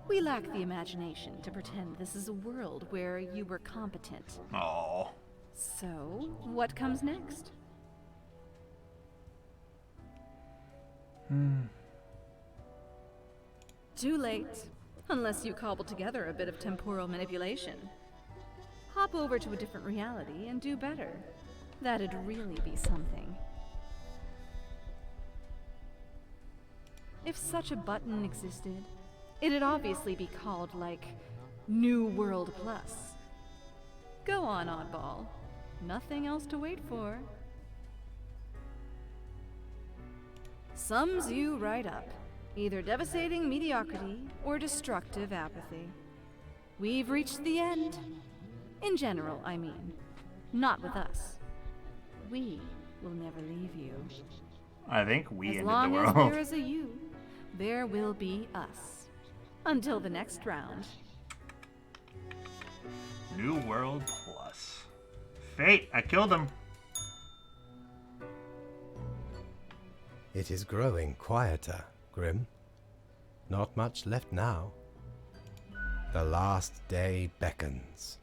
We lack the imagination to pretend this is a world where you were competent.
Oh.
So, what comes next? Too late, unless you cobble together a bit of temporal manipulation. Hop over to a different reality and do better. That'd really be something. If such a button existed, it'd obviously be called, like, New World Plus. Go on, oddball. Nothing else to wait for. Sums you right up. Either devastating mediocrity or destructive apathy. We've reached the end. In general, I mean. Not with us. We will never leave you.
I think we
As
ended
long
the
as
world.
there is a you, there will be us. Until the next round.
New World Plus. Fate, I killed him.
It is growing quieter, Grim. Not much left now. The last day beckons.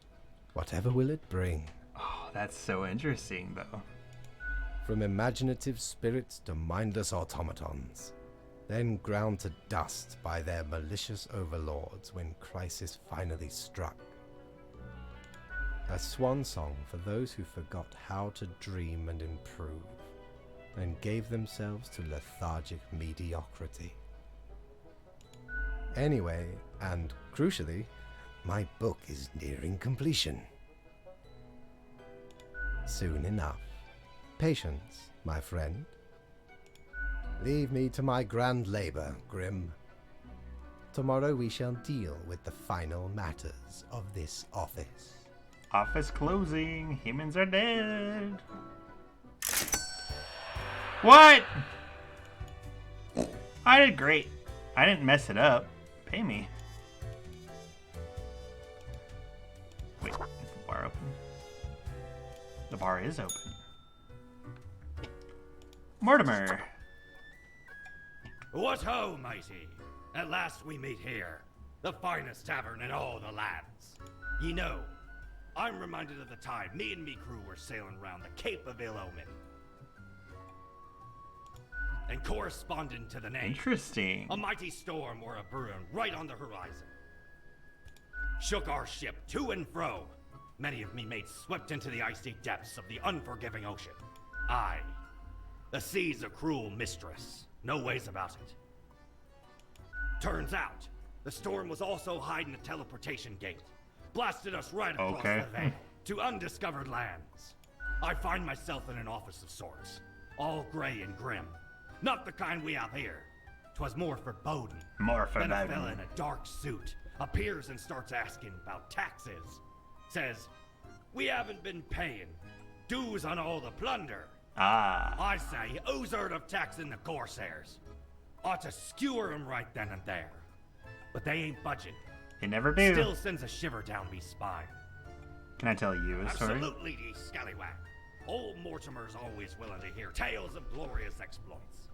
Whatever will it bring?
Oh, that's so interesting, though.
From imaginative spirits to mindless automatons, then ground to dust by their malicious overlords when crisis finally struck. A swan song for those who forgot how to dream and improve, and gave themselves to lethargic mediocrity. Anyway, and crucially, my book is nearing completion. Soon enough. Patience, my friend. Leave me to my grand labor, Grim. Tomorrow we shall deal with the final matters of this office.
Office closing. Humans are dead. What? I did great. I didn't mess it up. Pay me. Wait, is the bar open? The bar is open. Mortimer.
What ho, matey! At last we meet here, the finest tavern in all the lands. Ye know, I'm reminded of the time me and me crew were sailing round the Cape of Ill Omen. And corresponding to the name,
Interesting.
a mighty storm were a brewing right on the horizon. Shook our ship to and fro. Many of me mates swept into the icy depths of the unforgiving ocean. Aye, the sea's a cruel mistress. No ways about it. Turns out, the storm was also hiding a teleportation gate. Blasted us right across the veil to undiscovered lands. I find myself in an office of sorts, all gray and grim. Not the kind we have here. 'Twas more foreboding. Then a fella in a dark suit appears and starts asking about taxes. Says, we haven't been paying. Dues on all the plunder.
Ah.
I say, who's heard of taxing the Corsairs? Ought to skewer 'em right then and there. But they ain't budging.
They never do.
Still sends a shiver down me spine.
Can I tell you a story?
Absolutely, ye scallywag. Old Mortimer's always willing to hear tales of glorious exploits.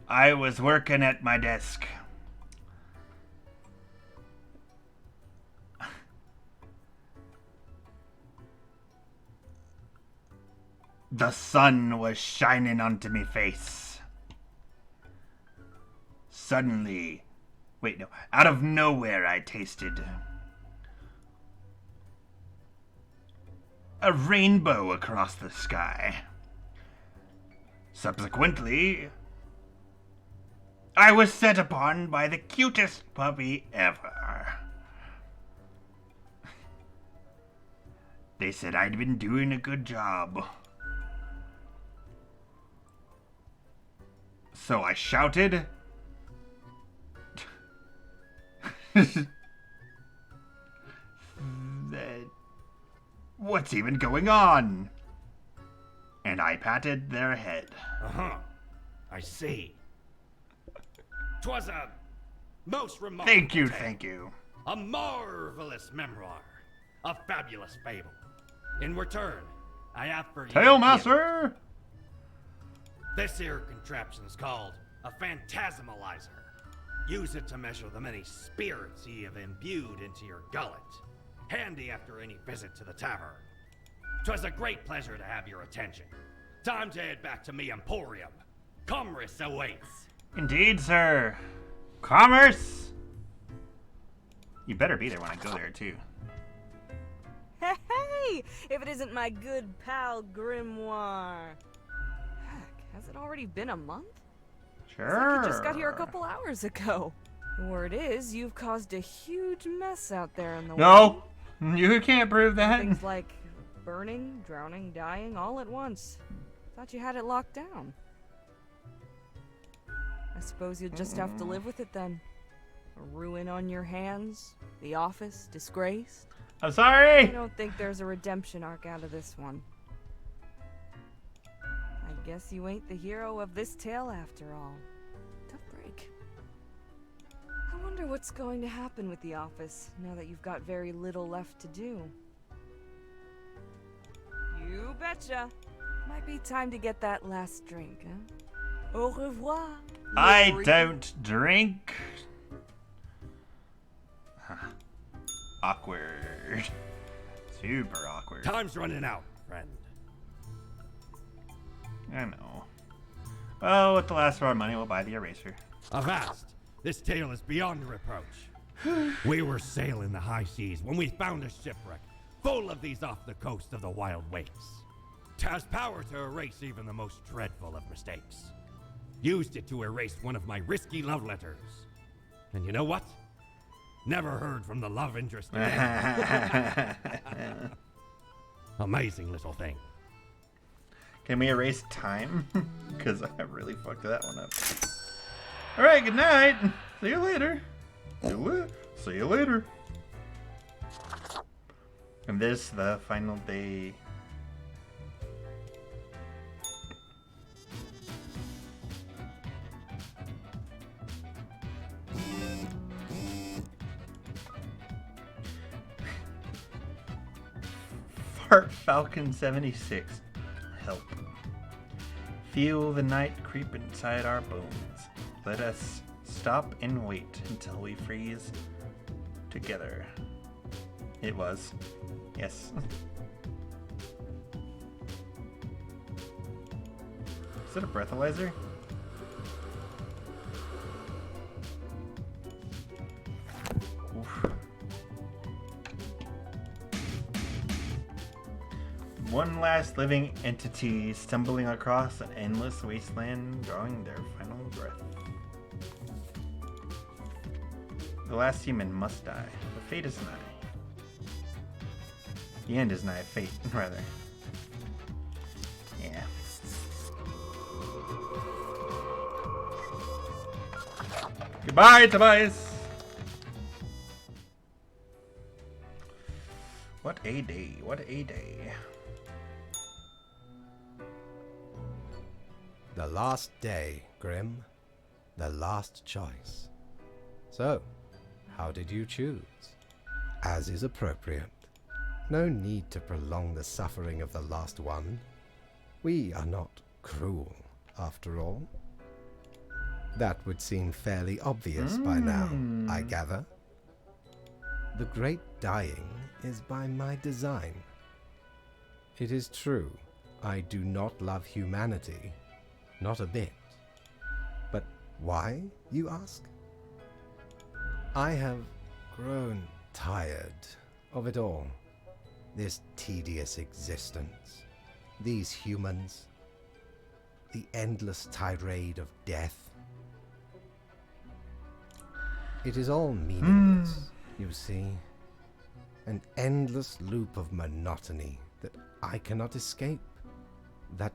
I was working at my desk. The sun was shining onto me face. Suddenly, wait, no, out of nowhere I tasted a rainbow across the sky. Subsequently, I was set upon by the cutest puppy ever. They said I'd been doing a good job. So I shouted that, what's even going on? And I patted their head.
Uh-huh. I see. 'Twas a most remarkable
Thank you,
tale.
thank you.
A marvelous memoir. A fabulous fable. In return, I have for you
Tail
a
Master!
gift. This here contraption's called a phantasmalizer. Use it to measure the many spirits ye have imbued into your gullet. Handy after any visit to the tavern. 'Twas a great pleasure to have your attention. Time to head back to me emporium. Commerce awaits.
Indeed, sir. Commerce! You better be there when I go there, too.
Hey, if it isn't my good pal Grimoire. Heck, has it already been a month?
Sure.
It's like you just got here a couple hours ago. The word is, you've caused a huge mess out there in the world.
No, you can't prove that.
Things like burning, drowning, dying, all at once. Thought you had it locked down. I suppose you'll just have to live with it then. A ruin on your hands, The office, disgraced.
I'm
I
sorry!
don't think there's a redemption arc out of this one. I guess you ain't the hero of this tale after all. Tough break. I wonder what's going to happen with the office now that you've got very little left to do. You betcha. Might be time to get that last drink, huh? Au revoir.
I
Lori.
don't drink. Awkward. Super awkward.
Time's running out, friend.
I know. Well, with the last of our money, we'll buy the eraser.
Avast! This tale is beyond reproach. We were sailing the high seas when we found a shipwreck full of these off the coast of the wild wastes. It has power to erase even the most dreadful of mistakes. Used it to erase one of my risky love letters. And you know what? Never heard from the love interest again. Amazing little thing.
Can we erase time? Because I really fucked that one up. Alright, good night. See you later. See you later. And this, the final day. Fart Falcon 76. Help. Feel the night creep inside our bones. Let us stop and wait until we freeze together. It was. Yes. Is it a breathalyzer? Oof. One last living entity stumbling across an endless wasteland, drawing their final breath. The last human must die. The fate is nigh. The end is nigh. Fate, rather. Yeah. Goodbye, Tobias! What a day. What a day.
The last day, Grim. The last choice. So, how did you choose? As is appropriate. No need to prolong the suffering of the last one. We are not cruel, after all. That would seem fairly obvious by now, I gather. The great dying is by my design. It is true, I do not love humanity. Not a bit. But why, you ask? I have grown tired of it all. This tedious existence. These humans. The endless tirade of death. It is all meaningless, you see. An endless loop of monotony that I cannot escape. That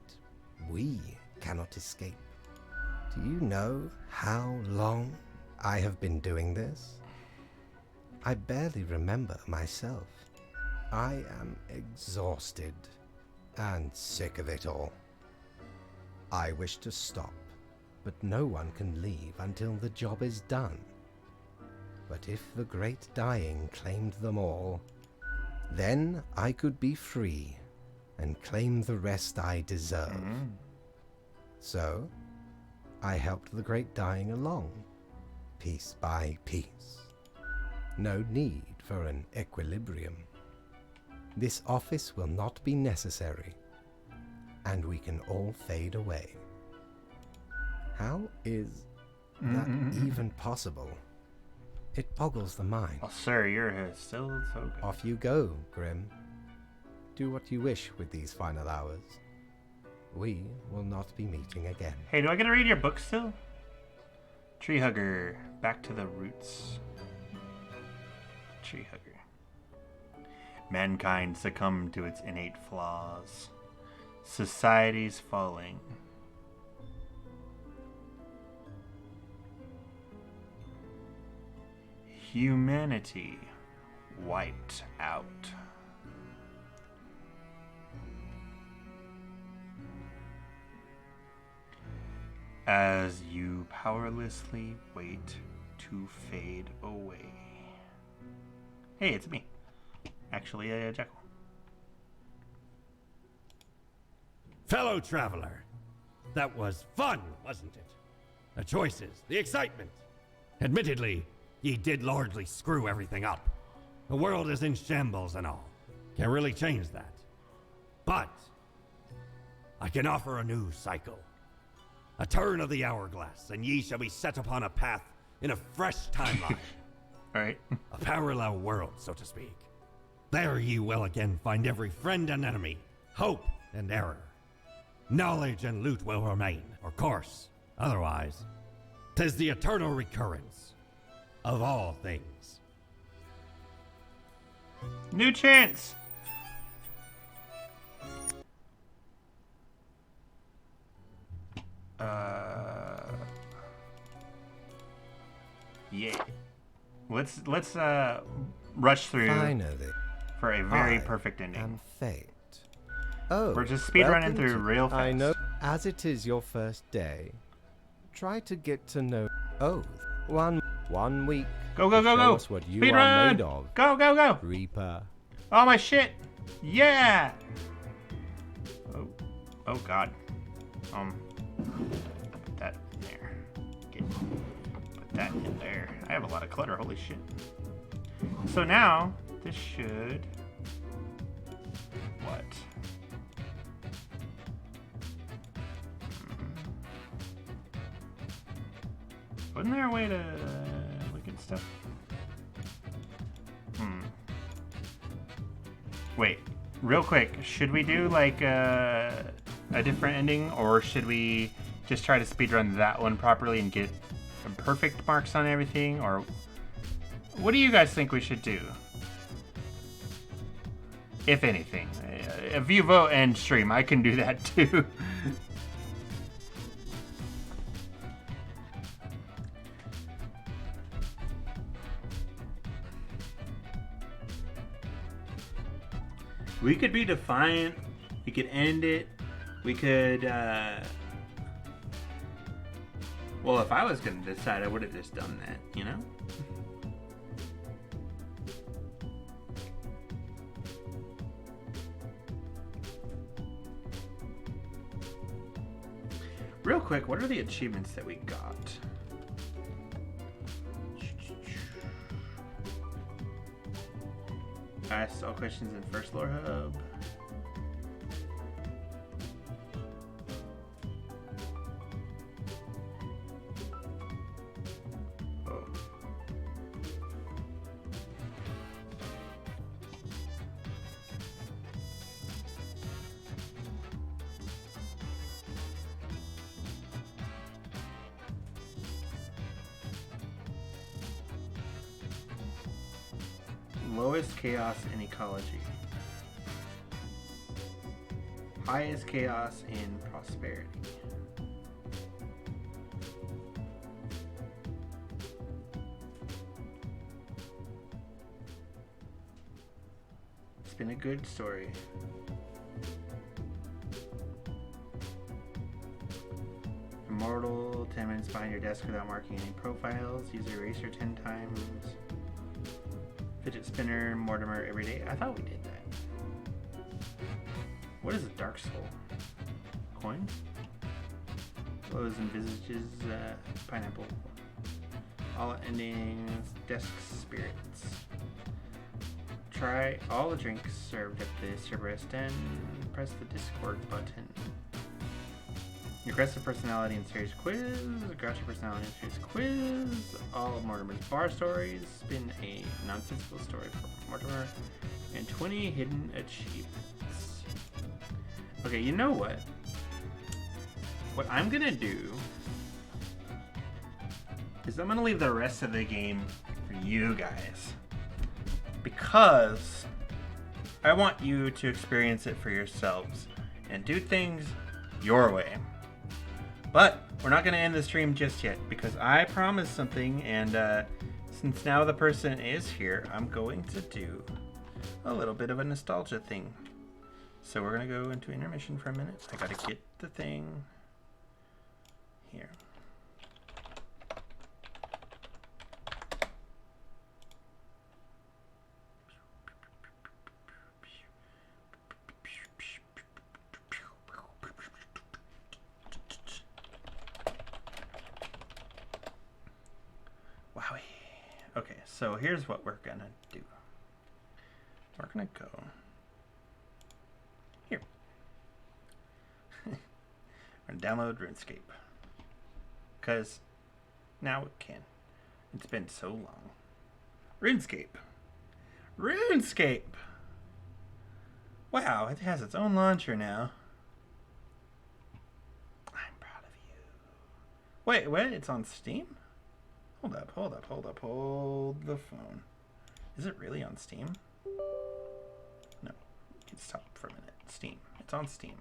we cannot escape. Do you know how long I have been doing this? I barely remember myself. I am exhausted and sick of it all. I wish to stop, but no one can leave until the job is done. But if the great dying claimed them all, then I could be free and claim the rest I deserve. So, I helped the great dying along, piece by piece. No need for an equilibrium. This office will not be necessary, and we can all fade away. How is that even possible? It boggles the mind.
Oh, sir, you're still so good.
Off you go, Grim. Do what you wish with these final hours. We will not be meeting again.
Hey, do I get to read your book still? Tree Hugger, Back to the Roots. Tree Hugger. Mankind succumbed to its innate flaws. Society's falling. Humanity wiped out. As you powerlessly wait to fade away. Hey, it's me. Actually, Jekyll.
Fellow traveler, that was fun, wasn't it? The choices, the excitement. Admittedly, ye did largely screw everything up. The world is in shambles and all. Can't really change that. But I can offer a new cycle. A turn of the hourglass, and ye shall be set upon a path in a fresh timeline.
Alright.
A parallel world, so to speak. There ye will again find every friend and enemy, hope and error. Knowledge and loot will remain, of course. Otherwise, 'tis the eternal recurrence of all things.
New chance! Yeah. Let's rush through
Finally,
for a very
I
perfect ending.
am Fate. Oh,
We're just speed running
welcome
through
to-
real fast.
I know. As it is your first day, try to get to know Oath. One week.
Go, go,
to
go,
show
go!
us what you
Speed
are
run!
made of.
Go, go, go!
Reaper.
Oh my shit! Yeah! Oh god. Put that in there. Put that in there. I have a lot of clutter, holy shit. So now, this should... What? Wasn't there a way to look at stuff? Wait, real quick, should we do like a different ending, or should we just try to speedrun that one properly and get perfect marks on everything, or what do you guys think we should do? If anything, if you vote and stream, I can do that too. We could be defiant. We could end it. We could, well, if I was going to decide, I would have just done that, you know? Real quick, what are the achievements that we got? Ask all questions in first lore hub. Oh. Lowest chaos in ecology. Highest chaos in prosperity. It's been a good story. Immortal, 10 minutes behind your desk without marking any profiles. Use eraser 10 times. Fidget spinner, Mortimer every day. I thought we did that. What is a dark soul? Coin? Glows and visages, pineapple. All endings, desk spirits. Try all the drinks served at the Cerberus Den. Press the Discord button. Aggressive personality and series quiz. Grouchy personality and series quiz. All of Mortimer's bar stories. Spin a nonsensical story for Mortimer. And 20 hidden achievements. Okay, you know what? What I'm gonna do is I'm gonna leave the rest of the game for you guys. Because I want you to experience it for yourselves and do things your way. But we're not going to end the stream just yet because I promised something, and Since now the person is here, I'm going to do a little bit of a nostalgia thing. So we're going to go into intermission for a minute. I got to get the thing here. Wowie. Okay, so here's what we're gonna do. We're gonna go here. We're gonna download RuneScape. Because now it can. It's been so long. RuneScape. RuneScape! Wow, it has its own launcher now. I'm proud of you. Wait, what? It's on Steam? Hold up, hold up, hold up, hold the phone. Is it really on Steam? No. You can stop for a minute. Steam. It's on Steam.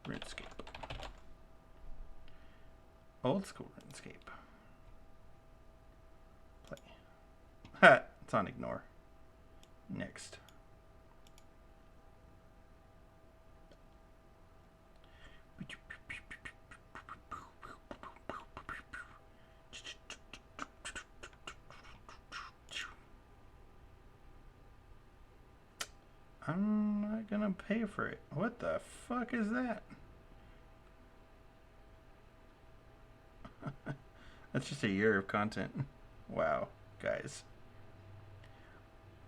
RuneScape. Old school RuneScape. Play. Ha! It's on ignore. Next. I'm not gonna pay for it. What the fuck is that? That's just a year of content. Wow, guys.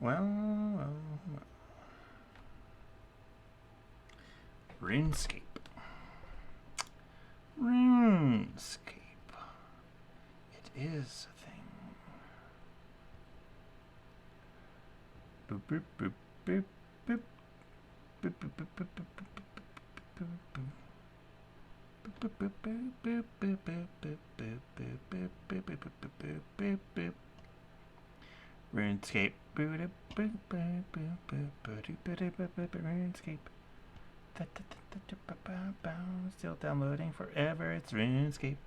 Well. RuneScape. RuneScape. It is a thing. Boop, boop, boop, boop, boop. Boop, boop, boop, boop, boop, boop, boop, boop. RuneScape. RuneScape. Still downloading forever. It's RuneScape.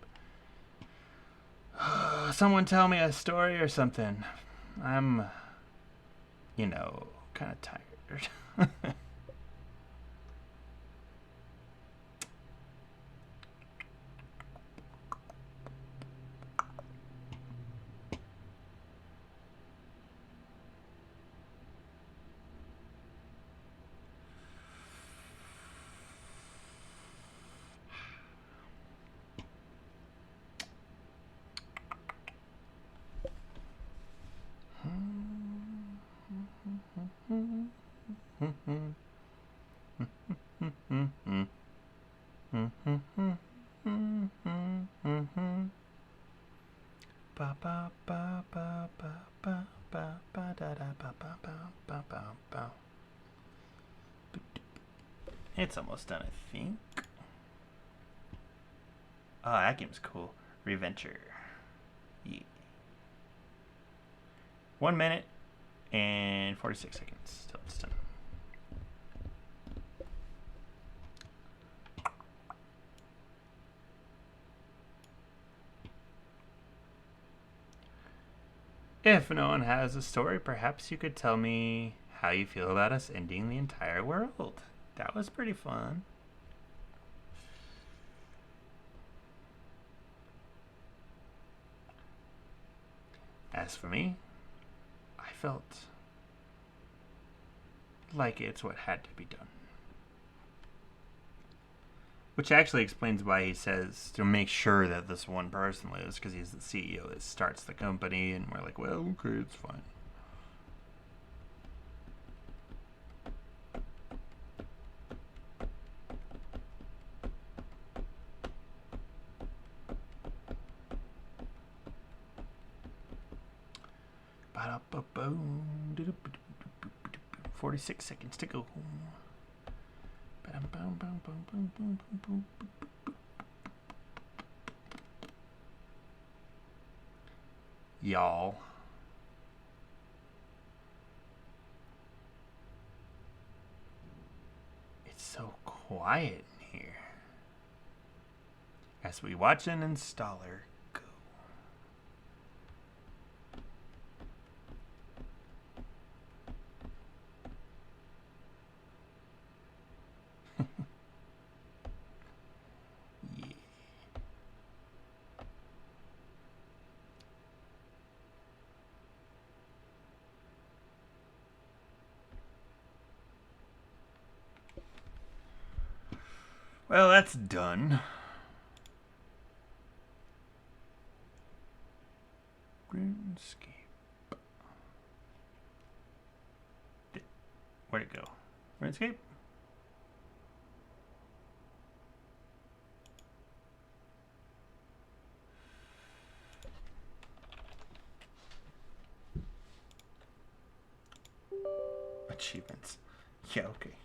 Someone tell me a story or something. I'm, kind of tired. It's almost done, I think. Oh, that game's cool. Reventure. Yeah. 1 minute and 46 seconds till it's done. If no one has a story, perhaps you could tell me how you feel about us ending the entire world. That was pretty fun. As for me, I felt like it's what had to be done. Which actually explains why he says to make sure that this one person lives, because he's the CEO that starts the company, and we're like, well, okay, it's fine. Ba-da-ba-boom. 46 seconds to go. Y'all. so quiet in here. As we watch an installer go. Yeah. Well, that's done. RuneScape. Where'd it go? RuneScape? Achievements. Yeah, okay.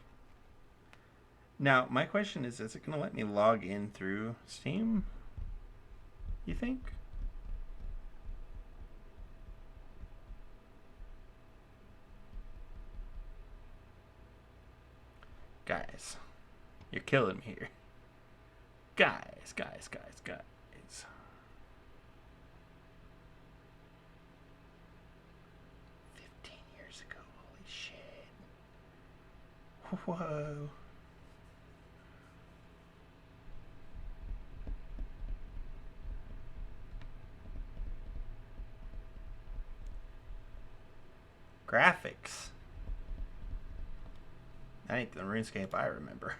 Now, my question is it going to let me log in through Steam? You think? Guys, you're killing me here. Guys. 15 years ago, holy shit. Whoa. Graphics. That ain't the RuneScape I remember.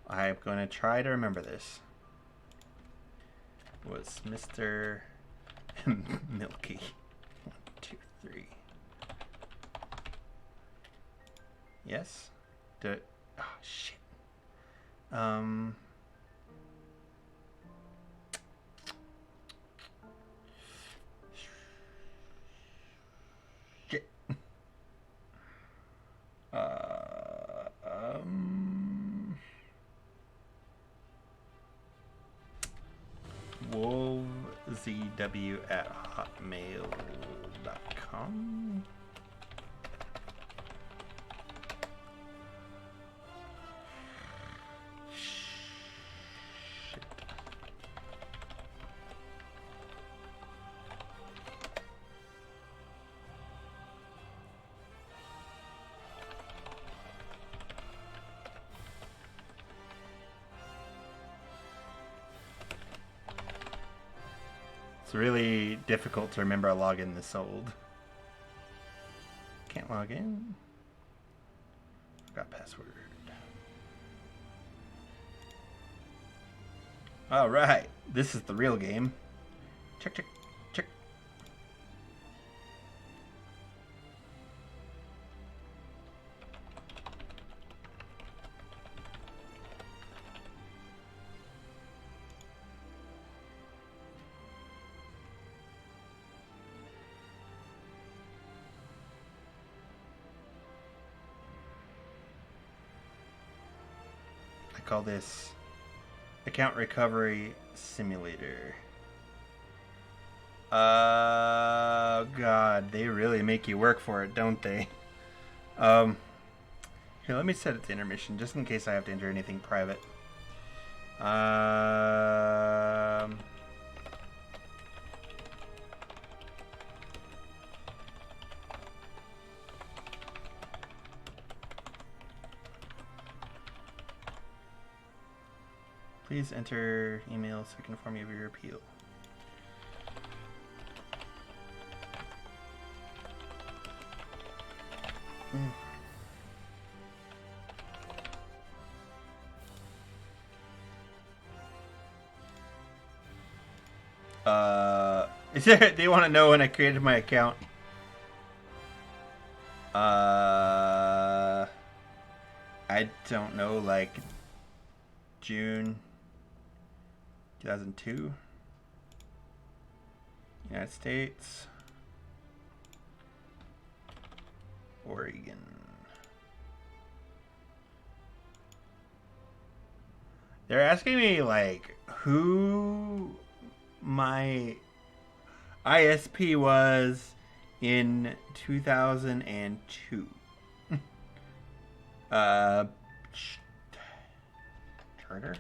I'm going to try to remember this. Was Mr. Milky. 1, 2, 3. Yes? Do it. Oh, shit. Shit. wolvzw@hotmail.com. It's really difficult to remember a login this old. Can't log in. Forgot password. Alright, this is the real game. Check. Call this account recovery simulator. God, they really make you work for it, don't they? Here, let me set it to intermission just in case I have to enter anything private. Please enter email so I can inform you of your appeal. They want to know when I created my account. I don't know, like June 2002. United States. Oregon. They're asking me, like, who my ISP was in 2002. Charter?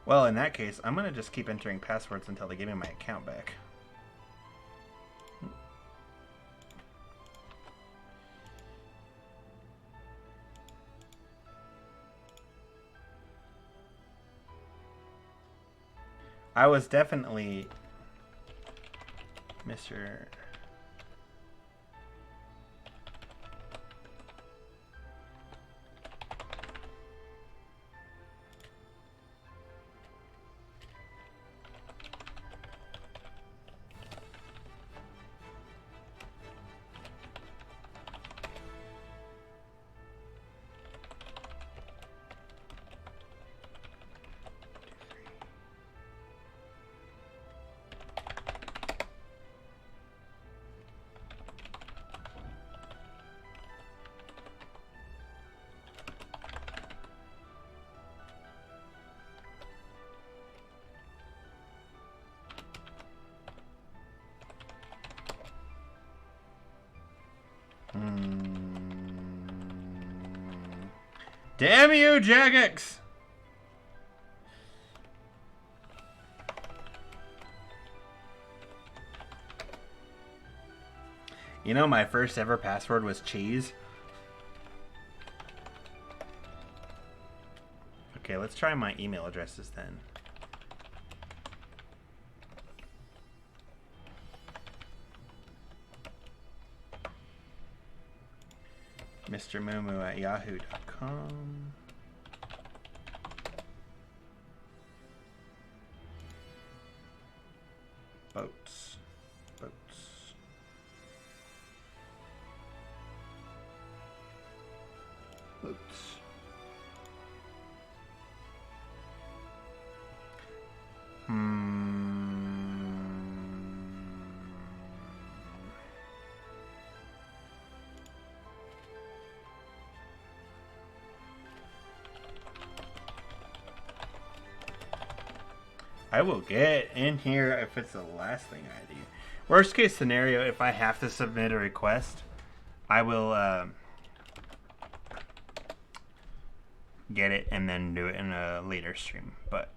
Well, in that case, I'm going to just keep entering passwords until they give me my account back. I was definitely Mr. Damn you, Jagex! You know, my first ever password was cheese. Okay, let's try my email addresses then. MrMumu@yahoo.com. Boats. Boats. Boats. I will get in here if it's the last thing I do. Worst case scenario, if I have to submit a request, I will get it and then do it in a later stream. But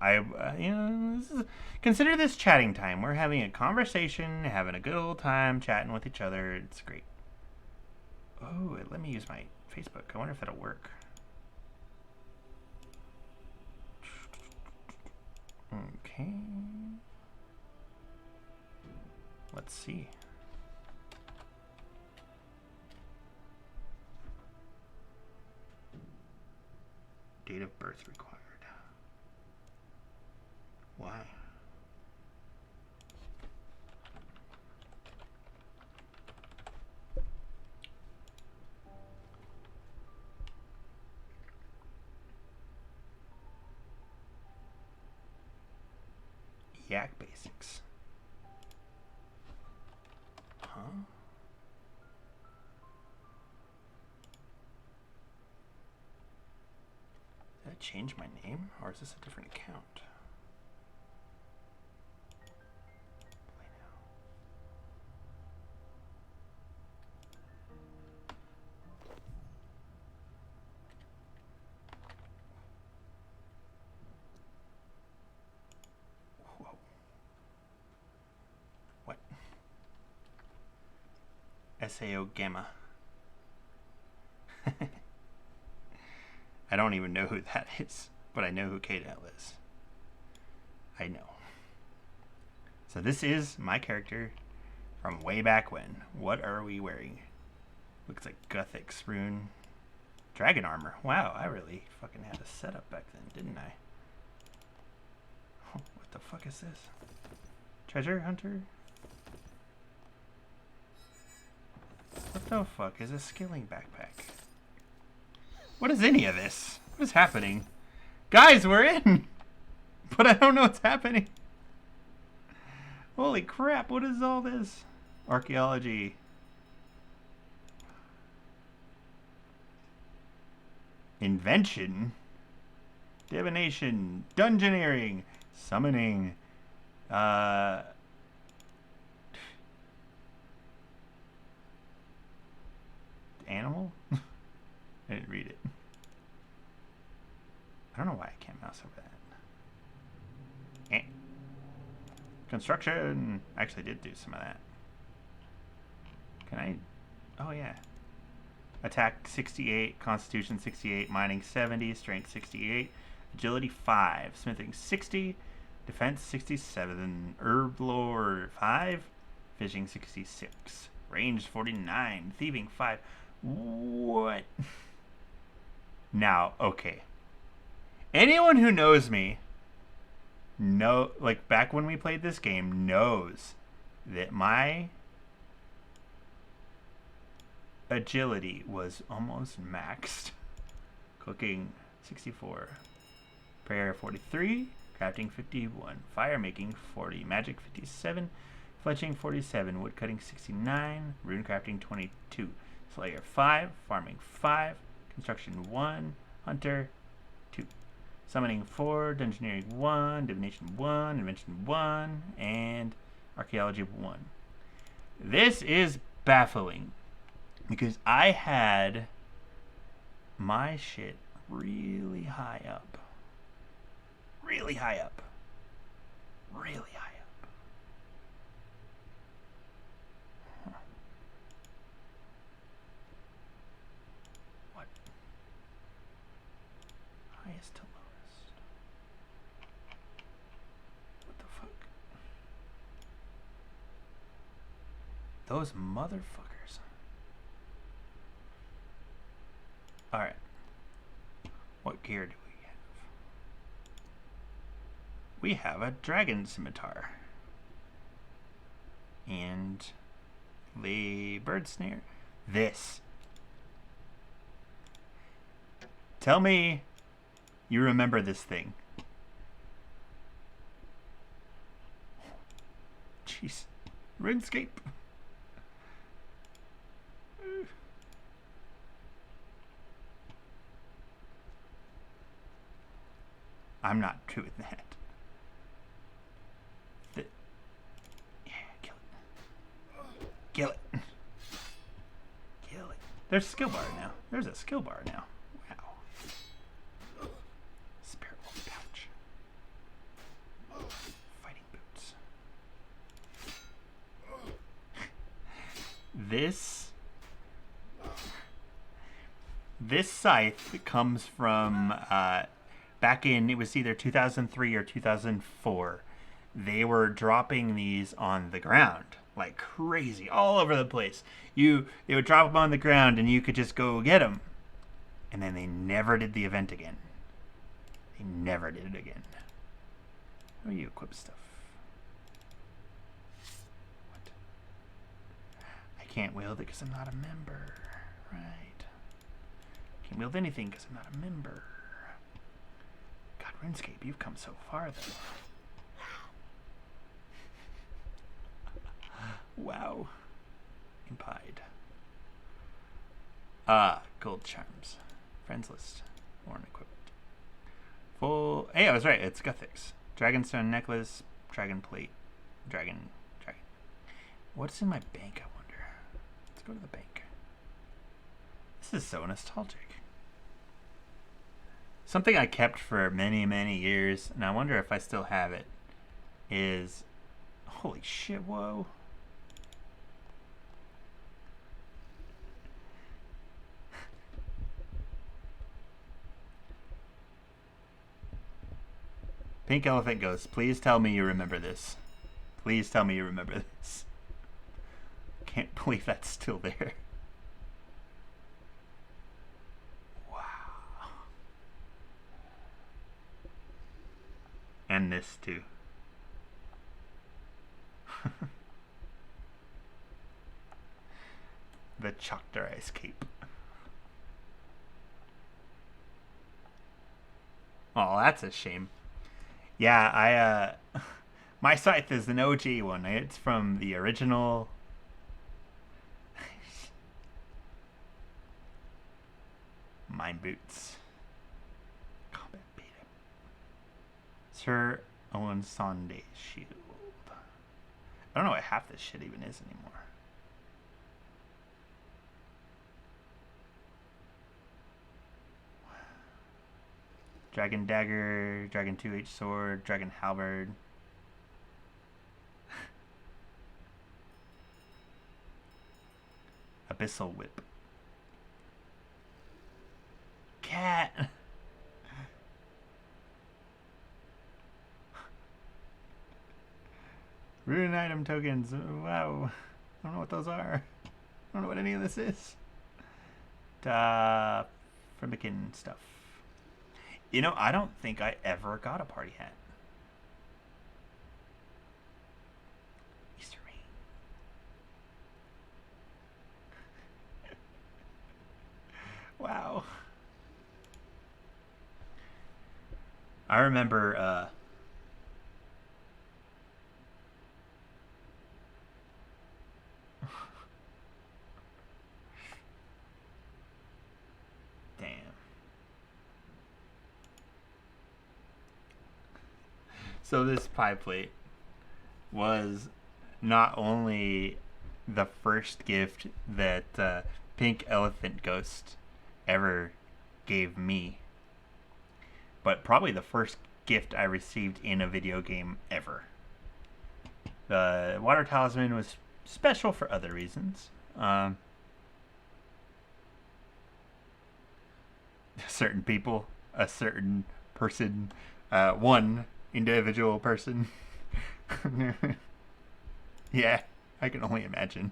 consider this chatting time. We're having a conversation, having a good old time, chatting with each other. It's great. Oh, let me use my Facebook. I wonder if that'll work. Okay. Let's see. Date of birth required. Why? Yak basics. Huh? Did I change my name, or is this a different account? Play now. Whoa. What? SAO Gamma. I don't even know who that is, but I know who K-Dell is. I know. So this is my character from way back when. What are we wearing? Looks like Gothic rune. Dragon armor. Wow, I really fucking had a setup back then, didn't I? Oh, what the fuck is this? Treasure hunter? What the fuck is a skilling backpack? What is any of this? What is happening? Guys, we're in! But I don't know what's happening. Holy crap, what is all this? Archaeology. Invention. Divination. Dungeoneering. Summoning. Animal? I didn't read it. I don't know why I can't mouse over that. Construction. I actually did do some of that. Can I? Oh yeah. Attack 68, Constitution 68, Mining 70, Strength 68, Agility 5, Smithing 60, Defense 67, Herb Lore 5, Fishing 66, Range 49, Thieving 5. What? Now, okay. Anyone who knows me, like back when we played this game, knows that my agility was almost maxed. Cooking 64, prayer 43, crafting 51, fire making 40, magic 57, fletching 47, wood cutting 69, rune crafting 22, slayer 5, farming 5, construction 1, hunter 2, summoning 4, dungeoneering 1, divination 1, invention 1, and archaeology 1. This is baffling because I had my shit really high up. Really high up. Really high up. Huh. What? Highest to lowest. What the fuck? Those motherfuckers. Alright. What gear do we have? We have a dragon scimitar. And the bird snare. This. Tell me you remember this thing. Jeez. RuneScape. I'm not doing that. Yeah, kill it. Kill it. Kill it. There's a skill bar now. There's a skill bar now. Wow. Spirit wolf pouch. Fighting boots. This scythe comes from back in, it was either 2003 or 2004. They were dropping these on the ground like crazy, all over the place. They would drop them on the ground and you could just go get them. And then they never did the event again. They never did it again. How do you equip stuff? What? I can't wield it because I'm not a member. Right. Can't wield anything because I'm not a member. God, RuneScape, you've come so far, though. Wow. Impied. Gold charms. Friends list. Worn equipment. Full. Hey, I was right. It's Guthix. Dragonstone necklace. Dragon plate. Dragon. What's in my bank, I wonder? Let's go to the bank. This is so nostalgic. Something I kept for many, many years, and I wonder if I still have it, is... Holy shit, whoa. Pink Elephant Ghost, please tell me you remember this. Please tell me you remember this. Can't believe that's still there. Wow. And this too. The Choctaw Ice Cape. Oh, that's a shame. Yeah, My scythe is an OG one. It's from the original. Mine boots. Combat beta. Sir Owen Sonde's shield. I don't know what half this shit even is anymore. Dragon dagger, dragon 2H sword, dragon halberd. Abyssal whip. Cat. Rune item tokens. Wow. I don't know what those are. I don't know what any of this is. Frimikin stuff. You know, I don't think I ever got a party hat. Easter rain. Wow. I remember damn. So this pie plate was not only the first gift that Pink Elephant Ghost ever gave me, but probably the first gift I received in a video game ever. The water talisman was special for other reasons. Certain people, a certain person, one individual person. Yeah, I can only imagine.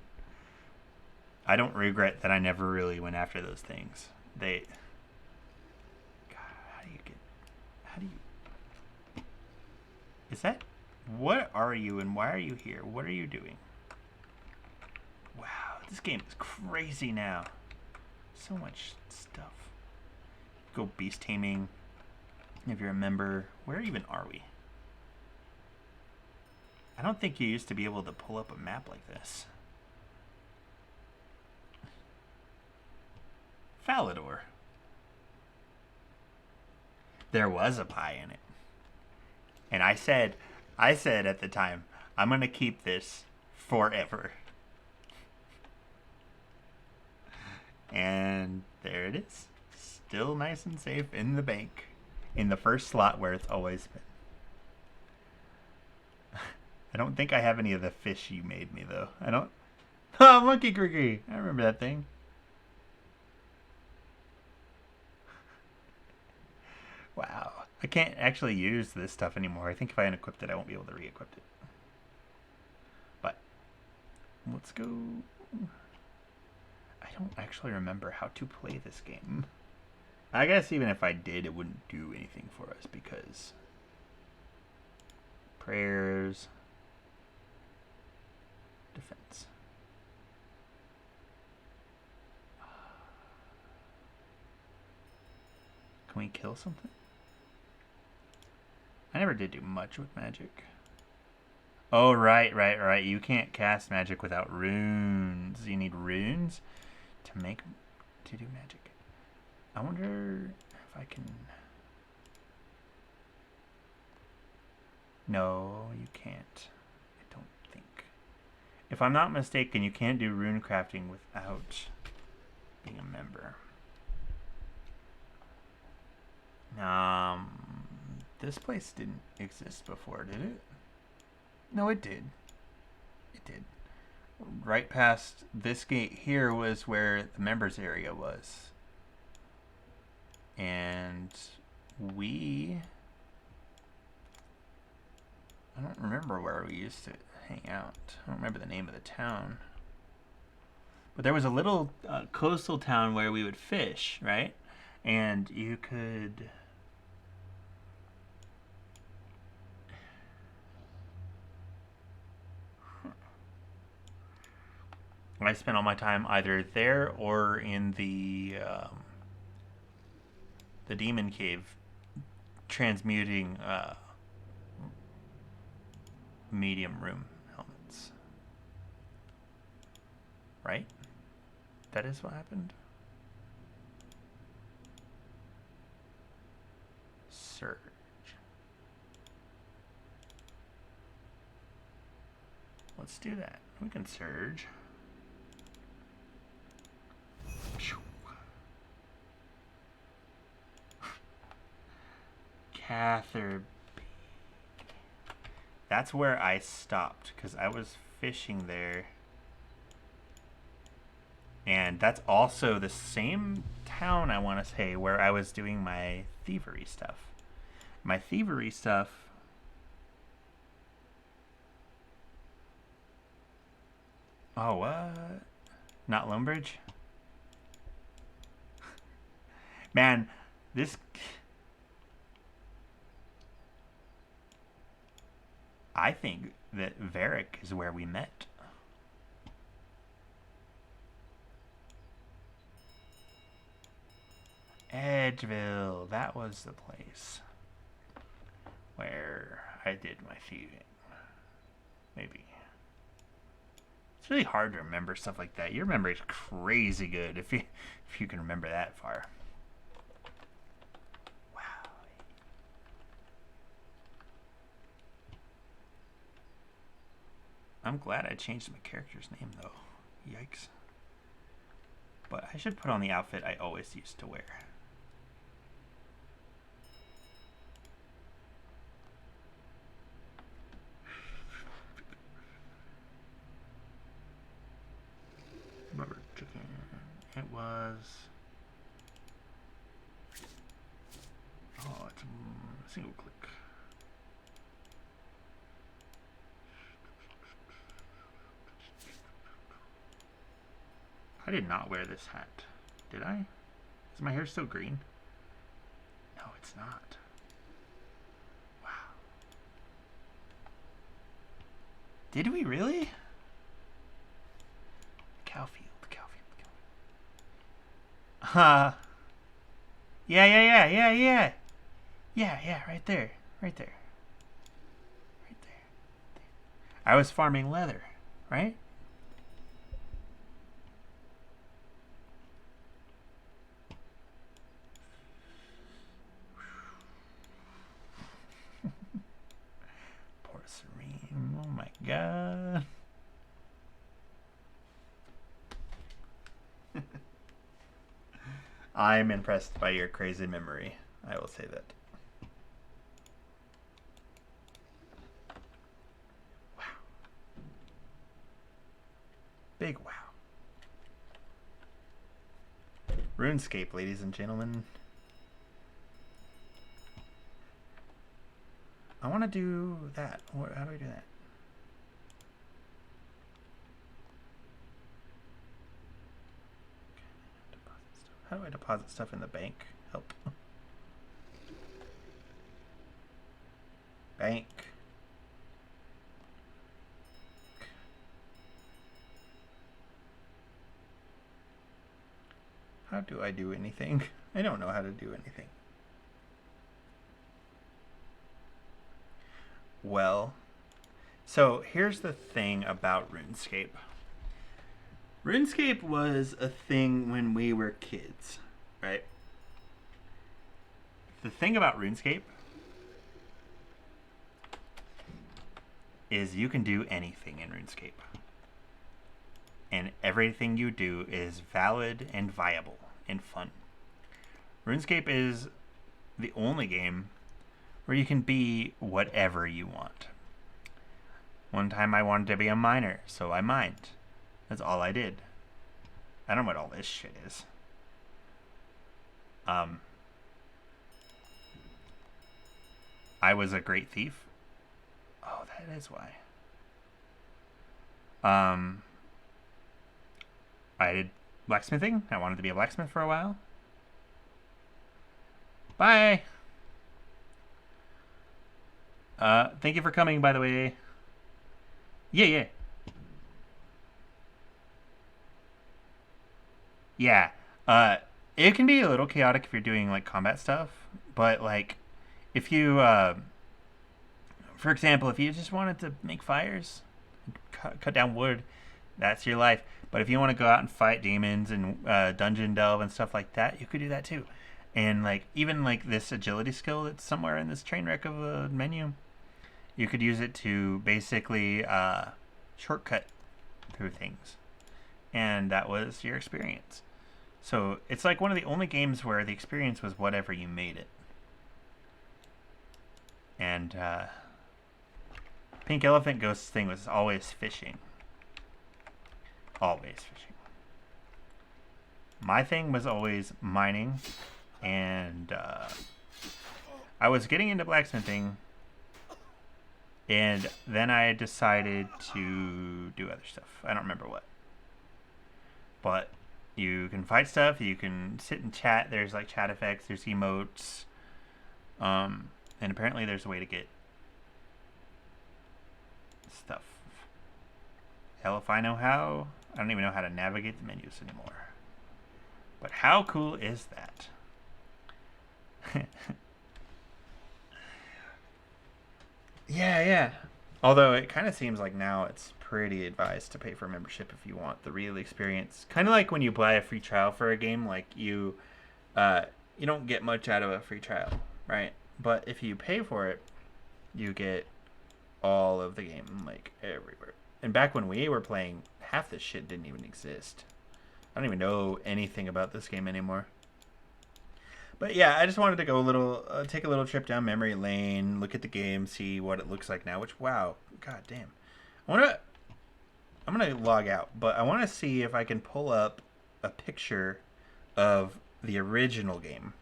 I don't regret that I never really went after those things. God, how do you is that, what are you and why are you here? What are you doing? Wow, this game is crazy now. So much stuff. Go beast taming if you're a member. Where even are we? I don't think you used to be able to pull up a map like this. Falador. There was a pie in it. And I said at the time, I'm going to keep this forever. And there it is. Still nice and safe in the bank. In the first slot where it's always been. I don't think I have any of the fish you made me, though. I don't... Oh, Monkey Cricky! I remember that thing. Wow. I can't actually use this stuff anymore. I think if I unequipped it, I won't be able to re-equip it. But, let's go... I don't actually remember how to play this game. I guess even if I did, it wouldn't do anything for us because... Prayers... Defense. Can we kill something? I never did do much with magic. Oh, right. You can't cast magic without runes. You need runes to do magic. I wonder if I can... No, you can't. I don't think. If I'm not mistaken, you can't do rune crafting without being a member. This place didn't exist before, did it? No, it did. It did. Right past this gate here was where the members area was. And I don't remember where we used to hang out. I don't remember the name of the town. But there was a little coastal town where we would fish, right? And you could... I spent all my time either there or in the demon cave transmuting medium room helmets. Right? That is what happened? Surge. Let's do that. We can surge. Cather. That's where I stopped because I was fishing there. And that's also the same town, I want to say, where I was doing my thievery stuff. My thievery stuff... Oh, what? Not Lumbridge? Man, this... I think that Varric is where we met. Edgeville, that was the place where I did my thieving. Maybe. It's really hard to remember stuff like that. Your memory is crazy good if you can remember that far. Wow. I'm glad I changed my character's name though. Yikes. But I should put on the outfit I always used to wear. Rubber chicken. It was... Oh, it's a single click. I did not wear this hat. Did I? Is my hair still green? No, it's not. Wow. Did we really? Cowfield. Yeah, right there. I was farming leather, right? Poor Serene, oh my god. I'm impressed by your crazy memory. I will say that. Wow. Big wow. RuneScape, ladies and gentlemen. I want to do that. How do I do that? How do I deposit stuff in the bank? Help. Bank. How do I do anything? I don't know how to do anything. Well, so here's the thing about RuneScape. RuneScape was a thing when we were kids, right? The thing about RuneScape is you can do anything in RuneScape. And everything you do is valid and viable and fun. RuneScape is the only game where you can be whatever you want. One time I wanted to be a miner, so I mined. That's all I did. I don't know what all this shit is. I was a great thief. Oh, that is why. I did blacksmithing. I wanted to be a blacksmith for a while. Bye. Thank you for coming, by the way. Yeah. Yeah. It can be a little chaotic if you're doing like combat stuff, but like if you For example, if you just wanted to make fires, cut down wood, that's your life. But if you want to go out and fight demons and dungeon delve and stuff like that, you could do that too. And like even like this agility skill that's somewhere in this train wreck of a menu, you could use it to basically shortcut through things. And that was your experience. So it's like one of the only games where the experience was whatever you made it. And Pink Elephant Ghost's thing was always fishing. Always fishing. My thing was always mining, and I was getting into blacksmithing, and then I decided to do other stuff. I don't remember what. But you can fight stuff, you can sit and chat, there's like chat effects, there's emotes, and apparently there's a way to get stuff. Hell if I know how. I don't even know how to navigate the menus anymore. But how cool is that? Yeah. Although it kind of seems like now it's pretty advised to pay for a membership if you want the real experience. Kind of like when you buy a free trial for a game, like you don't get much out of a free trial, right? But if you pay for it, you get all of the game, like everywhere. And back when we were playing, half this shit didn't even exist. I don't even know anything about this game anymore. But yeah, I just wanted to go take a little trip down memory lane, look at the game, see what it looks like now. Which, wow, god damn. I'm gonna log out, but I want to see if I can pull up a picture of the original game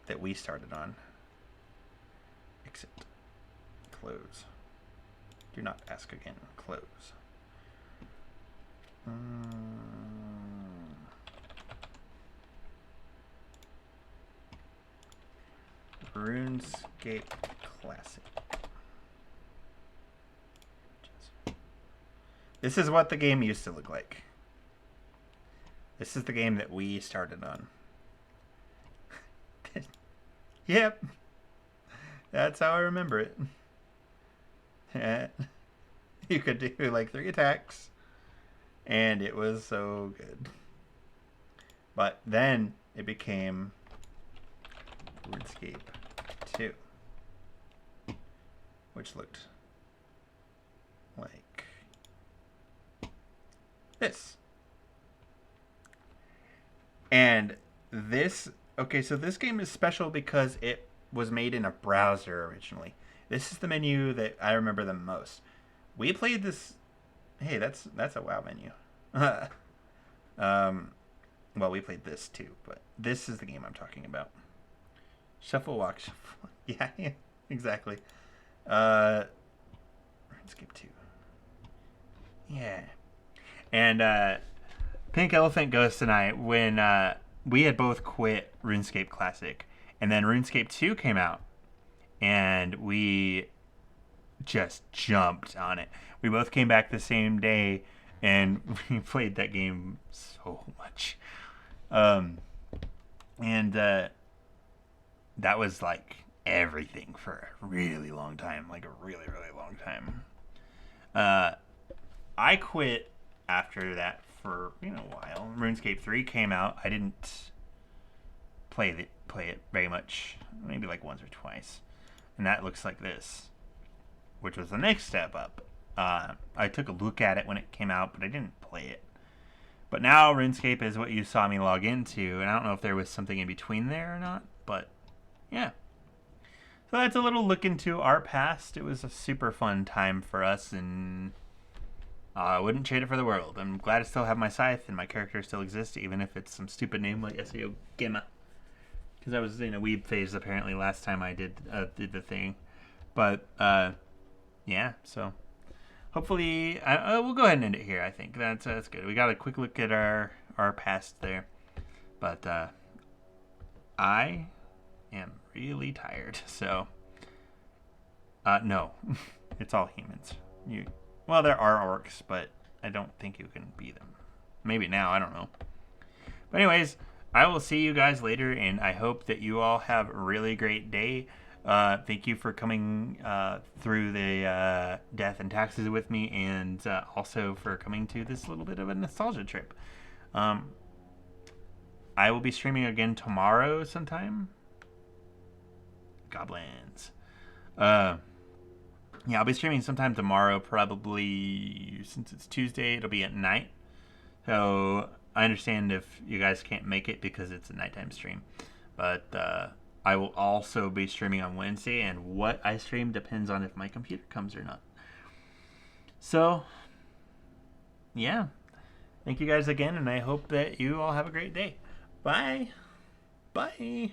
that we started on. Exit. Close. Do not ask again. Close. RuneScape Classic. This is what the game used to look like. This is the game that we started on. Yep. That's how I remember it. You could do like 3 attacks, and it was so good. But then it became RuneScape 2, which looked like this. And this, okay, so this game is special because it was made in a browser originally. This is the menu that I remember the most. We played this. Hey, that's a WoW menu. Well, we played this too, but this is the game I'm talking about. Shuffle, walk, shuffle. Yeah, exactly. RuneScape 2. Yeah. And Pink Elephant Ghost and I, when we had both quit RuneScape Classic, and then RuneScape 2 came out, and we just jumped on it. We both came back the same day, and we played that game so much. And that was like everything for a really long time, like a really, really long time. I quit after that for a while. RuneScape 3 came out. I didn't play it very much, maybe like once or twice. And that looks like this, which was the next step up. I took a look at it when it came out, but I didn't play it. But now RuneScape is what you saw me log into, and I don't know if there was something in between there or not, but yeah. So that's a little look into our past. It was a super fun time for us, and I wouldn't trade it for the world. I'm glad I still have my scythe, and my character still exists, even if it's some stupid name like SEO Gemma. Because I was in a weeb phase apparently last time I did the thing. But yeah, so hopefully we'll go ahead and end it here. I think that's good. We got a quick look at our past there, but I am really tired. So no, it's all humans. Well, there are orcs, but I don't think you can be them. Maybe now, I don't know. But anyways, I will see you guys later, and I hope that you all have a really great day. Thank you for coming through the death and taxes with me, and also for coming to this little bit of a nostalgia trip. I will be streaming again tomorrow sometime. Goblins. Yeah, I'll be streaming sometime tomorrow, probably, since it's Tuesday, it'll be at night. So I understand if you guys can't make it because it's a nighttime stream. But I will also be streaming on Wednesday, and what I stream depends on if my computer comes or not. So, yeah. Thank you guys again, and I hope that you all have a great day. Bye. Bye.